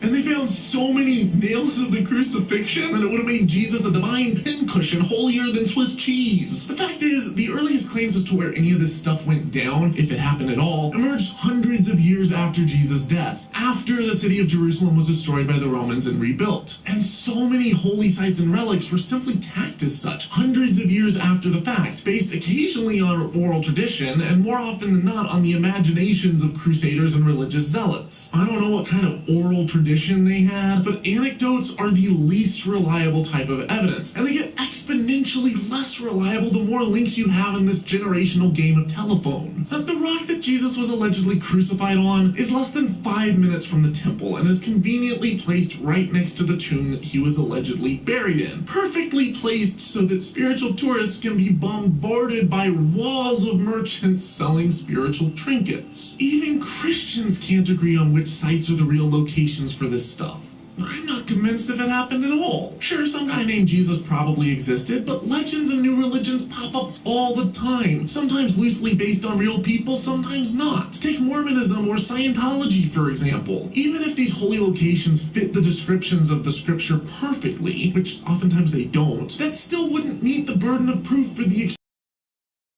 And they found so many nails of the crucifixion that it would have made Jesus a divine pincushion holier than Swiss cheese. The fact is, the earliest claims as to where any of this stuff went down, if it happened at all, emerged hundreds of years after Jesus' death, after the city of Jerusalem was destroyed by the Romans and rebuilt. And so many holy sites and relics were simply tagged as such, hundreds of years after the fact, based occasionally on oral tradition, and more often than not on the imaginations of crusaders and religious zealots. I don't know what kind of oral tradition tradition they had, but anecdotes are the least reliable type of evidence, and they get exponentially less reliable the more links you have in this generational game of telephone. But the rock that Jesus was allegedly crucified on is less than 5 minutes from the temple and is conveniently placed right next to the tomb that he was allegedly buried in, perfectly placed so that spiritual tourists can be bombarded by walls of merchants selling spiritual trinkets. Even Christians can't agree on which sites are the real locations for this stuff. I'm not convinced if it happened at all. Sure, some guy named Jesus probably existed, but legends and new religions pop up all the time, sometimes loosely based on real people, sometimes not. Take Mormonism or Scientology, for example. Even if these holy locations fit the descriptions of the scripture perfectly, which oftentimes they don't, that still wouldn't meet the burden of proof for the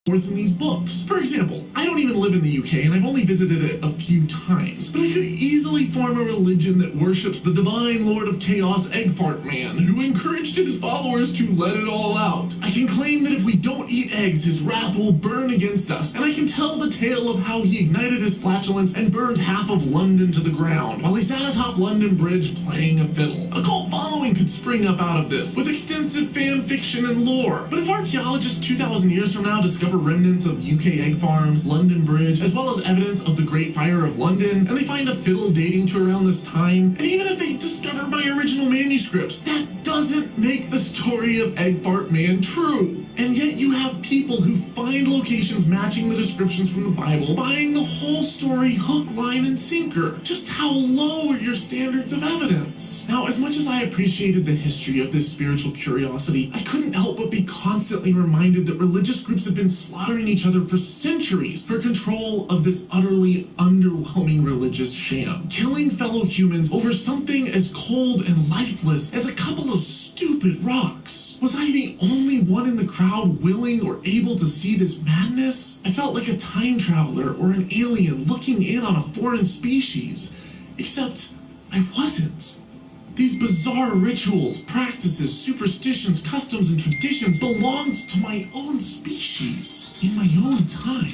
forth in these books. For example, I don't even live in the UK and I've only visited it a few times, but I could easily form a religion that worships the divine Lord of Chaos Eggfart Man, who encouraged his followers to let it all out. I can claim that if we don't eat eggs, his wrath will burn against us, and I can tell the tale of how he ignited his flatulence and burned half of London to the ground, while he sat atop London Bridge playing a fiddle. A cult following could spring up out of this, with extensive fan fiction and lore. But if archaeologists 2,000 years from now discover remnants of UK egg farms, London Bridge, as well as evidence of the Great Fire of London, and they find a fiddle dating to around this time, and even if they discover my original manuscripts, that doesn't make the story of Eggfart Man true. And yet you have people who find locations matching the descriptions from the Bible, buying the whole story hook, line, and sinker. Just how low are your standards of evidence? Now, as much as I appreciated the history of this spiritual curiosity, I couldn't help but be constantly reminded that religious groups have been slaughtering each other for centuries for control of this utterly underwhelming religious sham, killing fellow humans over something as cold and lifeless as a couple of stupid rocks. Was I the only one in the crowd willing or able to see this madness? I felt like a time traveler or an alien looking in on a foreign species, except I wasn't. These bizarre rituals, practices, superstitions, customs, and traditions belonged to my own species, in my own time.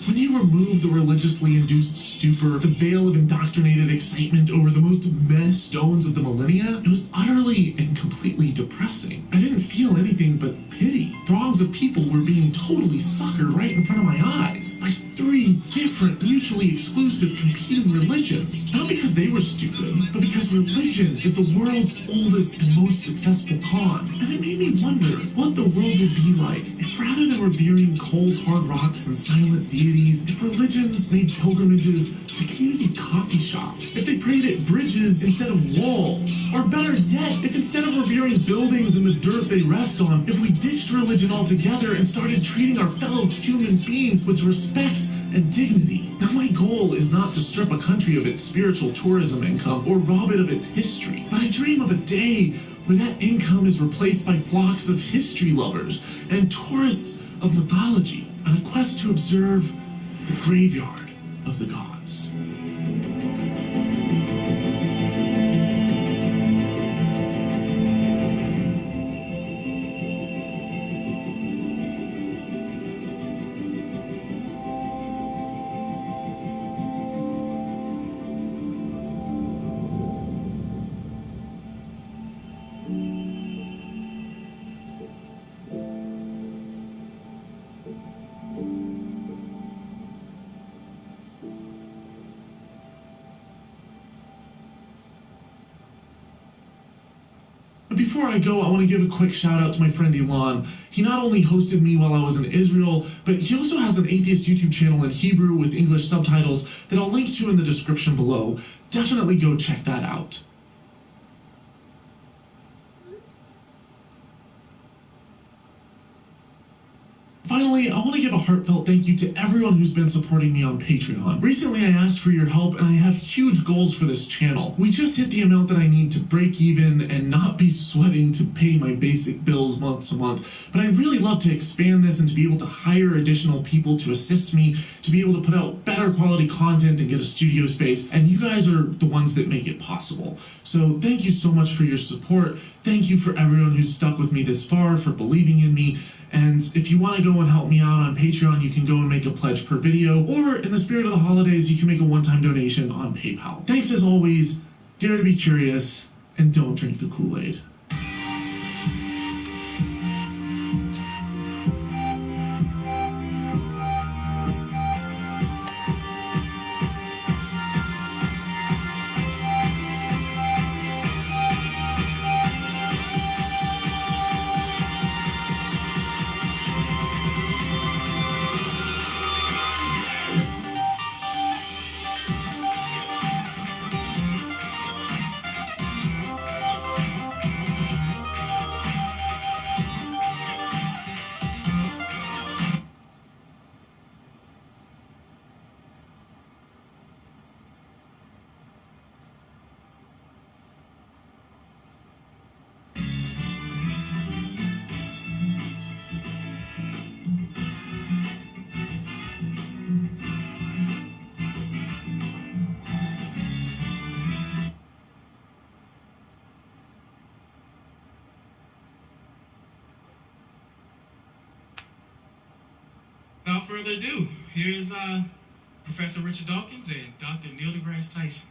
When you remove the religiously induced stupor, the veil of indoctrinated excitement over the most messed stones of the millennia, it was utterly and completely depressing. I didn't feel anything but pity. Throngs of people were being totally suckered right in front of my eyes by 3 different, mutually exclusive, competing religions. Not because they were stupid, but because religion is the world's oldest and most successful con. And it made me wonder what the world would be like if, rather than revering cold, hard rocks and silent deities, if religions made pilgrimages to community coffee shops, if they prayed at bridges instead of walls, or better yet, if instead of revering buildings and the dirt they rest on, if we ditched religion altogether and started treating our fellow human beings with respect and dignity. Now, my goal is not to strip a country of its spiritual tourism income or rob it of its history, but I dream of a day where that income is replaced by flocks of history lovers and tourists of mythology on a quest to observe the graveyard of the gods. Before I go, I want to give a quick shout out to my friend Elon. He not only hosted me while I was in Israel, but he also has an atheist YouTube channel in Hebrew with English subtitles that I'll link to in the description below. Definitely go check that out. Finally, I want to give a heartfelt thank you to everyone who's been supporting me on Patreon. Recently, I asked for your help, and I have huge goals for this channel. We just hit the amount that I need to break even and not be sweating to pay my basic bills month to month. But I'd really love to expand this and to be able to hire additional people to assist me, to be able to put out better quality content and get a studio space, and you guys are the ones that make it possible. So thank you so much for your support. Thank you for everyone who's stuck with me this far, for believing in me. And if you want to go and help me out on Patreon, you can go and make a pledge per video, or in the spirit of the holidays, you can make a one-time donation on PayPal. Thanks as always, Dare to be curious, and don't drink the Kool-Aid. Without further ado, here's Professor Richard Dawkins and Dr. Neil deGrasse Tyson.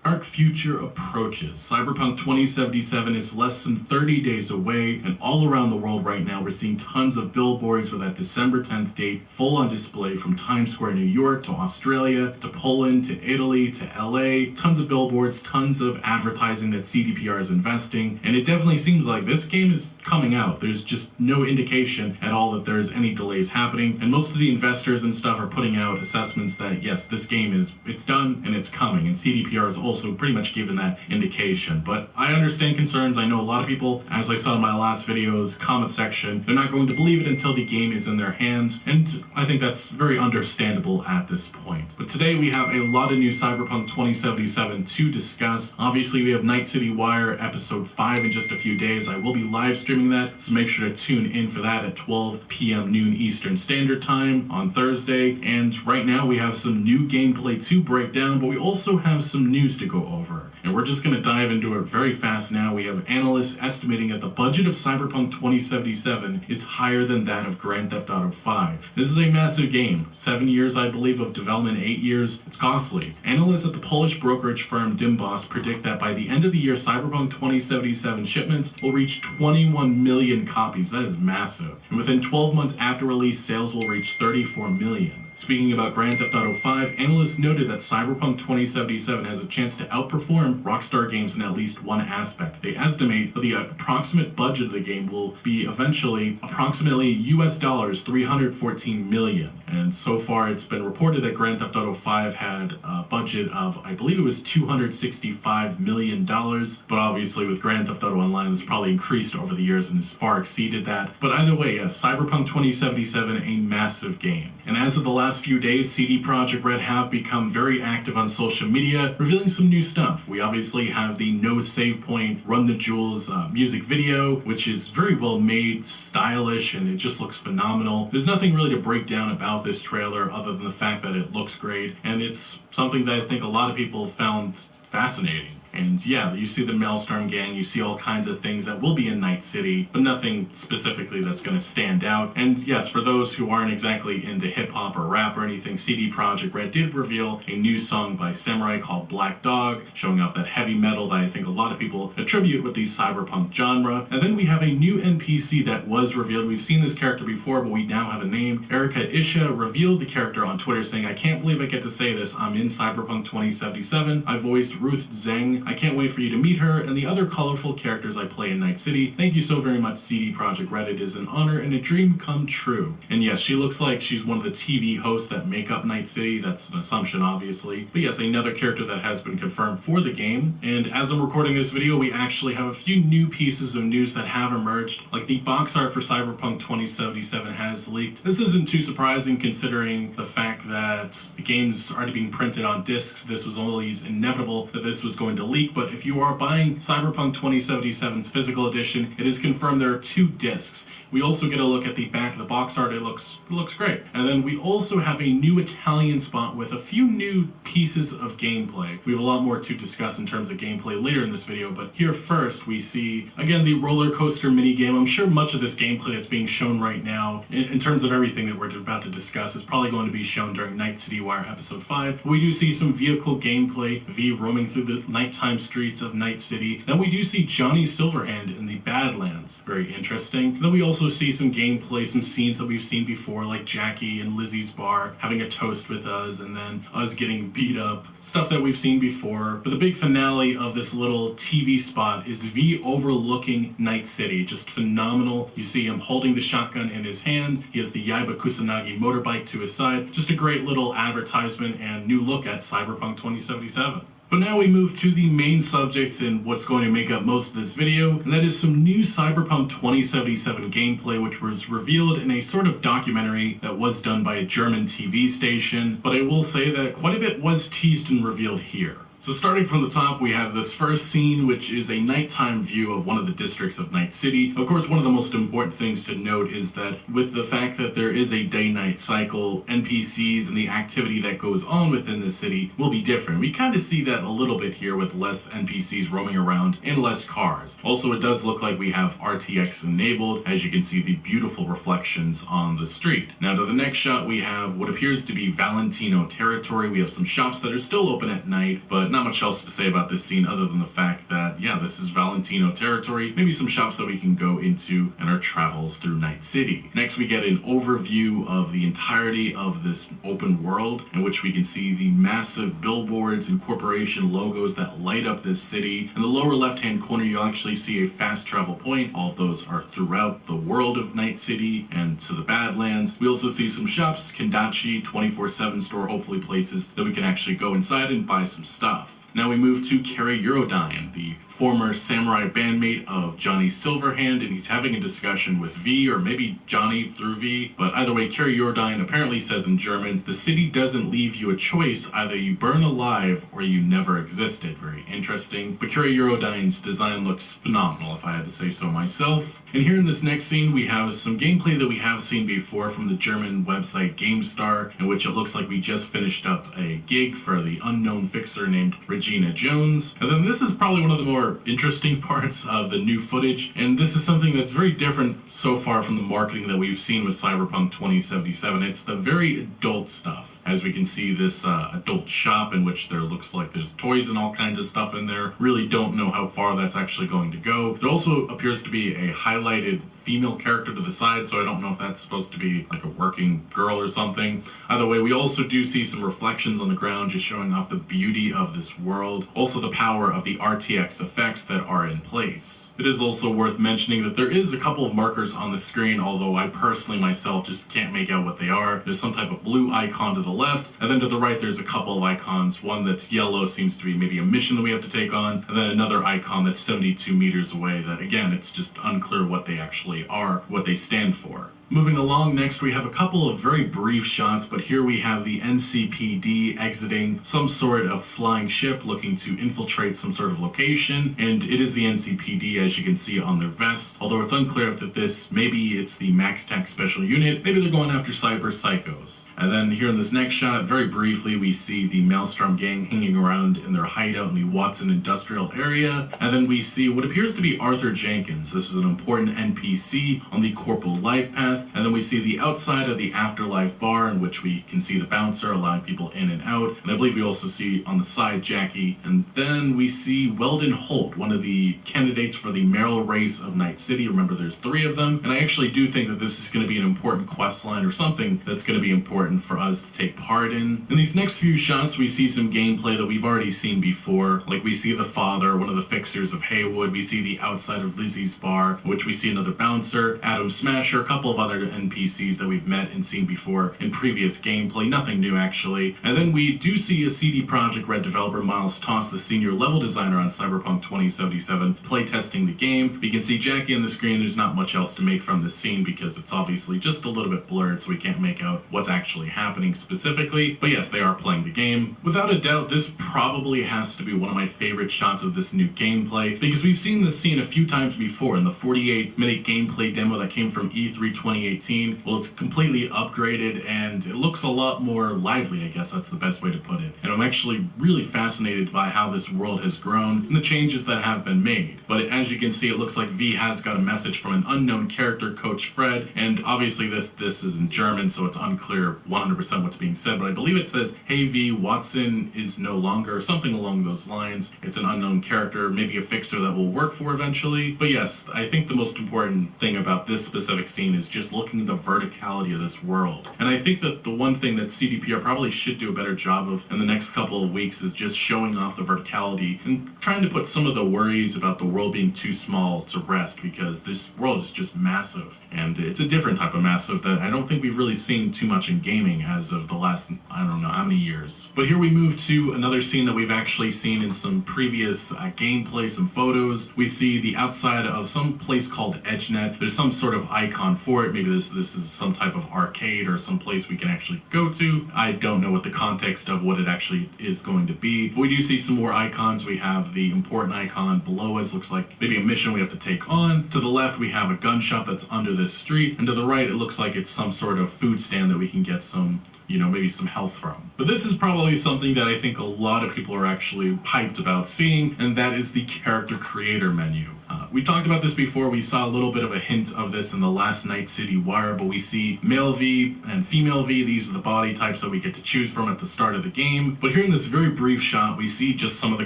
Dark future approaches. Cyberpunk 2077 is less than 30 days away, and all around the world right now we're seeing tons of billboards with that December 10th date full on display, from Times Square, New York, to Australia, to Poland, to Italy, to LA. Tons of billboards, tons of advertising that CDPR is investing, and it definitely seems like this game is coming out. There's just no indication at all that there's any delays happening, and most of the investors and stuff are putting out assessments that yes, this game it's done and it's coming, and CDPR is also pretty much given that indication. But I understand concerns. I know a lot of people, as I saw in my last video's comment section, they're not going to believe it until the game is in their hands, and I think that's very understandable at this point. But today we have a lot of new Cyberpunk 2077 to discuss. Obviously we have Night City Wire episode 5 in just a few days. I will be live streaming that, so make sure to tune in for that at 12 p.m. noon Eastern Standard Time on Thursday. And right now we have some new gameplay to break down, but we also have some news to go over. And we're just going to dive into it very fast now. We have analysts estimating that the budget of Cyberpunk 2077 is higher than that of Grand Theft Auto 5. This is a massive game. 7 years, I believe, of development, 8 years. It's costly. Analysts at the Polish brokerage firm Dimbos predict that by the end of the year, Cyberpunk 2077 shipments will reach 21 million copies. That is massive. And within 12 months after release, sales will reach 34 million. Speaking about Grand Theft Auto 5, analysts noted that Cyberpunk 2077 has a chance to outperform Rockstar Games in at least one aspect. They estimate that the approximate budget of the game will be eventually approximately US dollars 314 million. And so far it's been reported that Grand Theft Auto 5 had a budget of, I believe it was $265 million, but obviously with Grand Theft Auto Online it's probably increased over the years and has far exceeded that. But either way, yes, Cyberpunk 2077, a massive game. And as of the last few days, CD Projekt Red have become very active on social media, revealing some new stuff. We obviously have the No Save Point Run the Jewels music video, which is very well made, stylish, and it just looks phenomenal. There's nothing really to break down about this trailer other than the fact that it looks great, and it's something that I think a lot of people found fascinating. And yeah, you see the Maelstrom Gang, you see all kinds of things that will be in Night City, but nothing specifically that's going to stand out. And yes, for those who aren't exactly into hip-hop or rap or anything, CD Projekt Red did reveal a new song by Samurai called Black Dog, showing off that heavy metal that I think a lot of people attribute with the cyberpunk genre. And then we have a new NPC that was revealed. We've seen this character before, but we now have a name. Erika Isha revealed the character on Twitter, saying, "I can't believe I get to say this. I'm in Cyberpunk 2077. I voice Ruth Zeng. I can't wait for you to meet her and the other colorful characters I play in Night City. Thank you so very much, CD Projekt Red. It is an honor and a dream come true." And yes, she looks like she's one of the TV hosts that make up Night City. That's an assumption, obviously. But yes, another character that has been confirmed for the game. And as I'm recording this video, we actually have a few new pieces of news that have emerged, like the box art for Cyberpunk 2077 has leaked. This isn't too surprising considering the fact that the game's already being printed on discs. This was always inevitable that this was going to leak. But if you are buying Cyberpunk 2077's physical edition, it is confirmed there are 2 discs. We also get a look at the back of the box art. It looks great. And then we also have a new Italian spot with a few new pieces of gameplay. We have a lot more to discuss in terms of gameplay later in this video, but here first we see, again, the roller coaster minigame. I'm sure much of this gameplay that's being shown right now, in terms of everything that we're about to discuss, is probably going to be shown during Night City Wire Episode 5. But we do see some vehicle gameplay, V roaming through the nighttime streets of Night City. Then we do see Johnny Silverhand in the Badlands. Very interesting. Then we also see some gameplay, some scenes that we've seen before, like Jackie and Lizzie's bar having a toast with us, and then us getting beat up. Stuff that we've seen before. But the big finale of this little TV spot is V overlooking Night City. Just phenomenal. You see him holding the shotgun in his hand. He has the Yaiba Kusanagi motorbike to his side. Just a great little advertisement and new look at Cyberpunk 2077. But now we move to the main subject and what's going to make up most of this video, and that is some new Cyberpunk 2077 gameplay, which was revealed in a sort of documentary that was done by a German TV station. But I will say that quite a bit was teased and revealed here. So starting from the top, we have this first scene, which is a nighttime view of one of the districts of Night City. Of course, one of the most important things to note is that with the fact that there is a day-night cycle, NPCs and the activity that goes on within the city will be different. We kind of see that a little bit here with less NPCs roaming around and less cars. Also, it does look like we have RTX enabled, as you can see the beautiful reflections on the street. Now to the next shot, we have what appears to be Valentino territory. We have some shops that are still open at night, but not much else to say about this scene other than the fact that, yeah, this is Valentino territory. Maybe some shops that we can go into in our travels through Night City. Next, we get an overview of the entirety of this open world, in which we can see the massive billboards and corporation logos that light up this city. In the lower left-hand corner, you'll actually see a fast travel point. All of those are throughout the world of Night City and to the Badlands. We also see some shops, Kendachi, 24/7 store, hopefully places that we can actually go inside and buy some stuff. Now we move to Kerry Eurodyne, the former samurai bandmate of Johnny Silverhand, and he's having a discussion with V, or maybe Johnny through V. But either way, Kerry Eurodyne apparently says in German, "The city doesn't leave you a choice, either you burn alive or you never existed." Very interesting. But Kerry Eurodyne's design looks phenomenal, if I had to say so myself. And here in this next scene, we have some gameplay that we have seen before from the German website GameStar, in which it looks like we just finished up a gig for the unknown fixer named Regina Jones. And then this is probably one of the more interesting parts of the new footage, and this is something that's very different so far from the marketing that we've seen with Cyberpunk 2077. It's the very adult stuff. As we can see, this adult shop in which there looks like there's toys and all kinds of stuff in there. Really don't know how far that's actually going to go. There also appears to be a highlighted female character to the side, so I don't know if that's supposed to be like a working girl or something. Either way, we also do see some reflections on the ground, just showing off the beauty of this world. Also the power of the RTX effects that are in place. It is also worth mentioning that there is a couple of markers on the screen, although I personally myself just can't make out what they are. There's some type of blue icon to the left, and then to the right there's a couple of icons. One that's yellow seems to be maybe a mission that we have to take on, and then another icon that's 72 meters away that, again, it's just unclear what they actually are, what they stand for. Moving along, next we have a couple of very brief shots, but here we have the NCPD exiting some sort of flying ship looking to infiltrate some sort of location, and it is the NCPD as you can see on their vest, although it's unclear if maybe it's the MaxTech Special Unit, maybe they're going after cyber psychos. And then here in this next shot, very briefly, we see the Maelstrom gang hanging around in their hideout in the Watson Industrial area. And then we see what appears to be Arthur Jenkins. This is an important NPC on the Corporal Life path. And then we see the outside of the Afterlife bar, in which we can see the bouncer allowing people in and out. And I believe we also see on the side Jackie. And then we see Weldon Holt, one of the candidates for the mayoral race of Night City. Remember, there's 3 of them. And I actually do think that this is going to be an important quest line, or something that's going to be important for us to take part in. In these next few shots, we see some gameplay that we've already seen before. Like we see the father, one of the fixers of Haywood. We see the outside of Lizzie's bar, in which we see another bouncer, Adam Smasher, a couple of other NPCs that we've met and seen before in previous gameplay. Nothing new, actually. And then we do see a CD Projekt Red developer, Miles Toss, the senior level designer on Cyberpunk 2077, playtesting the game. We can see Jackie on the screen. There's not much else to make from this scene because it's obviously just a little bit blurred, so we can't make out what's actually actually happening specifically, but yes, they are playing the game. Without a doubt, this probably has to be one of my favorite shots of this new gameplay, because we've seen this scene a few times before in the 48-minute gameplay demo that came from E3 2018. Well, it's completely upgraded, and it looks a lot more lively, I guess that's the best way to put it. And I'm actually really fascinated by how this world has grown and the changes that have been made. But as you can see, it looks like V has got a message from an unknown character, Coach Fred, and obviously this is in German, so it's unclear 100% what's being said, but I believe it says, "Hey V, Watson is no longer," something along those lines. It's an unknown character, maybe a fixer that will work for eventually. But yes, I think the most important thing about this specific scene is just looking at the verticality of this world. And I think that the one thing that CDPR probably should do a better job of in the next couple of weeks is just showing off the verticality and trying to put some of the worries about the world being too small to rest, because this world is just massive. And it's a different type of massive that I don't think we've really seen too much in gaming as of the last, I don't know how many years. But here we move to another scene that we've actually seen in some previous gameplay, some photos. We see the outside of some place called EdgeNet. There's some sort of icon for it. Maybe this is some type of arcade or some place we can actually go to. I don't know what the context of what it actually is going to be. But we do see some more icons. We have the important icon below us. Looks like maybe a mission we have to take on. To the left, we have a gun shop that's under this street. And to the right, it looks like it's some sort of food stand that we can get some, you know, maybe some health from. But this is probably something that I think a lot of people are actually hyped about seeing, and that is the character creator menu. We talked about this before. We saw a little bit of a hint of this in the last Night City Wire, but we see male V and female V. These are the body types that we get to choose from at the start of the game. But here in this very brief shot, we see just some of the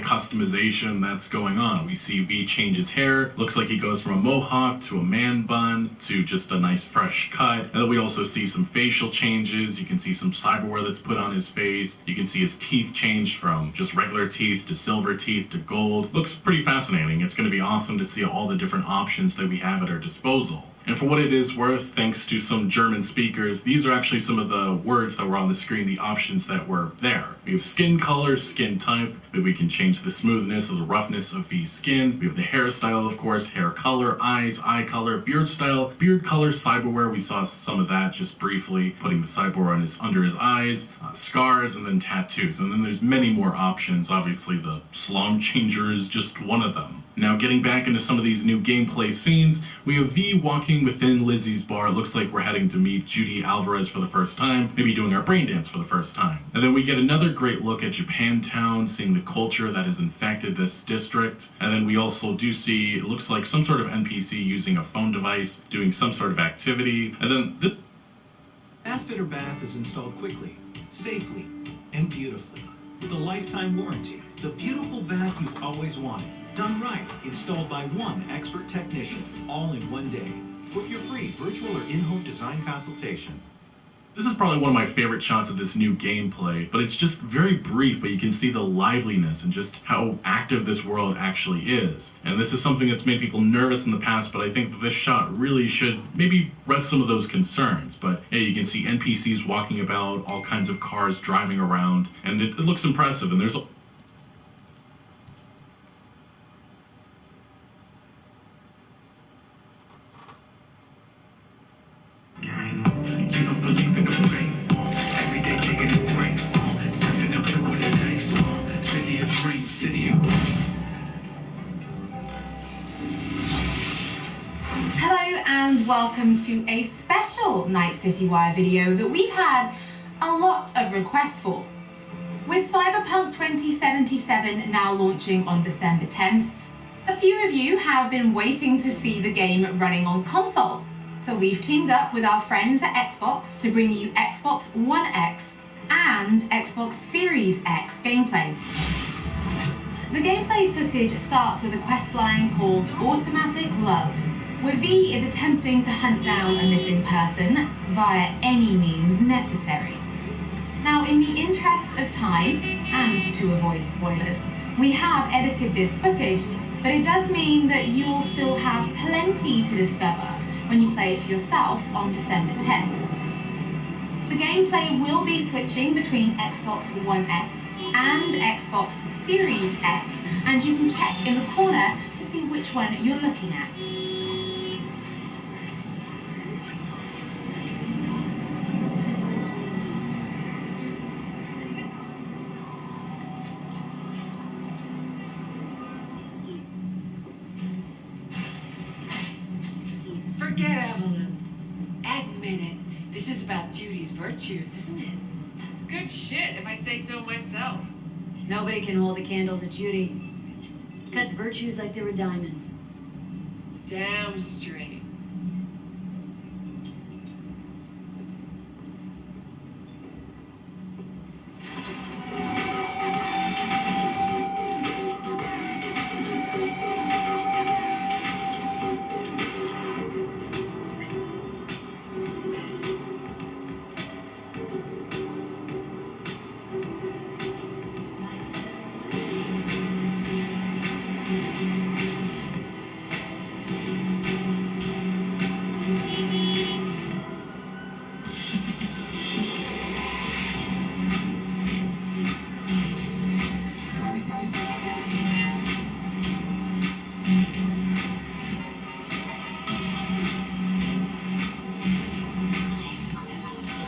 customization that's going on. We see V change his hair. Looks like he goes from a mohawk to a man bun to just a nice fresh cut. And then we also see some facial changes. You can see some cyberware that's put on his face. You can see his teeth changed from just regular teeth to silver teeth to gold. Looks pretty fascinating. It's going to be awesome to see all the different options that we have at our disposal. And for what it is worth, thanks to some German speakers, these are actually some of the words that were on the screen, the options that were there. We have skin color, skin type, maybe we can change the smoothness or the roughness of V's skin. We have the hairstyle, of course, hair color, eyes, eye color, beard style, beard color, cyberware. We saw some of that just briefly, putting the cyberware on under his eyes, scars, and then tattoos. And then there's many more options. Obviously, the salon changer is just one of them. Now, getting back into some of these new gameplay scenes, we have V walking within Lizzie's bar. It looks like we're heading to meet Judy Alvarez for the first time, maybe doing our brain dance for the first time. And then we get another great look at Japantown, seeing the culture that has infected this district. And then we also do see, it looks like some sort of NPC using a phone device, doing some sort of activity. And then Bathfitter Bath is installed quickly, safely, and beautifully. With a lifetime warranty, the beautiful bath you've always wanted. Done right, installed by one expert technician, all in one day. Book your free virtual or in-home design consultation. This is probably one of my favorite shots of this new gameplay, but it's just very brief, but you can see the liveliness and just how active this world actually is. And this is something that's made people nervous in the past, but I think that this shot really should maybe rest some of those concerns. But hey, you can see NPCs walking about, all kinds of cars driving around, and it looks impressive, and there's Hello and welcome to a special Night City Wire video that we've had a lot of requests for. With Cyberpunk 2077 now launching on December 10th, a few of you have been waiting to see the game running on console. So we've teamed up with our friends at Xbox to bring you Xbox One X and Xbox Series X gameplay. The gameplay footage starts with a questline called Automatic Love, where V is attempting to hunt down a missing person via any means necessary. Now, in the interest of time, and to avoid spoilers, we have edited this footage, but it does mean that you'll still have plenty to discover when you play it for yourself on December 10th. The gameplay will be switching between Xbox One X and Xbox Series X, and you can check in the corner to see which one you're looking at. Forget Evelyn. Admit it. This is about Judy's virtues, isn't it? Good shit, if I say so myself. Nobody can hold a candle to Judy. Cuts virtues like they were diamonds. Damn straight.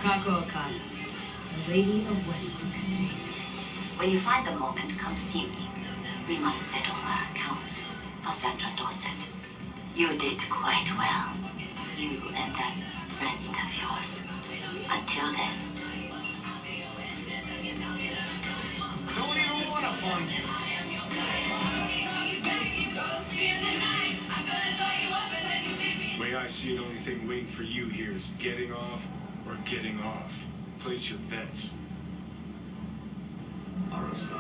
Kako Okada, the Lady of Westbrook. When you find a moment, come see me. We must settle our accounts for Sandra Dorset. You did quite well. You and that friend of yours. Until then. Don't even want to bond you. The way I see it, only thing waiting for you here is getting off or getting off. Place your bets. What have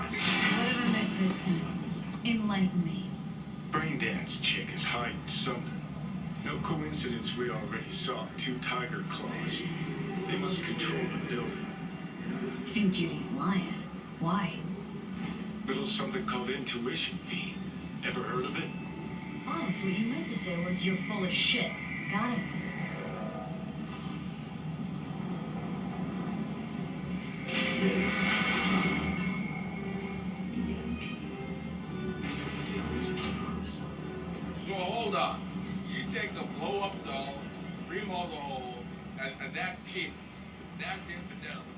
I missed this time? Enlighten me. Braindance chick is hiding something. No coincidence we already saw 2 tiger claws. They must control the building. I think Judy's lying. Why? Little something called intuition, V. Ever heard of it? Oh, so what you meant to say was you're full of shit. Got it. So hold on. You take the blow-up doll, remodel the hole, and that's key. That's infidelity.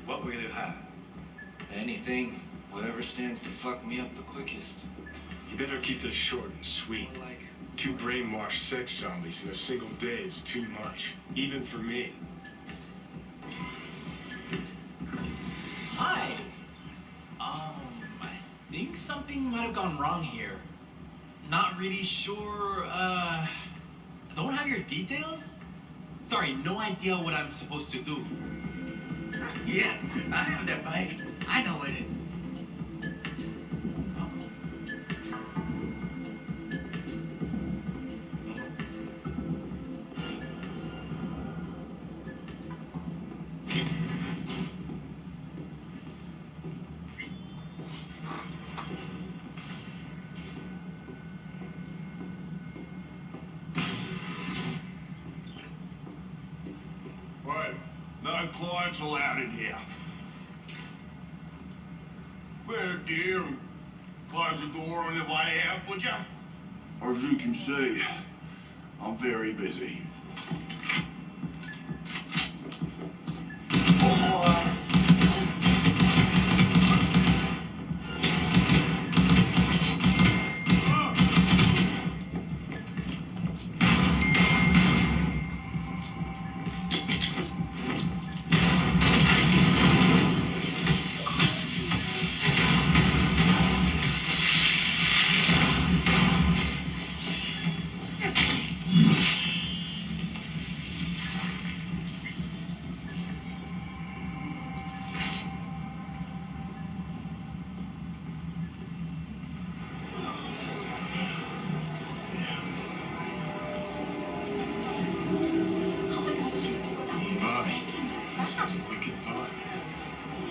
What will you have? Anything, whatever stands to fuck me up the quickest. You better keep this short and sweet. 2 brainwashed sex zombies in a single day is too much, even for me. Hi. I think something might have gone wrong here. Not really sure, don't have your details? Sorry, no idea what I'm supposed to do. Yeah, I have that bike. I know it. Right. No clients allowed in here. Well, dear, close the door on the way out, would ya? As you can see, I'm very busy.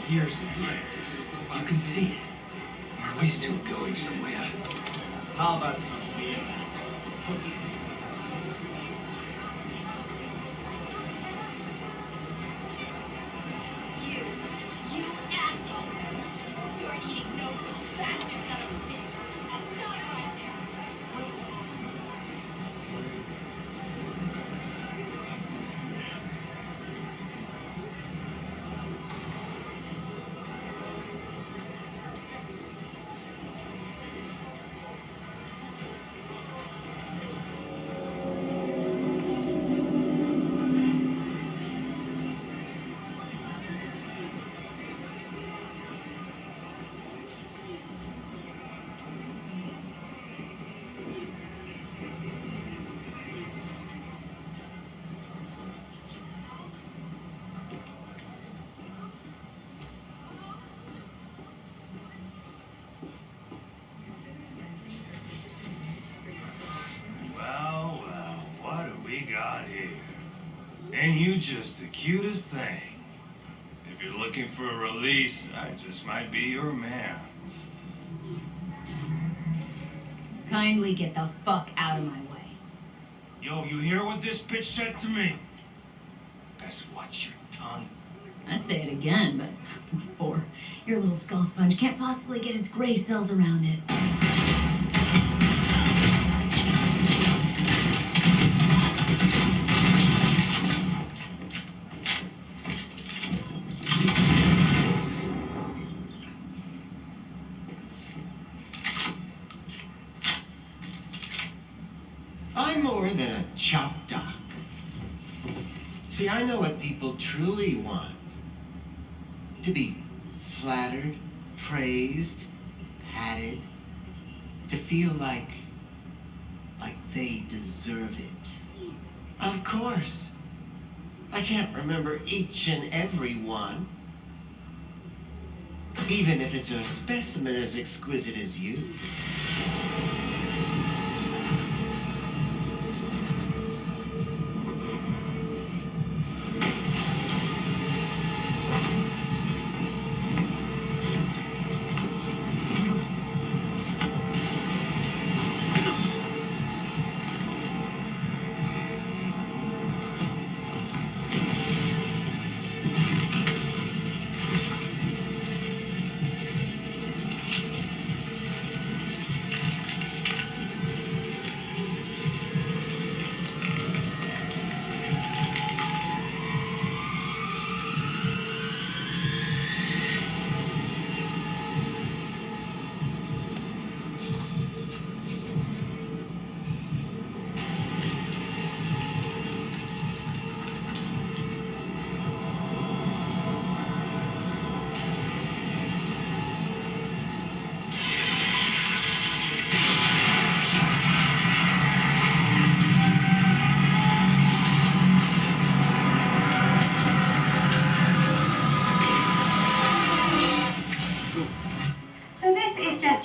Here's something like this. You can see it. Our way's still going somewhere. How about some beer? You man, you just the cutest thing. If you're looking for a release, I just might be your man. Kindly get the fuck out of my way. Yo, you hear what this bitch said to me? Best watch your tongue. I'd say it again, but before. Your little skull sponge can't possibly get its gray cells around it. I'm more than a chop doc. See, I know what people truly want. To be flattered, praised, patted. To feel like they deserve it. Of course. I can't remember each and every one. Even if it's a specimen as exquisite as you.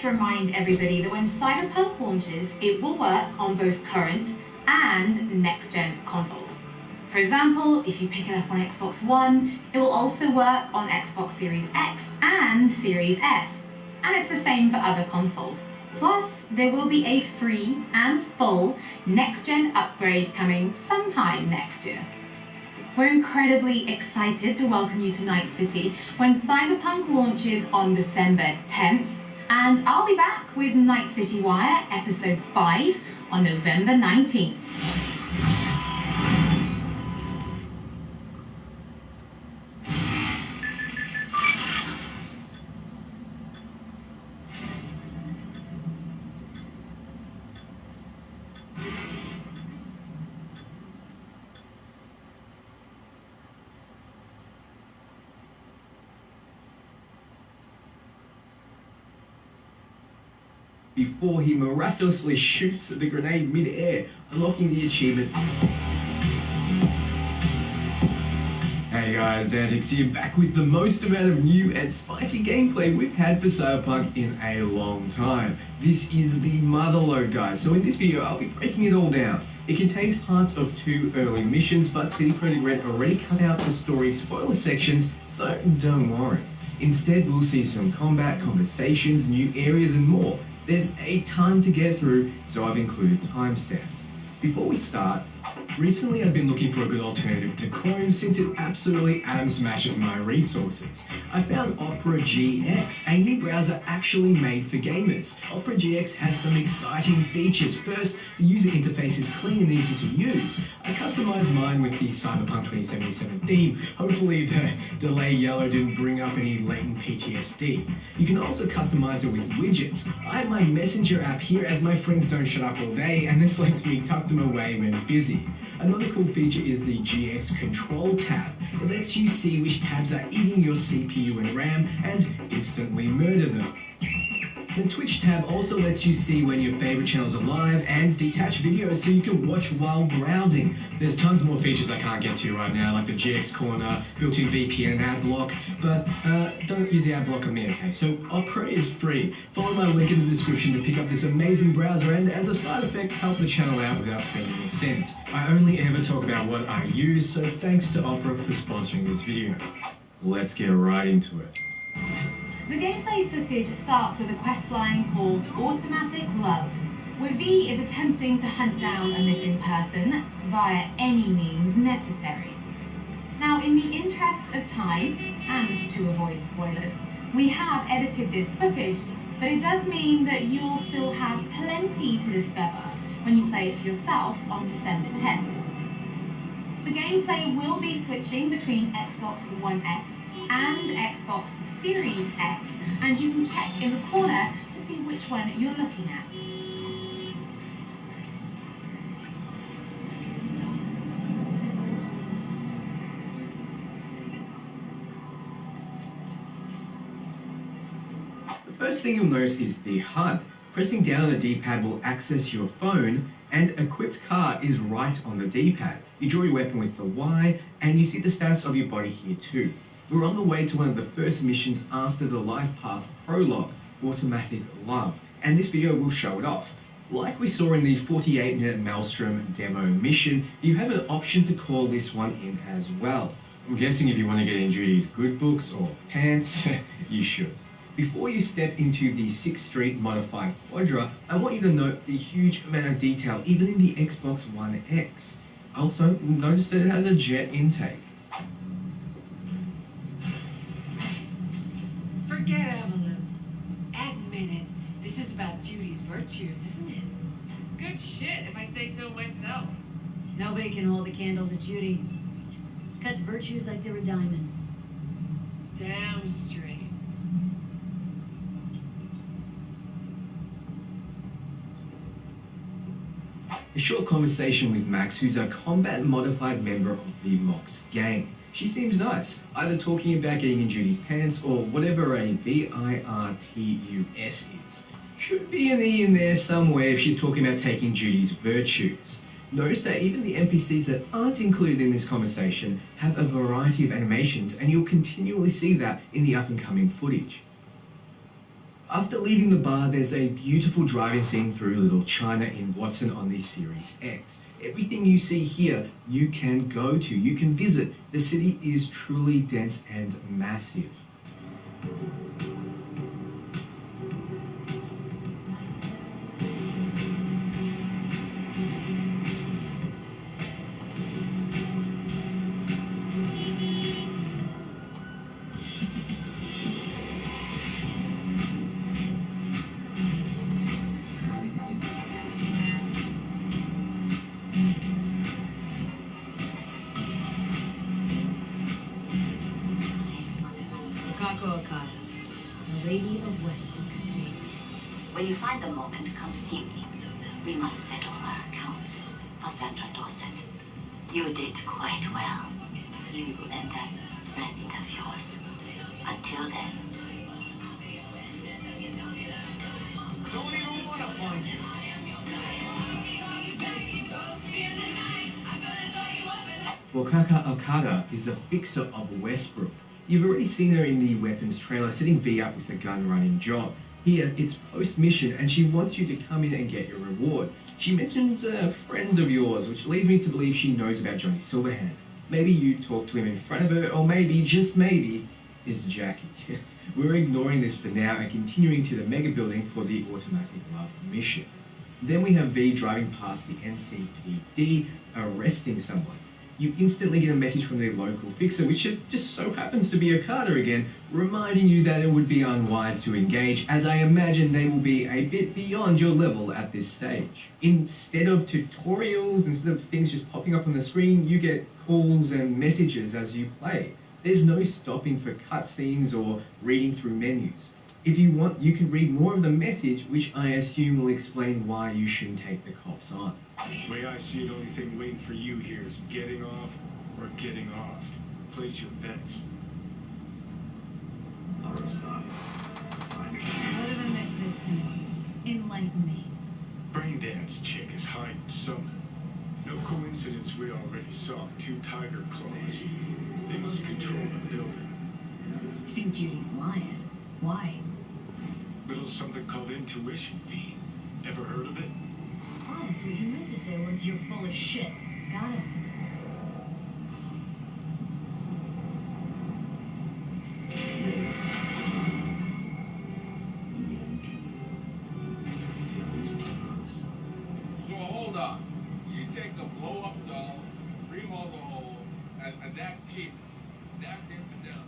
To remind everybody that when Cyberpunk launches, it will work on both current and next-gen consoles. For example, if you pick it up on Xbox One, it will also work on Xbox Series X and Series S, and it's the same for other consoles. Plus, there will be a free and full next-gen upgrade coming sometime next year. We're incredibly excited to welcome you to Night City when Cyberpunk launches on December 10th. And I'll be back with Night City Wire Episode 5 on November 19th. Before he miraculously shoots the grenade mid-air, unlocking the achievement. Hey guys, Dantix here, back with the most amount of new and spicy gameplay we've had for Cyberpunk in a long time. This is the Motherlode, guys, so in this video I'll be breaking it all down. It contains parts of 2 early missions, but CD Projekt Red already cut out the story spoiler sections, so don't worry. Instead, we'll see some combat, conversations, new areas and more. There's a ton to get through, so I've included timestamps. Before we start, recently I've been looking for a good alternative to Chrome since it absolutely atom smashes my resources. I found Opera GX, a new browser actually made for gamers. Opera GX has some exciting features. First, the user interface is clean and easy to use. I customized mine with the Cyberpunk 2077 theme. Hopefully the delay yellow didn't bring up any latent PTSD. You can also customize it with widgets. I have my Messenger app here as my friends don't shut up all day, and this lets me tuck them away when busy. Another cool feature is the GX Control tab. It lets you see which tabs are eating your CPU and RAM and instantly murder them. The Twitch tab also lets you see when your favorite channels are live and detach videos so you can watch while browsing. There's tons more features I can't get to right now, like the GX Corner, built-in VPN and ad block, but don't use the ad block on me, okay? So Opera is free. Follow my link in the description to pick up this amazing browser and, as a side effect, help the channel out without spending a cent. I only ever talk about what I use, so thanks to Opera for sponsoring this video. Let's get right into it. The gameplay footage starts with a questline called Automatic Love, where V is attempting to hunt down a missing person via any means necessary. Now, in the interest of time, and to avoid spoilers, we have edited this footage, but it does mean that you'll still have plenty to discover when you play it for yourself on December 10th. The gameplay will be switching between Xbox One X and Xbox Series X, and you can check in the corner to see which one you're looking at. The first thing you'll notice is the HUD. Pressing down on the D-pad will access your phone, and equipped car is right on the D-pad. You draw your weapon with the Y, and you see the status of your body here too. We're on the way to one of the first missions after the Life Path prologue, Automatic Love, and this video will show it off. Like we saw in the 48-minute Maelstrom demo mission, you have an option to call this one in as well. I'm guessing if you want to get in Judy's good books or pants, you should. Before you step into the 6th Street modified Quadra, I want you to note the huge amount of detail even in the Xbox One X. Also, notice that it has a jet intake. Forget Evelyn. Admit it. This is about Judy's virtues, isn't it? Good shit, if I say so myself. Nobody can hold a candle to Judy. Cuts virtues like they were diamonds. Damn straight. A short conversation with Max, who's a combat-modified member of the Mox gang. She seems nice, either talking about getting in Judy's pants or whatever a VIRTUS is. Should be an E in there somewhere if she's talking about taking Judy's virtues. Notice that even the NPCs that aren't included in this conversation have a variety of animations, and you'll continually see that in the up-and-coming footage. After leaving the bar, there's a beautiful driving scene through Little China in Watson on the Series X. Everything you see here, you can go to, you can visit. The city is truly dense and massive. Lady of Westbrook Estate. When you find a moment, come see me. We must settle our accounts for Sandra Dorset. You did quite well. You and that friend of yours. Until then. Don't even want to find you. Wakaka Okada is the fixer of Westbrook. You've already seen her in the weapons trailer setting V up with a gun running job. Here, it's post-mission and she wants you to come in and get your reward. She mentions a friend of yours, which leads me to believe she knows about Johnny Silverhand. Maybe you talk to him in front of her, or maybe, just maybe, it's Jackie. We're ignoring this for now and continuing to the mega building for the Automatic Love mission. Then we have V driving past the NCPD, arresting someone. You instantly get a message from the local fixer, which just so happens to be Okada again, reminding you that it would be unwise to engage, as I imagine they will be a bit beyond your level at this stage. Instead of tutorials, instead of things just popping up on the screen, you get calls and messages as you play. There's no stopping for cutscenes or reading through menus. If you want, you can read more of the message, which I assume will explain why you shouldn't take the cops on. The way I see it, the only thing waiting for you here is getting off or getting off. Place your bets. What have I missed this time? enlighten me. Braindance chick is hiding something. No coincidence we already saw 2 tiger claws. They must control the building. I think Judy's lying. Why? Little something called intuition, V. Ever heard of it? Oh, so what you meant to say was you're full of shit. Got it. So hold on. You take the blow-up doll, remold the hole, and that's cheap. That's infidel.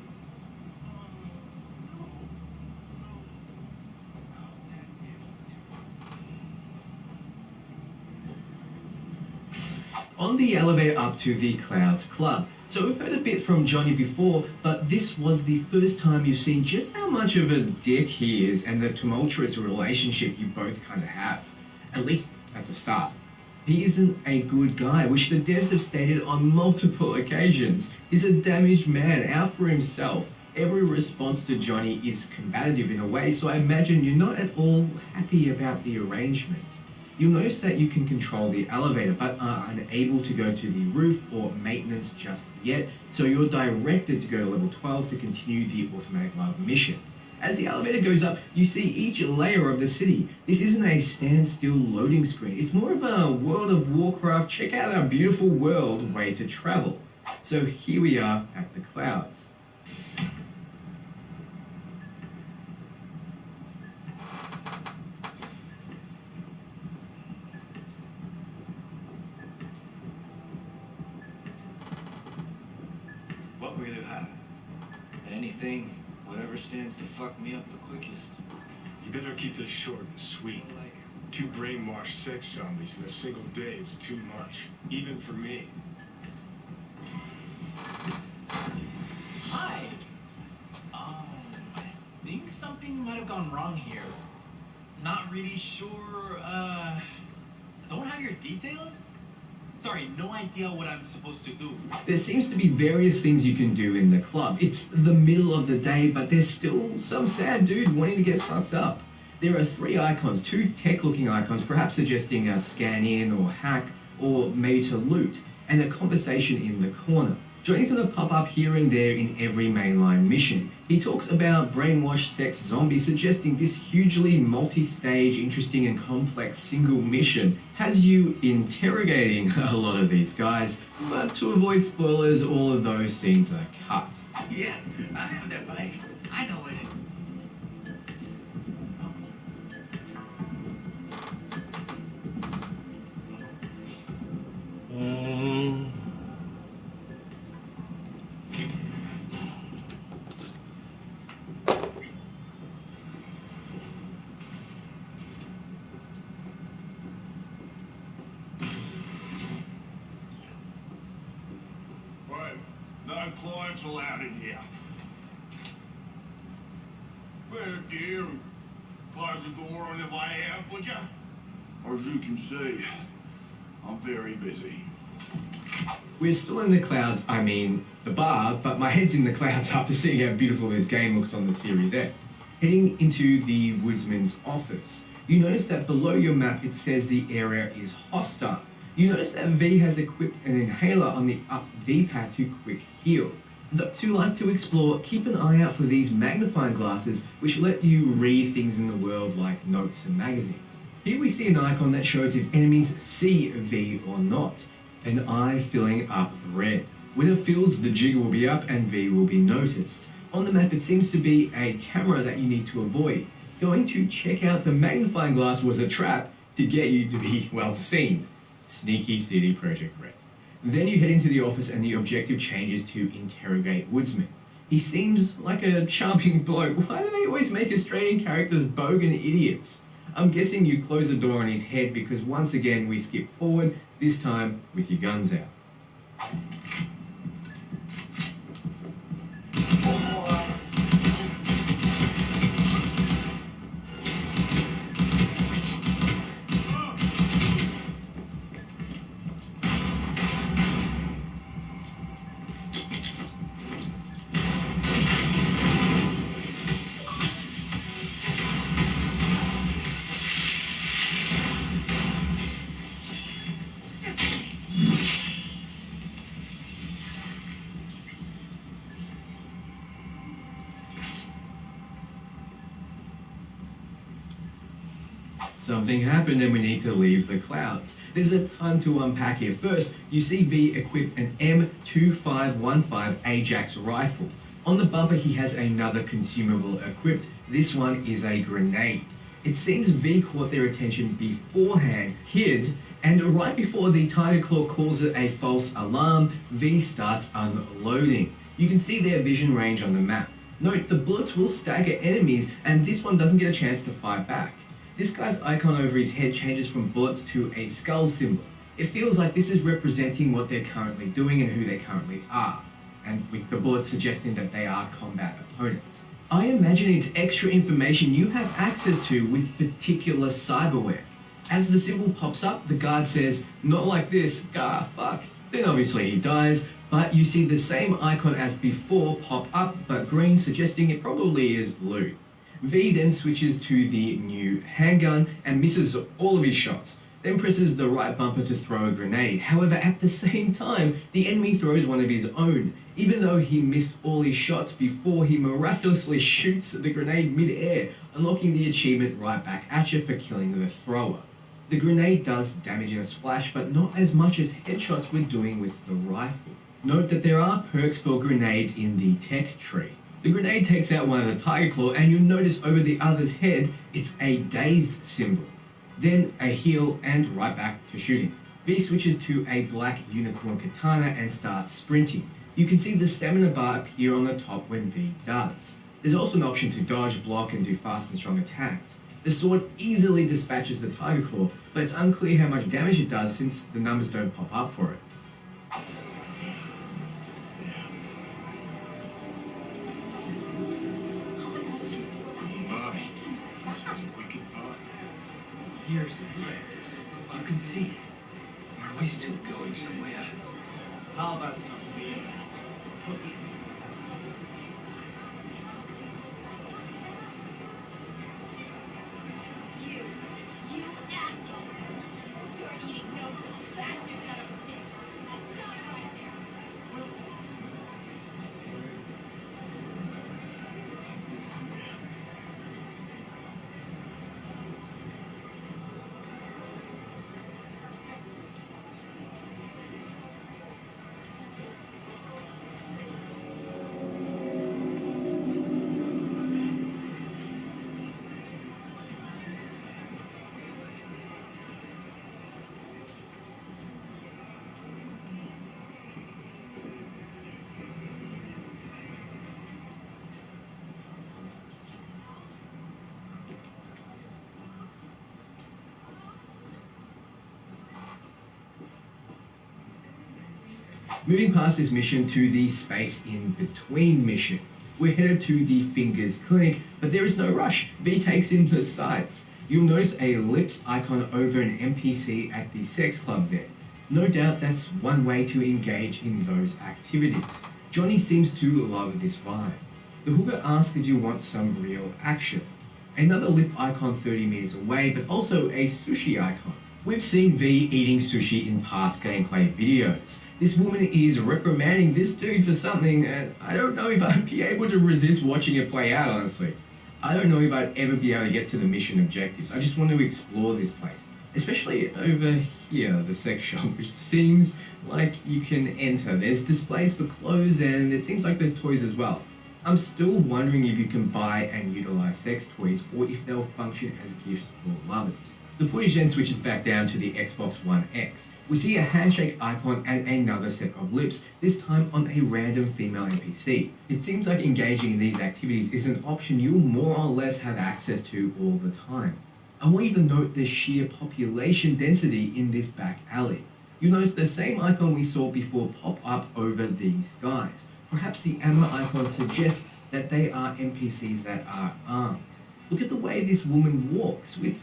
On the elevator up to the Clouds Club. So we've heard a bit from Johnny before, but this was the first time you've seen just how much of a dick he is and the tumultuous relationship you both kind of have. At least at the start. He isn't a good guy, which the devs have stated on multiple occasions. He's a damaged man, out for himself. Every response to Johnny is combative in a way, so I imagine you're not at all happy about the arrangement. You'll notice that you can control the elevator, but are unable to go to the roof or maintenance just yet, so you're directed to go to level 12 to continue the automatic love mission. As the elevator goes up, you see each layer of the city. This isn't a standstill loading screen. It's more of a World of Warcraft, check out our beautiful world way to travel. So here we are at the Clouds. What will you have? Anything, whatever stands to fuck me up the quickest. You better keep this short and sweet. 2 brainwashed sex zombies in a single day is too much, even for me. Hi. I think something might have gone wrong here. Not really sure, don't have your details? Sorry, no idea what I'm supposed to do. There seems to be various things you can do in the club. It's the middle of the day, but there's still some sad dude wanting to get fucked up. There are 3 icons, 2 tech-looking icons, perhaps suggesting a scan in or hack, or maybe to loot, and a conversation in the corner. Johnny's gonna pop up here and there in every mainline mission. He talks about brainwashed sex zombies, suggesting this hugely multi-stage, interesting and complex single mission has you interrogating a lot of these guys, but to avoid spoilers, all of those scenes are cut. Yeah, I have that bike. I know it. Non-clients allowed in here. Well, dear, close the door on the way out, would ya? As you can see, I'm very busy. We're still in the Clouds, I mean the bar, but my head's in the clouds after seeing how beautiful this game looks on the Series X. Heading into the Woodsman's office, you notice that below your map it says the area is hostile. You notice that V has equipped an inhaler on the up D-pad to quick heal. Those who like to explore, keep an eye out for these magnifying glasses which let you read things in the world like notes and magazines. Here we see an icon that shows if enemies see V or not. An eye filling up red. When it fills, the jig will be up and V will be noticed. On the map it seems to be a camera that you need to avoid. Going to check out the magnifying glass was a trap to get you to be well seen. Sneaky CD Projekt Red. Then you head into the office and the objective changes to interrogate Woodsman. He seems like a charming bloke. Why do they always make Australian characters bogan idiots? I'm guessing you close the door on his head because once again we skip forward, this time with your guns out. Something happened and we need to leave the clouds. There's a ton to unpack here. First, you see V equip an M2515 Ajax rifle. On the bumper, he has another consumable equipped. This one is a grenade. It seems V caught their attention beforehand, hid, and right before the Tiger Claw calls it a false alarm, V starts unloading. You can see their vision range on the map. Note, the bullets will stagger enemies, and this one doesn't get a chance to fight back. This guy's icon over his head changes from bullets to a skull symbol. It feels like this is representing what they're currently doing and who they currently are, and with the bullets suggesting that they are combat opponents. I imagine it's extra information you have access to with particular cyberware. As the symbol pops up, the guard says, "Not like this, gah, fuck." Then obviously he dies, but you see the same icon as before pop up, but green, suggesting it probably is loot. V then switches to the new handgun and misses all of his shots, then presses the right bumper to throw a grenade. However, at the same time, the enemy throws one of his own. Even though he missed all his shots before, he miraculously shoots the grenade mid-air, unlocking the achievement right back at you for killing the thrower. The grenade does damage in a splash, but not as much as headshots were doing with the rifle. Note that there are perks for grenades in the tech tree. The grenade takes out one of the Tiger Claw, and you'll notice over the other's head, it's a dazed symbol. Then a heal, and right back to shooting. V switches to a black unicorn katana and starts sprinting. You can see the stamina bar appear on the top when V does. There's also an option to dodge, block, and do fast and strong attacks. The sword easily dispatches the Tiger Claw, but it's unclear how much damage it does since the numbers don't pop up for it. Here's the practice. You can see it. Are we still going somewhere? How about some beer? You asshole! Dirt-eating no-good bastard son of a bitch! That's not right there! Moving past this mission to the space in between mission. We're headed to the Fingers Clinic, but there is no rush. V takes in the sights. You'll notice a lips icon over an NPC at the sex club there. No doubt that's one way to engage in those activities. Johnny seems to love this vibe. The hooker asks if you want some real action. Another lip icon 30 meters away, but also a sushi icon. We've seen V eating sushi in past gameplay videos. This woman is reprimanding this dude for something, and I don't know if I'd be able to resist watching it play out, honestly. I don't know if I'd ever be able to get to the mission objectives. I just want to explore this place. Especially over here, the sex shop, which seems like you can enter. There's displays for clothes, and it seems like there's toys as well. I'm still wondering if you can buy and utilize sex toys, or if they'll function as gifts for lovers. The footage then switches back down to the Xbox One X. We see a handshake icon and another set of lips, this time on a random female NPC. It seems like engaging in these activities is an option you'll more or less have access to all the time. I want you to note the sheer population density in this back alley. You'll notice the same icon we saw before pop up over these guys. Perhaps the ammo icon suggests that they are NPCs that are armed. Look at the way this woman walks with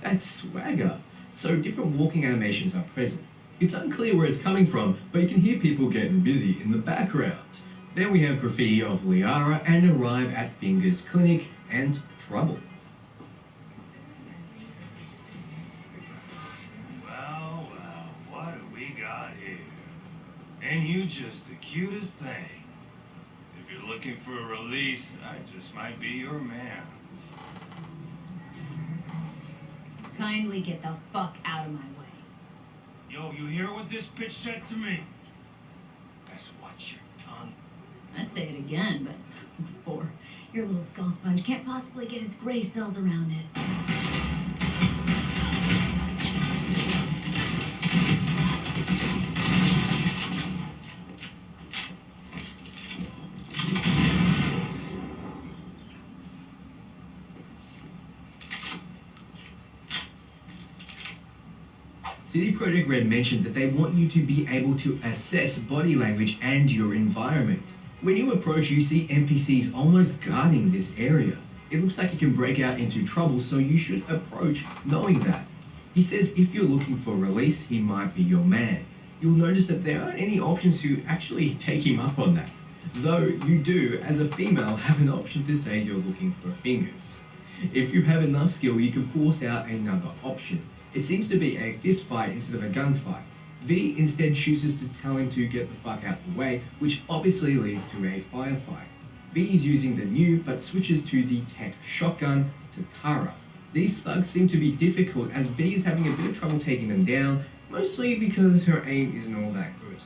that swagger. So different walking animations are present. It's unclear where it's coming from, but you can hear people getting busy in the background. Then we have graffiti of Liara and arrive at Fingers Clinic and trouble. Well, what do we got here? Ain't you just the cutest thing? If you're looking for a release, I just might be your man. kindly get the fuck out of my way? Yo, you hear what this bitch said to me? Best watch your tongue. I'd say it again, but before. Your little skull sponge can't possibly get its gray cells around it. CD Projekt Red mentioned that they want you to be able to assess body language and your environment. When you approach, you see NPCs almost guarding this area. It looks like it can break out into trouble, so you should approach knowing that. He says if you're looking for release, he might be your man. You'll notice that there aren't any options to actually take him up on that. Though you do, as a female, have an option to say you're looking for fingers. If you have enough skill, you can force out another option. It seems to be a fist fight instead of a gunfight. V instead chooses to tell him to get the fuck out the way, which obviously leads to a firefight. V is using the new, but switches to the tech shotgun, Satara. These thugs seem to be difficult as V is having a bit of trouble taking them down, mostly because her aim isn't all that good.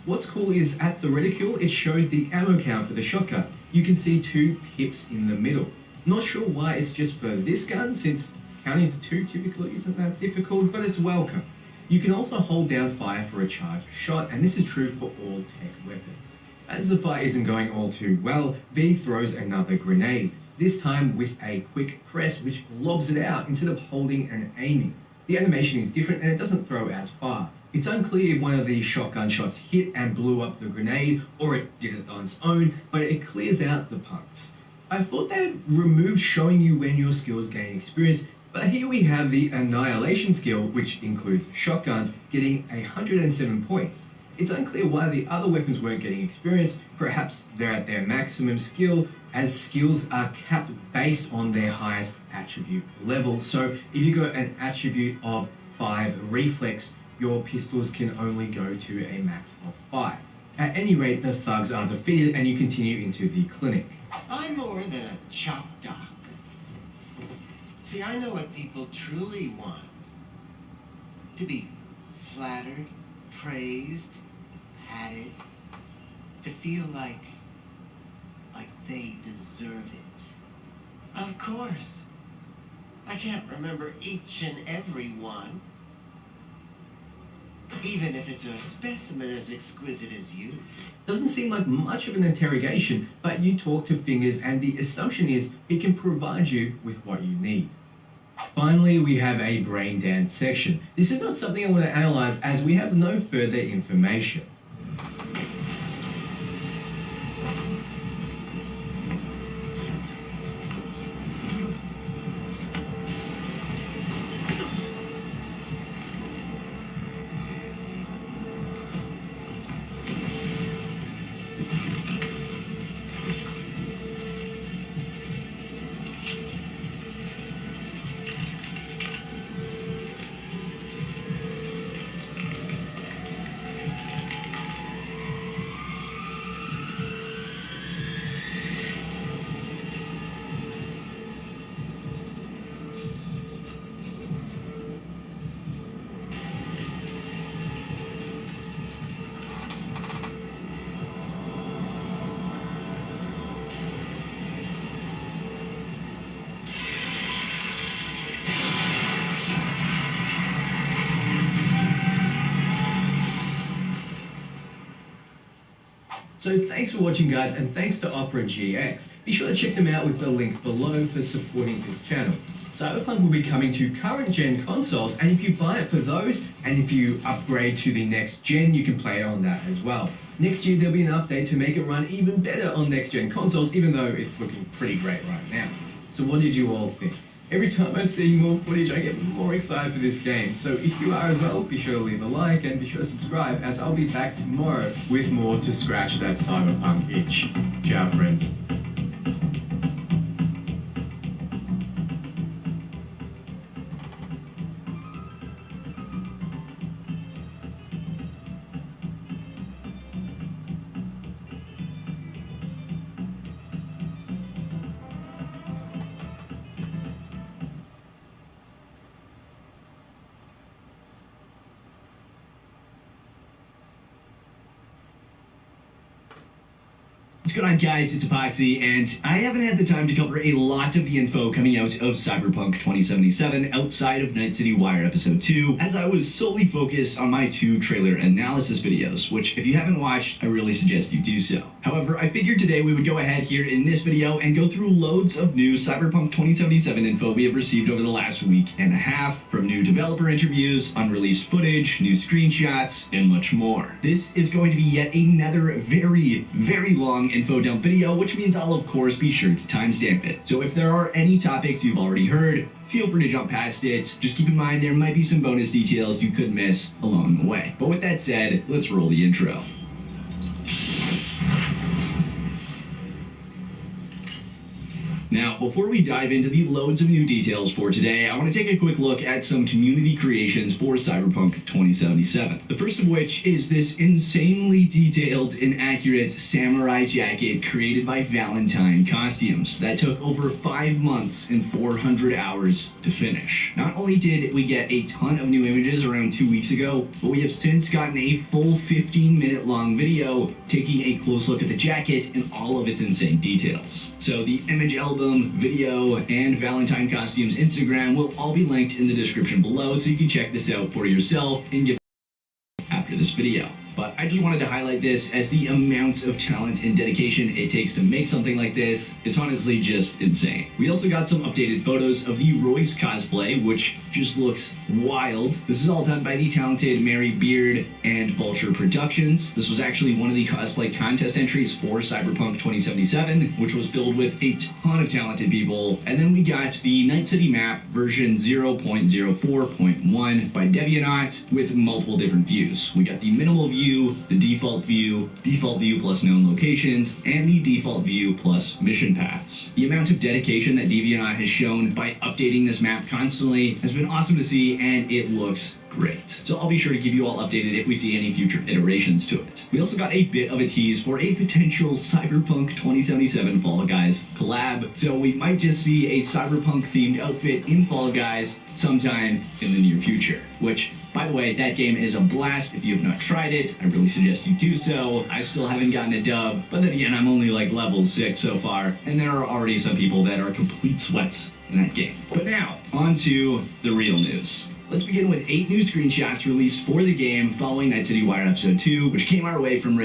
What's cool is at the reticule, it shows the ammo count for the shotgun. You can see 2 pips in the middle. Not sure why it's just for this gun, since counting to 2 typically isn't that difficult, but it's welcome. You can also hold down fire for a charged shot, and this is true for all tech weapons. As the fight isn't going all too well, V throws another grenade, this time with a quick press which lobs it out instead of holding and aiming. The animation is different and it doesn't throw as far. It's unclear if one of these shotgun shots hit and blew up the grenade, or it did it on its own, but it clears out the punks. I thought they'd remove showing you when your skills gain experience, but here we have the Annihilation skill, which includes shotguns, getting 107 points. It's unclear why the other weapons weren't getting experience. Perhaps they're at their maximum skill, as skills are capped based on their highest attribute level. So if you got an attribute of 5 reflex, your pistols can only go to a max of 5. At any rate, the thugs are defeated and you continue into the clinic. I'm more than a chop doc. See, I know what people truly want. To be flattered, praised, patted. To feel like they deserve it. Of course. I can't remember each and every one. Even if it's a specimen as exquisite as you. Doesn't seem like much of an interrogation, but you talk to Fingers and the assumption is it can provide you with what you need. Finally, we have a brain dance section. This is not something I want to analyze as we have no further information. So thanks for watching, guys, and thanks to Opera GX. Be sure to check them out with the link below for supporting this channel. Cyberpunk will be coming to current gen consoles, and if you buy it for those, and if you upgrade to the next gen, you can play it on that as well. Next year, there'll be an update to make it run even better on next gen consoles, even though it's looking pretty great right now. So what did you all think? Every time I see more footage, I get more excited for this game. So if you are as well, be sure to leave a like and be sure to subscribe, as I'll be back tomorrow with more to scratch that Cyberpunk itch. Ciao, friends. What's going on, guys? It's Epoxy, and I haven't had the time to cover a lot of the info coming out of Cyberpunk 2077 outside of Night City Wire Episode 2, as I was solely focused on my 2 trailer analysis videos, which if you haven't watched, I really suggest you do so. However, I figured today we would go ahead here in this video and go through loads of new Cyberpunk 2077 info we have received over the last week and a half, from new developer interviews, unreleased footage, new screenshots, and much more. This is going to be yet another very, very long info dump video, which means I'll of course be sure to timestamp it. So if there are any topics you've already heard, feel free to jump past it. Just keep in mind there might be some bonus details you could miss along the way. But with that said, let's roll the intro. Now, before we dive into the loads of new details for today, I want to take a quick look at some community creations for Cyberpunk 2077. The first of which is this insanely detailed and accurate samurai jacket created by Valentine Costumes that took over 5 months and 400 hours to finish. Not only did we get a ton of new images around 2 weeks ago, but we have since gotten a full 15-minute long video taking a close look at the jacket and all of its insane details. So the image album, video, and Valentine Costumes Instagram will all be linked in the description below, so you can check this out for yourself and get after this video. But I just wanted to highlight this as the amount of talent and dedication it takes to make something like this. It's honestly just insane. We also got some updated photos of the Royce cosplay, which just looks wild. This is all done by the talented Mary Beard and Vulture Productions. This was actually one of the cosplay contest entries for Cyberpunk 2077, which was filled with a ton of talented people. And then we got the Night City map version 0.04.1 by Devianaut with multiple different views. We got the minimal view, the default view plus known locations, and the default view plus mission paths. The amount of dedication that Devianaut has shown by updating this map constantly has been awesome to see, and it looks great. So I'll be sure to keep you all updated if we see any future iterations to it. We also got a bit of a tease for a potential Cyberpunk 2077 Fall Guys collab, so we might just see a Cyberpunk themed outfit in Fall Guys sometime in the near future, which, by the way, that game is a blast. If you have not tried it, I really suggest you do so. I still haven't gotten a dub, but then again, I'm only like level 6 so far, and there are already some people that are complete sweats in that game. But now, on to the real news. Let's begin with 8 new screenshots released for the game following Night City Wire Episode 2, which came our way from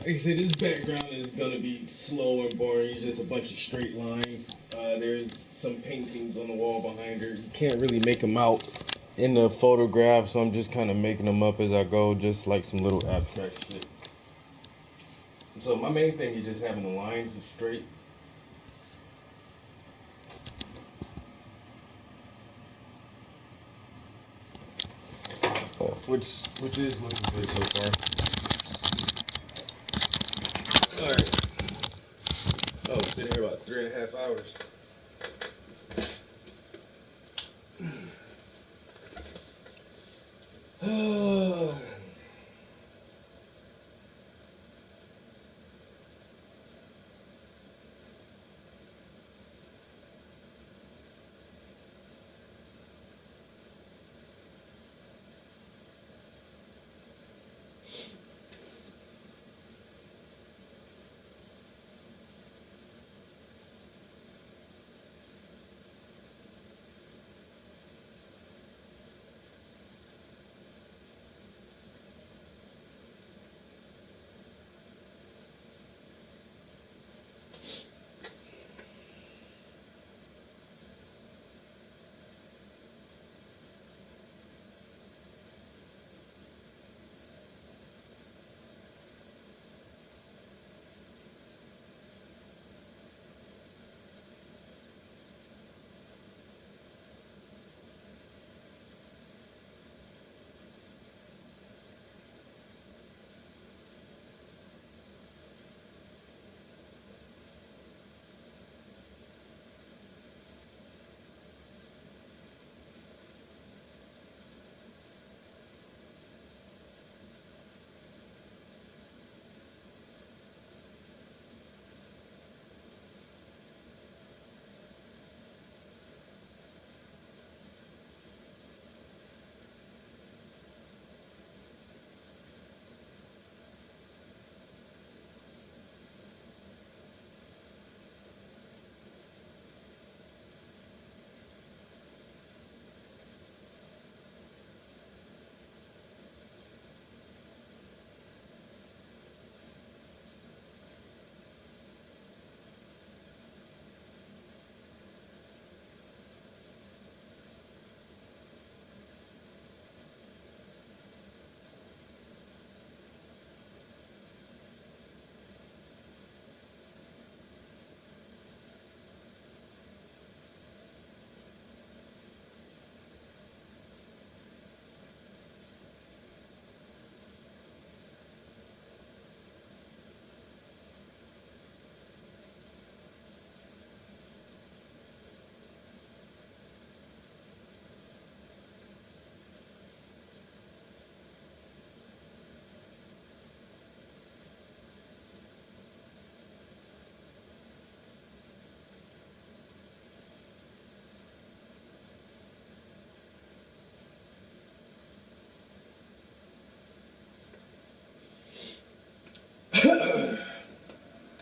Like I said, this background is going to be slow and boring. It's just a bunch of straight lines. There's some paintings on the wall behind her. You can't really make them out in the photograph, so I'm just kind of making them up as I go, just like some little abstract shit. So my main thing is just having the lines straight. Which is looking good so far. Alright. Oh, been here about 3.5 hours.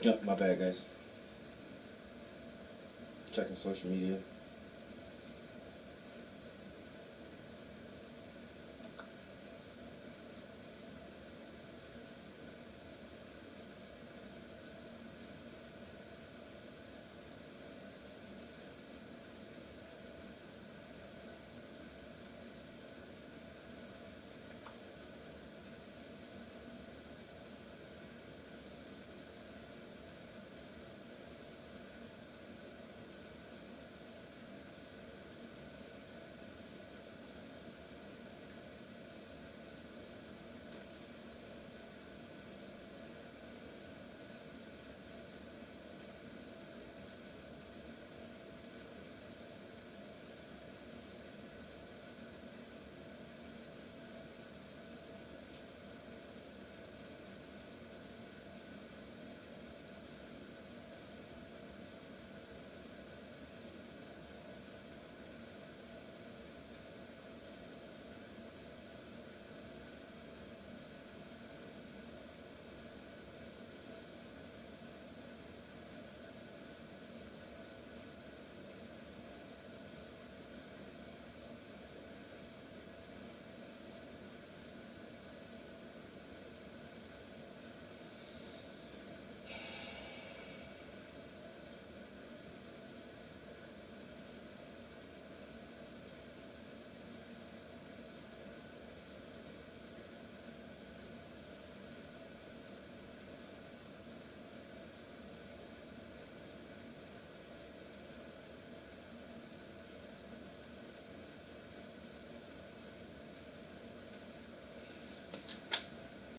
Yep, my bad, guys. Checking social media.